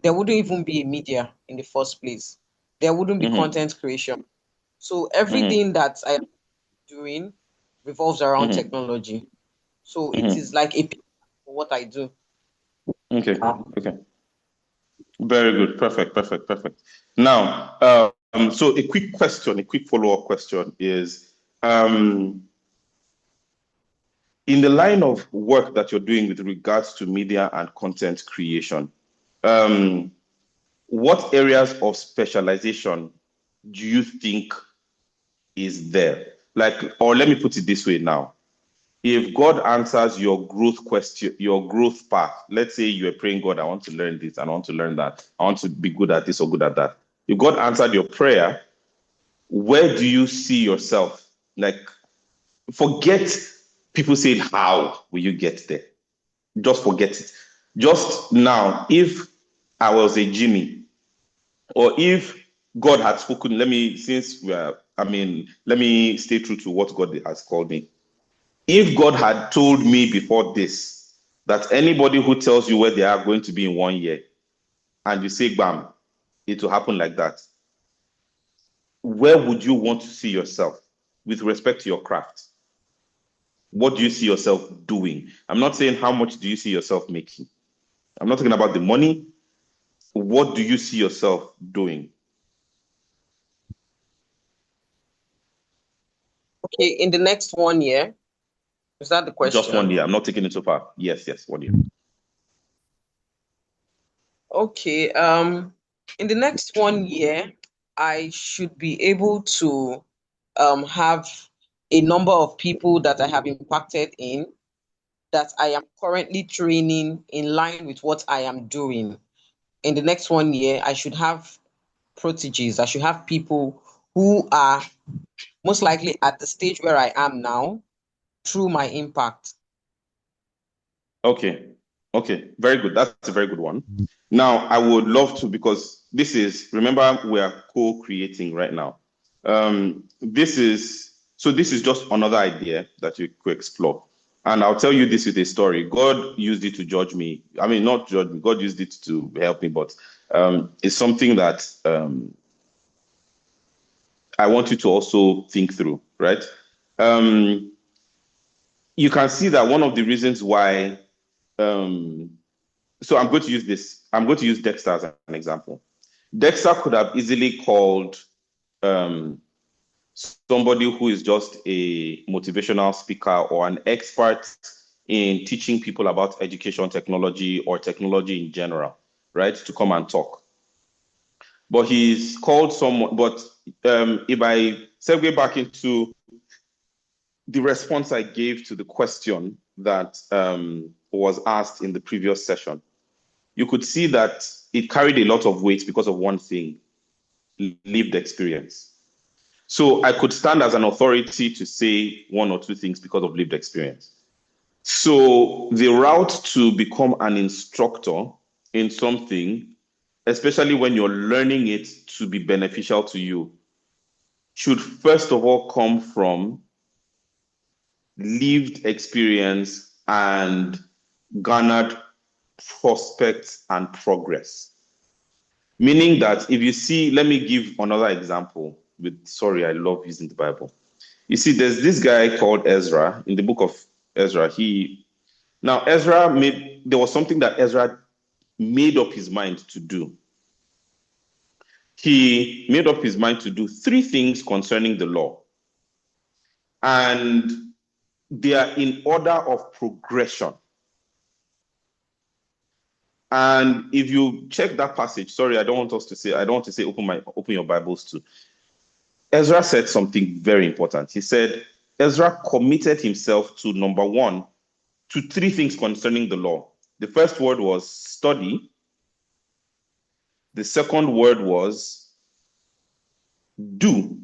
there wouldn't even be a media in the first place. There wouldn't be content creation. So everything that I am doing revolves around technology. So it is like a pillar for what I do. Okay. Very good. Perfect. Now, so a quick follow-up question is, in the line of work that you're doing with regards to media and content creation, what areas of specialization do you think is there? Like, or let me put it this way now. If God answers your growth question, your growth path, let's say you are praying, God, I want to learn this, I want to learn that, I want to be good at this or good at that. If God answered your prayer, where do you see yourself? Like, forget people saying, how will you get there? Just forget it. Just now, if I was a genie, or if God had spoken, let me stay true to what God has called me. If God had told me before this that anybody who tells you where they are going to be in 1 year, and you say, bam, it will happen like that, where would you want to see yourself with respect to your craft? What do you see yourself doing? I'm not saying how much do you see yourself making. I'm not talking about the money. What do you see yourself doing? Okay, in the next 1 year. Is that the question? Just 1 year. I'm not taking it so far. Yes, 1 year. Okay. In the next 1 year, I should be able to have a number of people that I have impacted in, that I am currently training in line with what I am doing. In the next 1 year, I should have proteges. I should have people who are most likely at the stage where I am now through my impact. Okay, very good. That's a very good one. Now, I would love to, because remember, we are co-creating right now. This is just another idea that you could explore. And I'll tell you this with a story. God used it to judge me. I mean, not judge me. God used it to help me, but it's something that I want you to also think through, right? You can see that one of the reasons why so I'm going to use this. I'm going to use Dexter as an example. Dexter could have easily called somebody who is just a motivational speaker or an expert in teaching people about education technology or technology in general, right, to come and talk. But he's called someone. But if I segue back into the response I gave to the question that was asked in the previous session, you could see that it carried a lot of weight because of one thing: lived experience. So I could stand as an authority to say one or two things because of lived experience. So the route to become an instructor in something, especially when you're learning it to be beneficial to you, should first of all come from lived experience and garnered prospects and progress. Meaning that if you see, let me give another example I love using the Bible. You see, there's this guy called Ezra in the book of Ezra. There was something that Ezra made up his mind to do. He made up his mind to do 3 things concerning the law. And they are in order of progression. And if you check that passage, I don't want to say open your Bibles to. Ezra said something very important. He said, Ezra committed himself to, number 1, to 3 things concerning the law. The first word was study. The second word was do.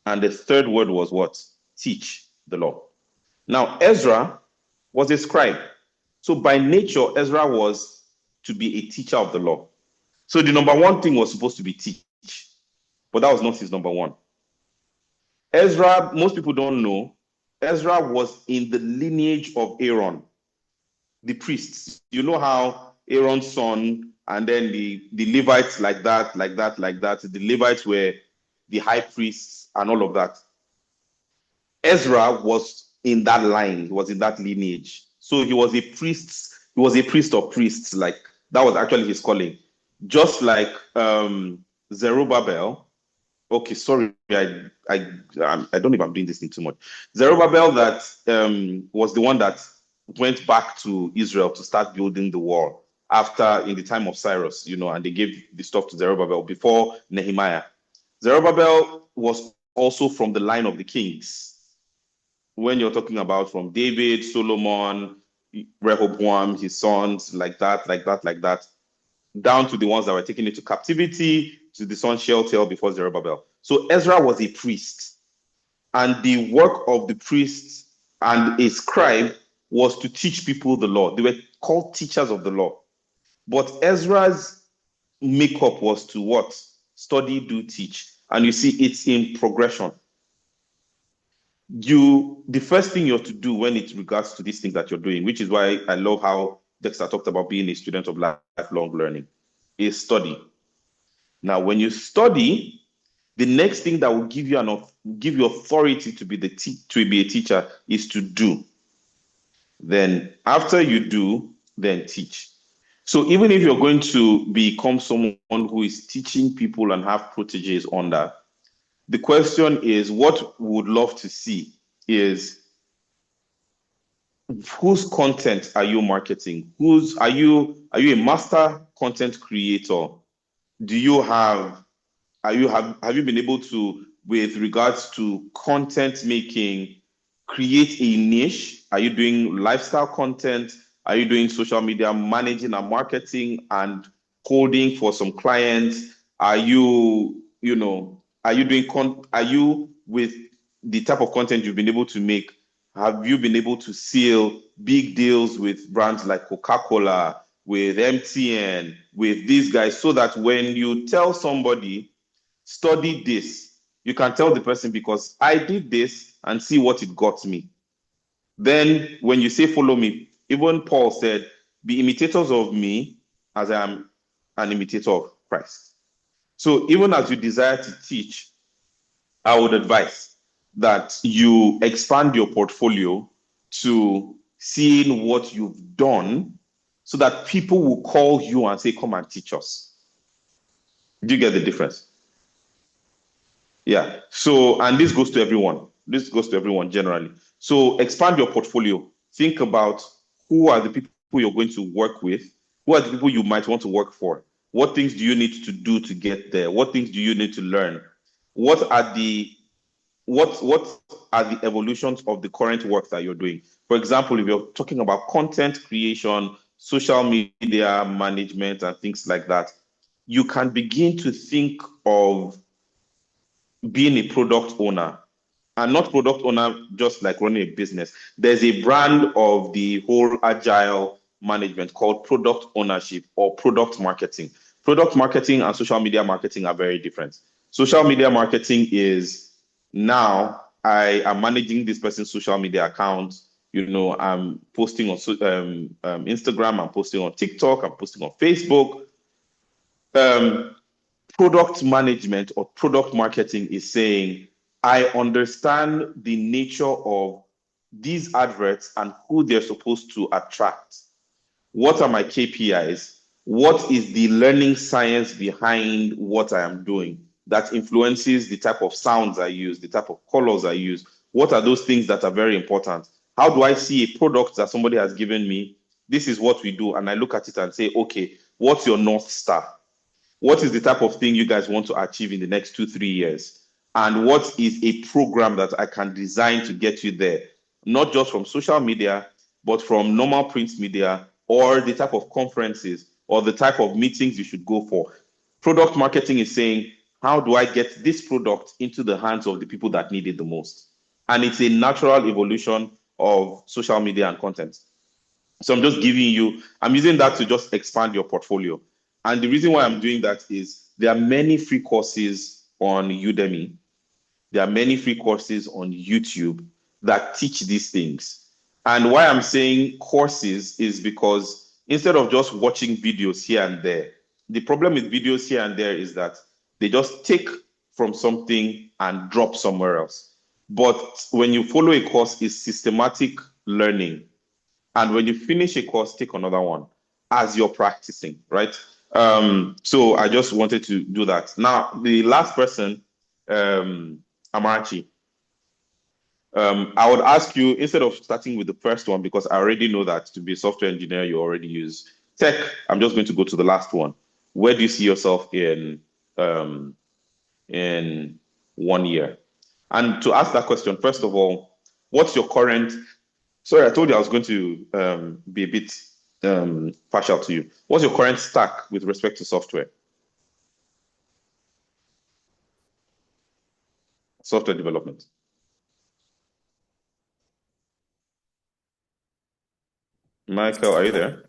And the third word was what? Teach the law. Now, Ezra was a scribe. So by nature, Ezra was to be a teacher of the law. So the number 1 thing was supposed to be teach. But that was not his number 1. Ezra, most people don't know, Ezra was in the lineage of Aaron, the priests. You know how Aaron's son and then the Levites like that. The Levites were the high priests and all of that. Ezra was in that line, he was in that lineage. So he was a priest, he was a priest of priests, like that was actually his calling. Just like Zerubbabel. Okay, sorry, I don't know if I'm doing this thing too much. Zerubbabel that was the one that went back to Israel to start building the wall after in the time of Cyrus, and they gave the stuff to Zerubbabel before Nehemiah. Zerubbabel was also from the line of the kings. When you're talking about from David, Solomon, Rehoboam, his sons, like that, down to the ones that were taken into captivity, to the son Shealtiel before Zerubbabel. So Ezra was a priest, and the work of the priest and a scribe was to teach people the law. They were called teachers of the law. But Ezra's makeup was to what? Study, do, teach. And you see, it's in progression. The first thing you have to do when it regards to these things that you're doing, which is why I love how Dexter talked about being a student of lifelong learning, is study. Now, when you study, the next thing that will give you authority to be a teacher is to do. Then after you do, then teach. So even if you're going to become someone who is teaching people and have proteges under, the question is, what we would love to see is whose content are you marketing? Are you a master content creator? Have you been able to, with regards to content making, create a niche? Are you doing lifestyle content? Are you doing social media managing and marketing and coding for some clients? Are you with the type of content you've been able to make? Have you been able to seal big deals with brands like Coca-Cola, with MTN, with these guys, so that when you tell somebody, study this, you can tell the person, because I did this and see what it got me. Then when you say follow me, even Paul said, be imitators of me as I am an imitator of Christ. So even as you desire to teach, I would advise that you expand your portfolio to seeing what you've done, so that people will call you and say, come and teach us. Do you get the difference? Yeah. So, and this goes to everyone. This goes to everyone generally. So expand your portfolio. Think about who are the people you're going to work with. Who are the people you might want to work for? What things do you need to do to get there? What things do you need to learn? What are the evolutions of the current work that you're doing? For example, if you're talking about content creation, social media management, and things like that, you can begin to think of being a product owner, and not product owner just like running a business. There's a brand of the whole agile management called product ownership or product marketing. Product marketing and social media marketing are very different. Social media marketing is, now I am managing this person's social media account. I'm posting on Instagram, I'm posting on TikTok, I'm posting on Facebook. Product management or product marketing is saying, I understand the nature of these adverts and who they're supposed to attract. What are my KPIs? What is the learning science behind what I am doing that influences the type of sounds I use, the type of colors I use? What are those things that are very important? How do I see a product that somebody has given me? This is what we do. And I look at it and say, okay, what's your North Star? What is the type of thing you guys want to achieve in the next 2-3 years? And what is a program that I can design to get you there? Not just from social media, but from normal print media, or the type of conferences or the type of meetings you should go for. Product marketing is saying, how do I get this product into the hands of the people that need it the most? And it's a natural evolution of social media and content. So I'm using that to just expand your portfolio. And the reason why I'm doing that is there are many free courses on Udemy. There are many free courses on YouTube that teach these things. And why I'm saying courses is because instead of just watching videos here and there, the problem with videos here and there is that they just take from something and drop somewhere else. But when you follow a course, it's systematic learning. And when you finish a course, take another one as you're practicing, right? So I just wanted to do that. Now, the last person, Amarachi, I would ask you, instead of starting with the first one, because I already know that to be a software engineer, you already use tech. I'm just going to go to the last one. Where do you see yourself in 1 year? And to ask that question, first of all, what's your current? Sorry, I told you I was going to be a bit partial to you. What's your current stack with respect to software development? Michael, are you there?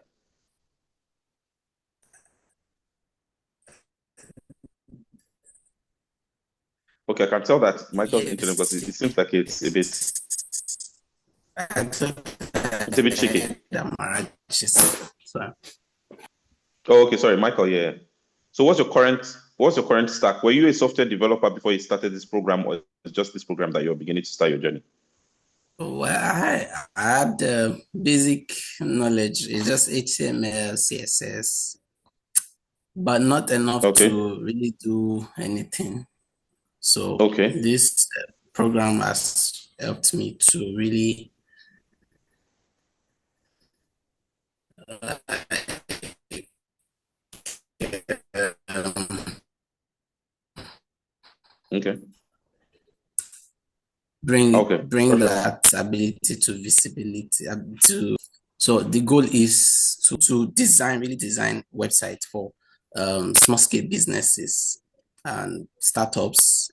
Okay, I can tell that Michael's internet, because it seems like it's a bit shaky. Sorry. Oh, okay, sorry, Michael. Yeah. So what's your current stack? Were you a software developer before you started this program, or it's just this program that you're beginning to start your journey? Well, I had basic knowledge. It's just HTML, CSS, but not enough to really do anything. So this program has helped me to really bring that ability to visibility so the goal is to really design websites for small scale businesses and startups.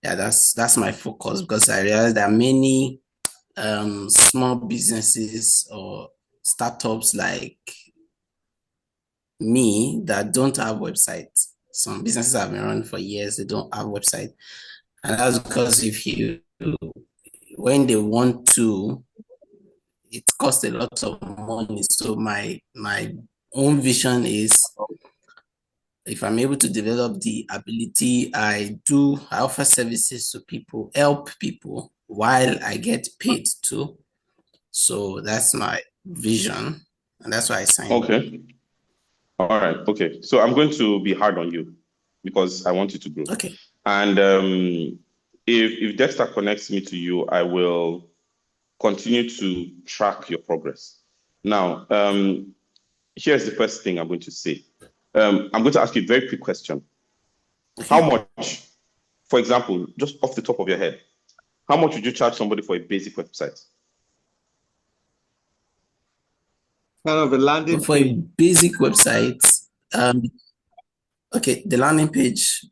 Yeah, that's my focus, because I realized there are many small businesses or startups like me that don't have websites. Some businesses have been running for years, they don't have website. And that's because when they want to, it costs a lot of money. So my own vision is, if I'm able to develop the ability, I offer services to people, help people while I get paid too. So that's my vision, and that's why I signed. Okay. All right. Okay. So I'm going to be hard on you because I want you to grow. Okay. And if Dexter connects me to you, I will continue to track your progress. Now, here's the first thing I'm going to say. I'm going to ask you a very quick question. Okay. How much, for example, just off the top of your head, how much would you charge somebody for a basic website? Kind of a landing page. For a basic website, okay, the landing page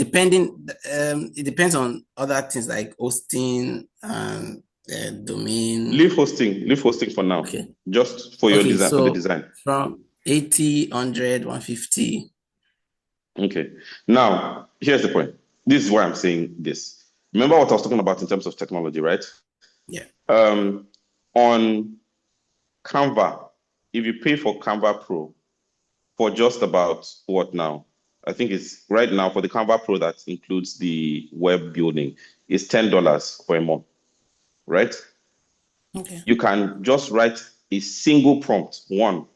it depends on other things like hosting and domain. Leave hosting for now. Okay. Just for your design, for the design. From 80, 100, 150. Okay. Now, here's the point. This is why I'm saying this. Remember what I was talking about in terms of technology, right? Yeah. On Canva, if you pay for Canva Pro for just about what now? I think it's right now for the Canva Pro that includes the web building, it's $10 for a month, right? Okay. You can just write a single prompt. One,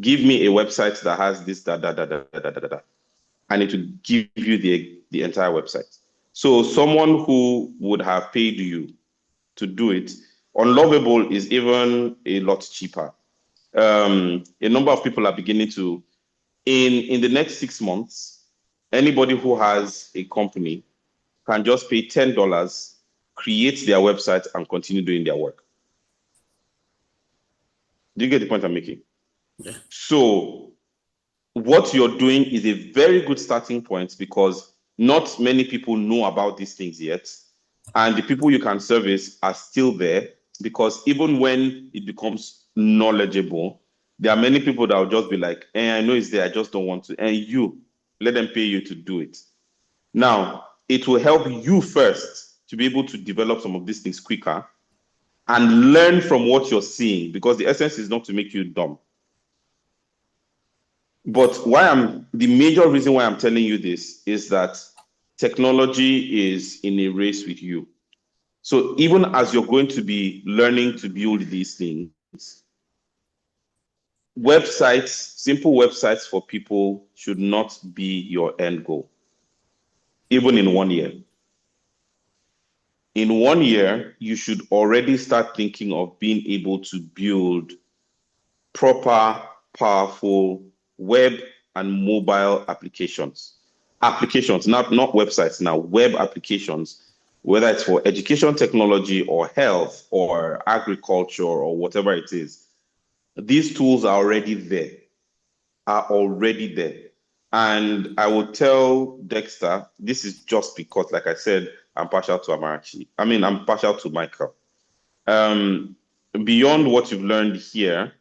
give me a website that has this, and it will give you the entire website. So someone who would have paid you to do it on Lovable is even a lot cheaper. A number of people are beginning to, in the next 6 months, anybody who has a company can just pay $10, create their website, and continue doing their work. Do you get the point I'm making? Yeah. So what you're doing is a very good starting point, because not many people know about these things yet. And the people you can service are still there, because even when it becomes knowledgeable, there are many people that will just be like, I know it's there, I just don't want to. And you, let them pay you to do it. Now, it will help you first to be able to develop some of these things quicker and learn from what you're seeing, because the essence is not to make you dumb. But the major reason why I'm telling you this is that technology is in a race with you. So even as you're going to be learning to build these things, websites, simple websites for people should not be your end goal, even in 1 year. In 1 year, you should already start thinking of being able to build proper, powerful web and mobile applications. Applications, not websites now, web applications, whether it's for education technology or health or agriculture or whatever it is. These tools are already there, And I would tell Dexter, this is just because, like I said, I'm partial to Amarachi. I'm partial to Michael. Beyond what you've learned here,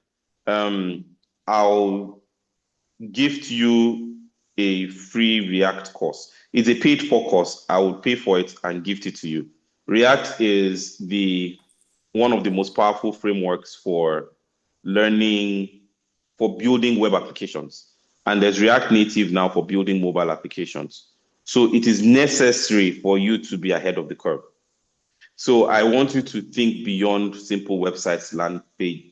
I'll gift you a free React course. It's a paid for course. I will pay for it and gift it to you. React is one of the most powerful frameworks for learning, for building web applications. And there's React Native now for building mobile applications. So it is necessary for you to be ahead of the curve. So I want you to think beyond simple websites, land page.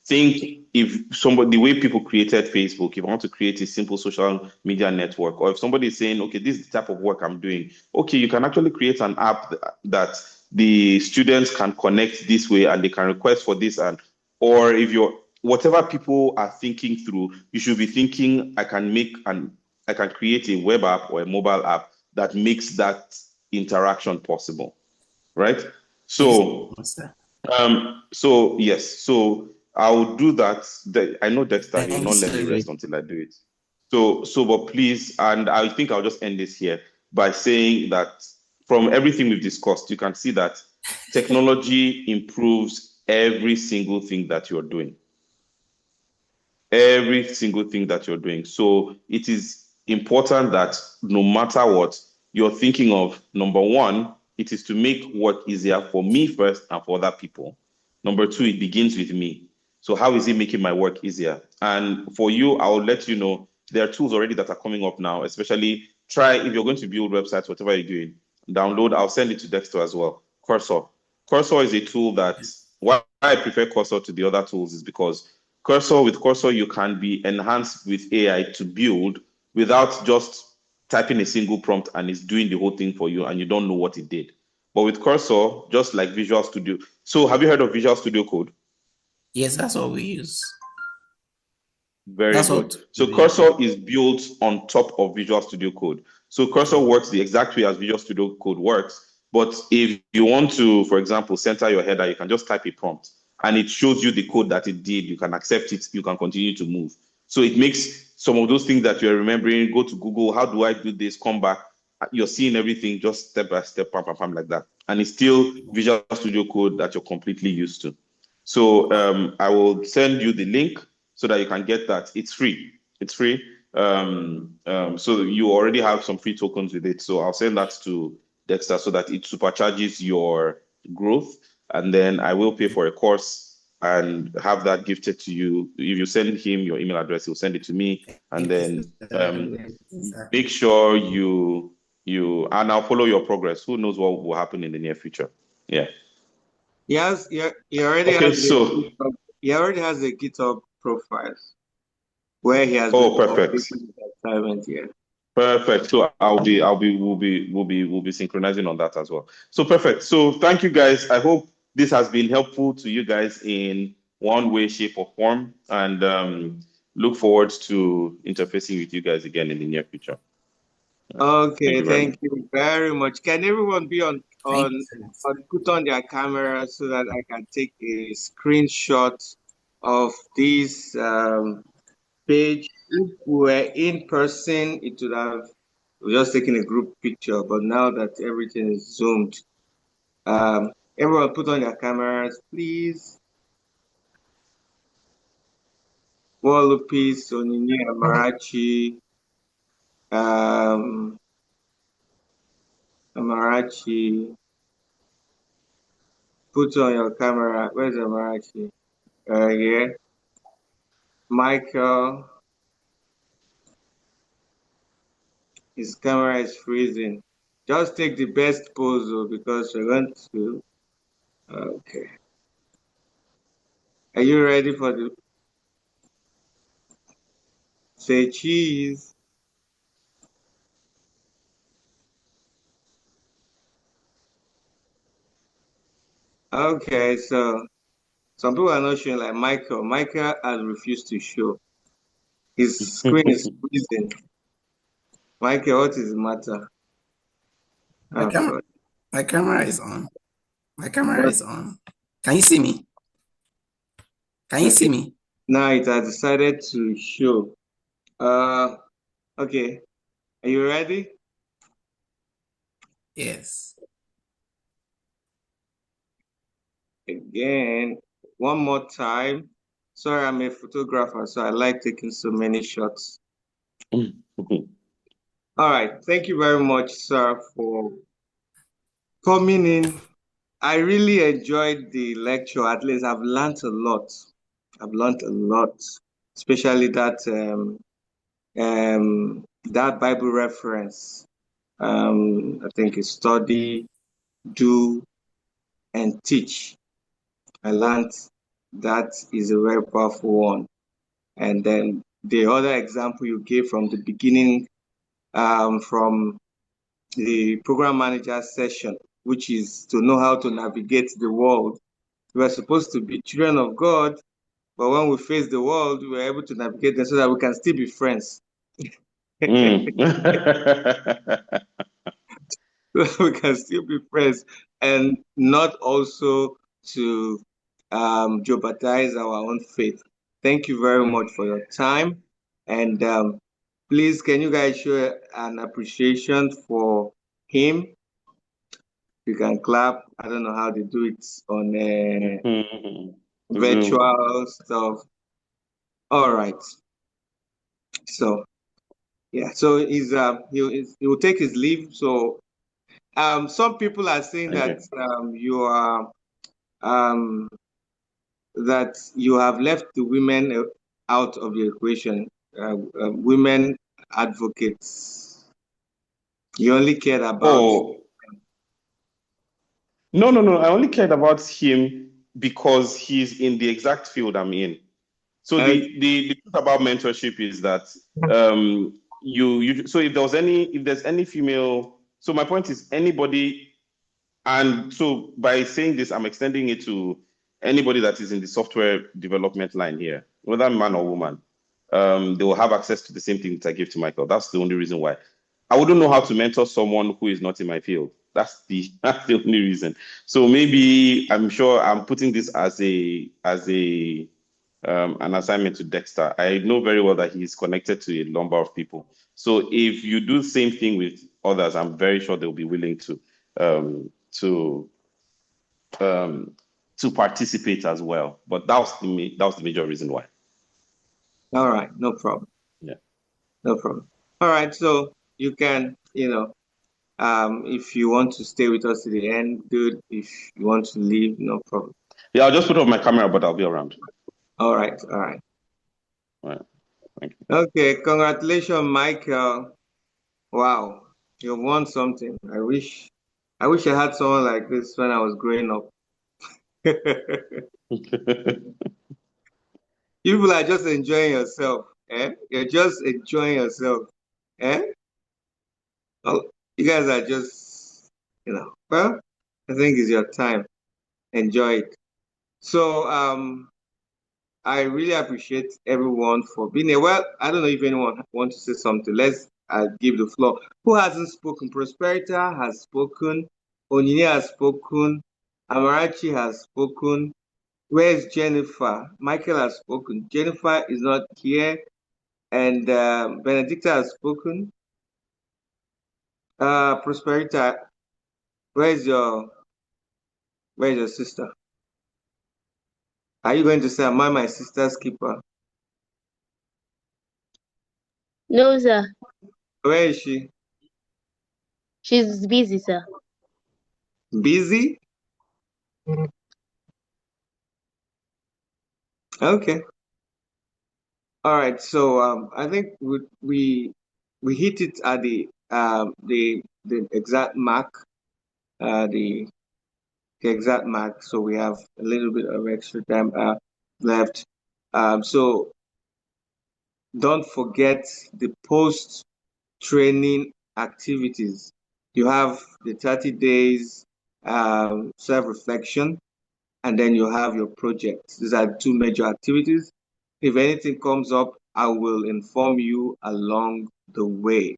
Think the way people created Facebook, if I want to create a simple social media network, or if somebody is saying, okay, this is the type of work I'm doing, okay, you can actually create an app that the students can connect this way and they can request for this, or if whatever people are thinking through, you should be thinking, I can create a web app or a mobile app that makes that interaction possible. Right? So, yes. So I'll do that. I know Dexter, he will not let me rest until I do it. But please, and I think I'll just end this here by saying that from everything we've discussed, you can see that technology improves every single thing that you're doing. Every single thing that you're doing. So it is important that no matter what, you're thinking of, number one, it is to make work easier for me first and for other people. Number two, it begins with me. So how is it making my work easier? And for you, I'll let you know, there are tools already that are coming up now, especially if you're going to build websites, whatever you're doing, download, I'll send it to Dexter as well, Cursor. Cursor is a tool that, why I prefer Cursor to the other tools is because with Cursor, you can be enhanced with AI to build without just typing a single prompt and it's doing the whole thing for you and you don't know what it did. But with Cursor, just like Visual Studio. So have you heard of Visual Studio Code? Yes, that's what we use. Very good. So Cursor is built on top of Visual Studio Code. So Cursor works the exact way as Visual Studio Code works. But if you want to, for example, center your header, you can just type a prompt and it shows you the code that it did. You can accept it. You can continue to move. So it makes some of those things that you're remembering, go to Google, how do I do this, come back. You're seeing everything just step by step, pam, like that. And it's still Visual Studio Code that you're completely used to. So I will send you the link so that you can get that. It's free. It's free. So you already have some free tokens with it. So I'll send that to Dexter so that it supercharges your growth. And then I will pay for a course and have that gifted to you. If you send him your email address, he'll send it to me. And then make sure and I'll follow your progress. Who knows what will happen in the near future? Yeah. Yes, he already has a GitHub profile where he has been perfect. assignment here. Perfect. So we'll be synchronizing on that as well. So perfect. So thank you guys. I hope this has been helpful to you guys in one way, shape, or form, and look forward to interfacing with you guys again in the near future. Okay, thank you very much. Can everyone be put on their camera so that I can take a screenshot of this page? If we were in person, it would have just taken a group picture, but now that everything is zoomed, everyone put on their cameras, please. Walupis, Onini, Amarachi, put on your camera. Where's Amarachi? Here. Michael. His camera is freezing. Just take the best pose though, because we're going to. Okay. Are you ready for the say cheese? Okay, so some people are not showing like Michael. Michael has refused to show. His screen is freezing. Michael, what is the matter? Oh God. My camera is on. My camera But is on. Can you see me? Can you see okay. me? Now it has decided to show. Okay. Are you ready? Yes. Again, one more time. Sorry, I'm a photographer, so I like taking so many shots. All right. Thank you very much, sir, for coming in. I really enjoyed the lecture. At least I've learned a lot. I've learned a lot, especially that Bible reference. I think it's study, do, and teach. I learned that is a very powerful one. And then the other example you gave from the beginning, from the program manager session, which is to know how to navigate the world. We're supposed to be children of God, but when we face the world, we're able to navigate them so that we can still be friends. Mm. We can still be friends and not also to jeopardize our own faith. Thank you very much for your time. And please, can you guys show an appreciation for him? You can clap. I don't know how they do it on Zoom. virtual stuff. All right. So yeah. So he will take his leave. So some people are saying Thank that you. you are um that you have left the women out of the equation. Women advocates. You only cared about. Oh, no. I only cared about him because he's in the exact field I'm in. So the truth about mentorship is that you so if there's any female, so my point is anybody, and so by saying this, I'm extending it to anybody that is in the software development line here, whether man or woman. They will have access to the same thing that I give to Michael. That's the only reason why. I wouldn't know how to mentor someone who is not in my field. That's the that's the only reason. So maybe I'm sure I'm putting this as a an assignment to Dexter. I know very well that he's connected to a number of people. So if you do the same thing with others, I'm very sure they'll be willing um, to to participate as well. But that was the major reason why. All right, no problem. Yeah. No problem. All right, so you can, if you want to stay with us to the end, good. If you want to leave, no problem. Yeah, I'll just put off my camera, but I'll be around. All right, all right. All right. Thank you. Okay, congratulations, Michael. Wow, you won something. I wish I had someone like this when I was growing up. You people are just enjoying yourself, eh? You're just enjoying yourself, eh? Well, you guys are just, well, I think it's your time. Enjoy it. So, I really appreciate everyone for being here. Well, I don't know if anyone wants to say something. Let's give the floor. Who hasn't spoken? Prosperita has spoken. Onyinye has spoken. Amarachi has spoken. Where's Jennifer? Michael has spoken. Jennifer is not here. And Benedicta has spoken. Prosperita, where's your sister? Are you going to say, am I my sister's keeper? No, sir. Where is she? She's busy, sir. Busy? Okay. All right. So I think we hit it at the the exact mark, the exact mark. So we have a little bit of extra time left. So don't forget the post training activities. You have the 30 days self reflection, and then you have your projects. These are two major activities. If anything comes up, I will inform you along the way.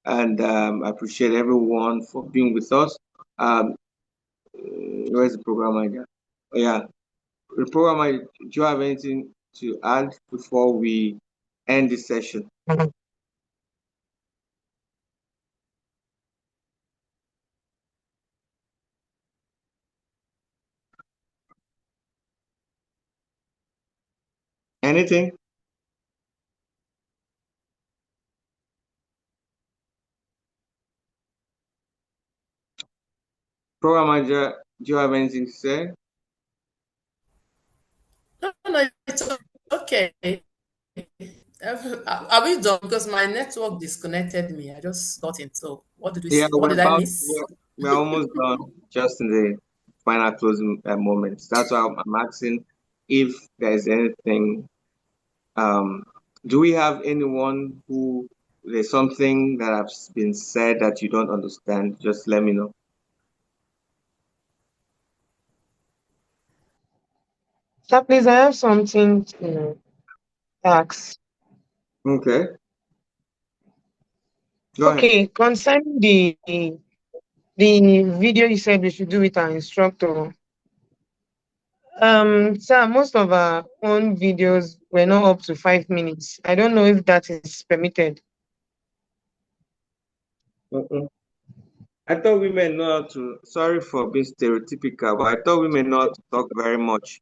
And I appreciate everyone for being with us. Where's the program manager? Oh, yeah, the program manager, do you have anything to add before we end this session? Anything? Program manager, do you have anything to say? No, it's okay. Are we done? Because my network disconnected me. I just got in. So Yeah, what we're did I about miss? we're almost done. Just in the final closing moments. That's why I'm asking if there's anything. Do we have anyone who there's something that has been said that you don't understand? Just let me know. Sir, please, I have something to ask. Okay, go ahead. Okay, concerning the video you said we should do with our instructor. Sir, most of our own videos were not up to 5 minutes. I don't know if that is permitted. Uh-uh. I thought women know how to. Sorry for being stereotypical, but I thought women know how to talk very much.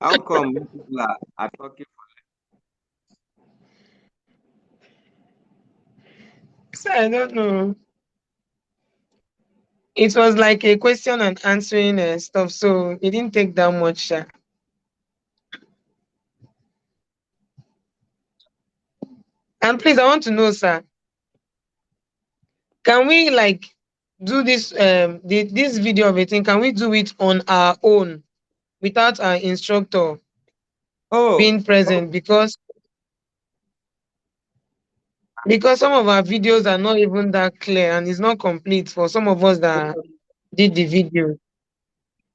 How come you people are talking? Sir, I don't know. It was like a question and answering stuff, so it didn't take that much, sir. And please, I want to know, sir, can we like do this this video of a thing? Can we do it on our own without our instructor Oh, being present? Because some of our videos are not even that clear and it's not complete for some of us that did the video.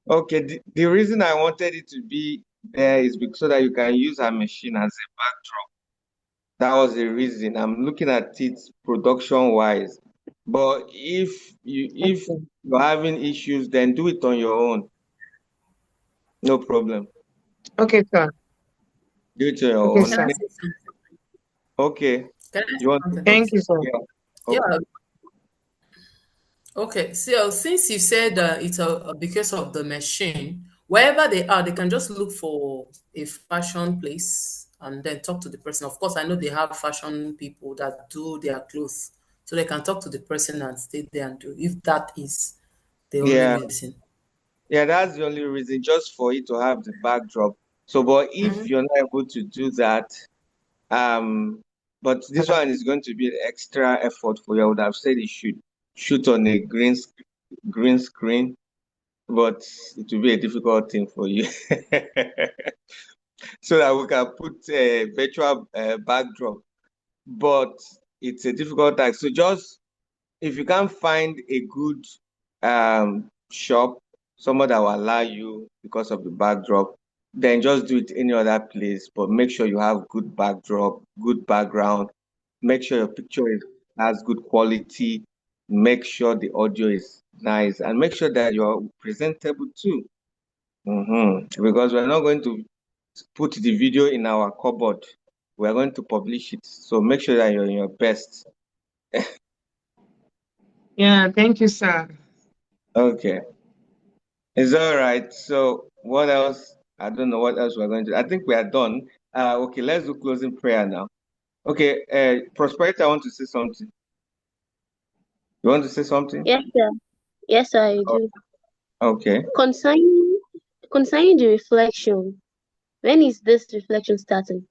okay. The reason I wanted it to be there is because so that you can use our machine as a backdrop. That was the reason. I'm looking at it production wise. But if Okay, you're having issues, then do it on your own. No problem. okay, sir. Do it on your Okay, own. Can I sir. say something? Okay. Can I You say want to something, talk? Thank please? you, sir. Yeah. Okay. Yeah. Okay. So since you said it's because of the machine, wherever they are, they can just look for a fashion place and then talk to the person. Of course, I know they have fashion people that do their clothes, so they can talk to the person and stay there and do. If that is the only Yeah. reason. Yeah, that's the only reason, just for it to have the backdrop. So, but if you're not able to do that, but this one is going to be an extra effort for you. I would have said you should shoot on a green screen, but it will be a difficult thing for you. So that we can put a virtual backdrop, but it's a difficult task. So just if you can't find a good shop, someone that will allow you because of the backdrop, then just do it any other place. But make sure you have good backdrop, good background. Make sure your picture has good quality. Make sure the audio is nice, and make sure that you're presentable too. Because we're not going to put the video in our cupboard. We're going to publish it. So make sure that you're in your best. Yeah, thank you, sir. Okay. It's all right. So what else? I don't know what else we're going to. I think we are done. Okay, let's do closing prayer now. Okay, Prosperity, I want to say something. You want to say something? Yes, sir. Yes, sir, I Oh, do. okay. Concerning the reflection, when is this reflection starting?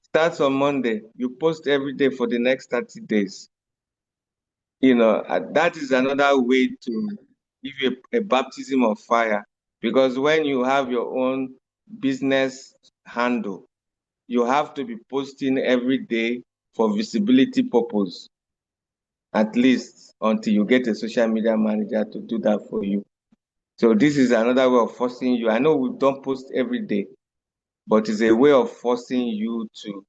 Starts on Monday. You post every day for the next 30 days. That is another way to give you a baptism of fire, because when you have your own business handle, you have to be posting every day for visibility purpose, at least until you get a social media manager to do that for you. So this is another way of forcing you. I know we don't post every day, but it's a way of forcing you to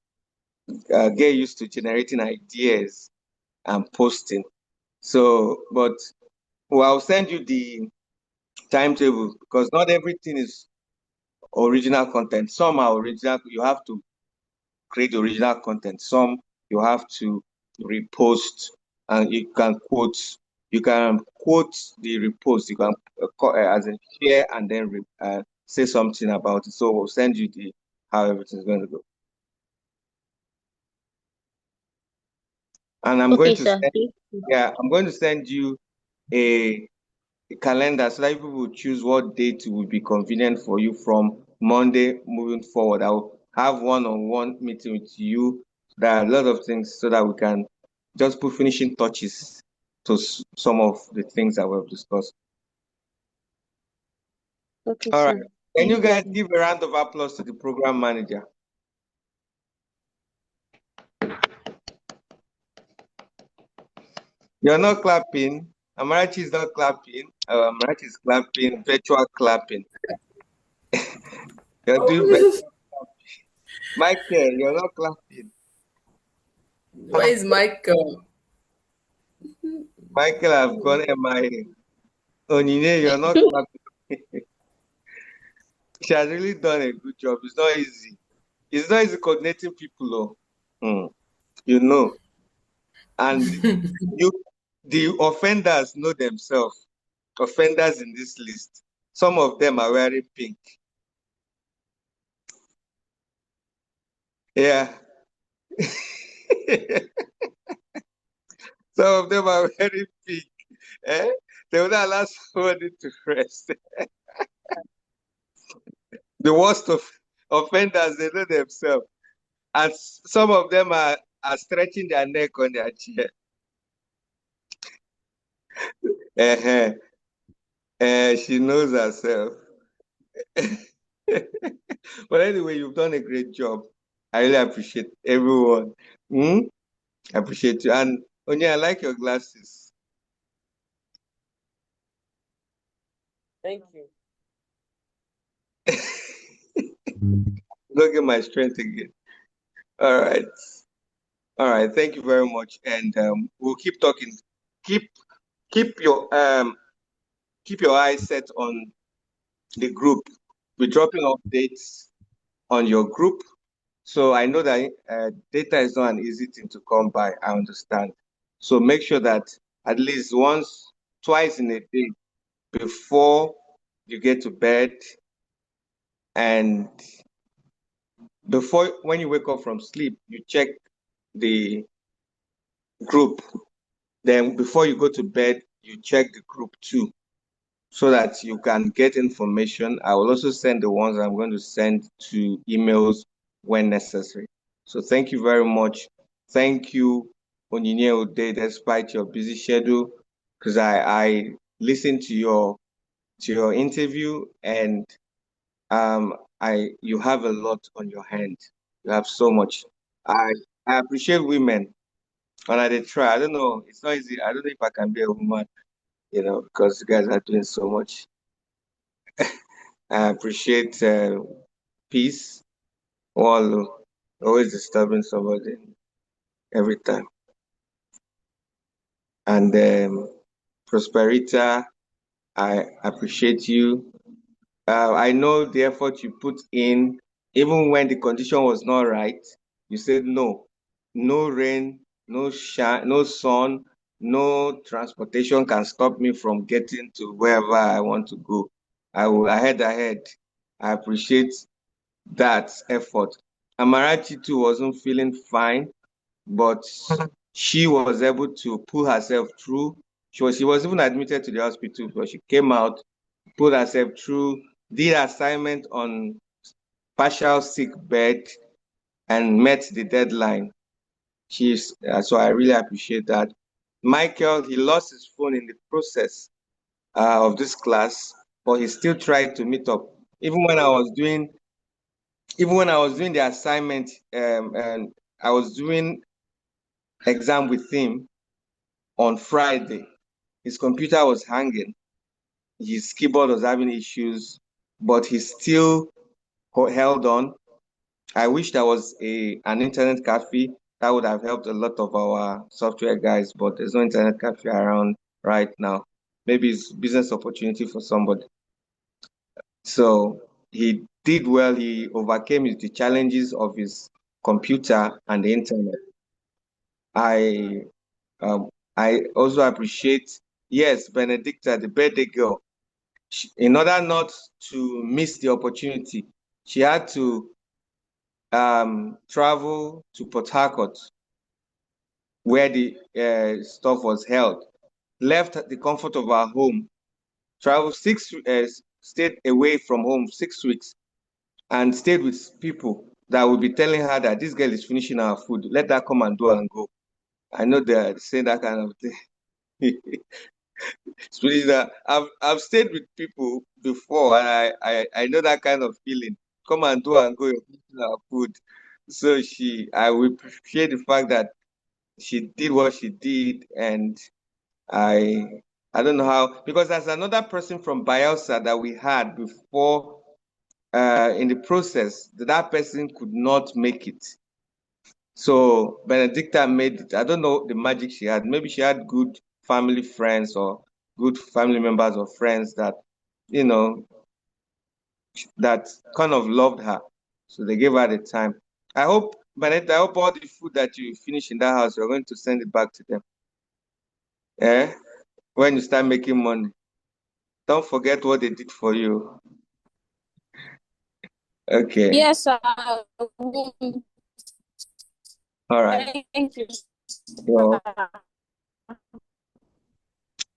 get used to generating ideas and posting. So, but I'll send you the timetable, because not everything is original content. Some are original. You have to create original content. Some you have to repost, and you can quote. You can quote the repost. You can as in share and then say something about it. So we'll send you the how everything's going to go. And I'm going Okay, to sir. I'm going to send you a calendar so that people will choose what date will be convenient for you from Monday moving forward. I'll have one-on-one meeting with you. There are a lot of things so that we can just put finishing touches to some of the things that we've discussed. Okay, All sir. right. Can you guys give a round of applause to the program manager? You're not clapping. Amarachi is not clapping. Amarachi is clapping, virtual clapping. You're doing better. Michael, you're not clapping. Where is Michael? Michael, I've gone MIA. Onine, you're not clapping. She has really done a good job. It's not easy. It's not easy coordinating people, though. You know. And the offenders know themselves. Offenders in this list. Some of them are wearing pink. Yeah. Some of them are wearing pink. Eh? They will not allow somebody to rest. The worst of offenders, they know themselves. And some of them are stretching their neck on their chair. She knows herself. But anyway, you've done a great job. I really appreciate everyone. I appreciate you. And Onya, I like your glasses. Thank you. Look at my strength again. All right. All right. Thank you very much. And we'll keep talking. Keep your eyes set on the group. We're dropping updates on your group. So I know that data is not an easy thing to come by. I understand. So make sure that at least once, twice in a day before you get to bed and before when you wake up from sleep, you check the group. Then before you go to bed, you check the group too, so that you can get information. I will also send the ones I'm going to send to emails when necessary. So thank you very much. Thank you, Onyinye Ode, despite your busy schedule, because I listened to your interview, and you have a lot on your hand. You have so much. I appreciate women, and I did try. I don't know. It's not easy. I don't know if I can be a woman, because you guys are doing so much. I appreciate peace, while always disturbing somebody every time. And Prosperita, I appreciate you. I know the effort you put in, even when the condition was not right. You said no, no rain, no shine, no sun, no transportation can stop me from getting to wherever I want to go. I head ahead. I appreciate that effort. Amarachi too wasn't feeling fine, but she was able to pull herself through. She was even admitted to the hospital, but she came out, pulled herself through, did assignment on partial sick bed, and met the deadline. So I really appreciate that. Michael, he lost his phone in the process of this class, but he still tried to meet up. Even when I was doing the assignment, and I was doing exam with him on Friday, his computer was hanging, his keyboard was having issues, but he still held on. I wish there was an internet cafe that would have helped a lot of our software guys, but there's no internet cafe around right now. Maybe it's business opportunity for somebody. So he did well. He overcame the challenges of his computer and the internet. I I also appreciate, yes, Benedicta, the birthday girl. In order not to miss the opportunity, she had to travel to Port Harcourt, where the stuff was held, left the comfort of our home, traveled stayed away from home 6 weeks, and stayed with people that will be telling her that this girl is finishing our food. Let her come and do and go. I know they're saying that kind of thing. Especially that I've stayed with people before, and I know that kind of feeling. Come and do and go, you're finishing our food. So I will appreciate the fact that she did what she did, and I don't know how, because there's another person from Bielsa that we had before in the process, that person could not make it. So Benedicta made it. I don't know the magic she had. Maybe she had good family friends or good family members or friends that, you know, that kind of loved her. So they gave her the time. I hope, Benedicta, I hope all the food that you finish in that house, you're going to send it back to them. Eh? When you start making money. Don't forget what they did for you. Okay. Yes, I will. All right. Thank you. So,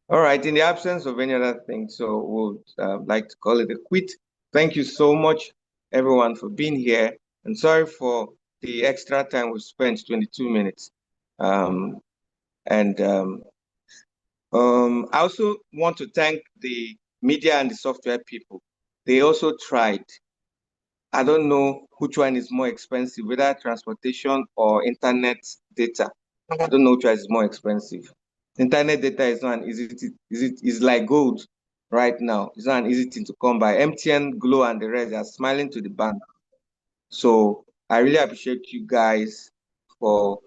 all right. In the absence of any other thing, so we'll like to call it a quit. Thank you so much, everyone, for being here. And sorry for the extra time we spent, 22 minutes. And I also want to thank the media and the software people. They also tried. I don't know which one is more expensive, whether transportation or internet data. I don't know which one is more expensive. Internet data is not an is like gold right now. It's not an easy thing to come by. MTN, Glow, and the rest are smiling to the bank. So I really appreciate you guys for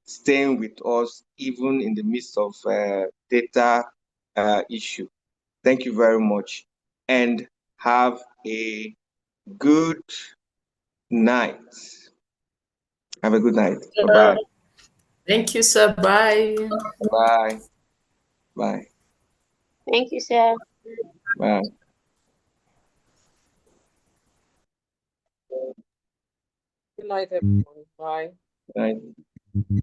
staying with us, even in the midst of data issue. Thank you very much, and have a good night. Have a good night. Bye-bye. Thank you, sir. Bye. Bye. Bye. Thank you, sir. Bye. Good night, everyone. Bye. Bye.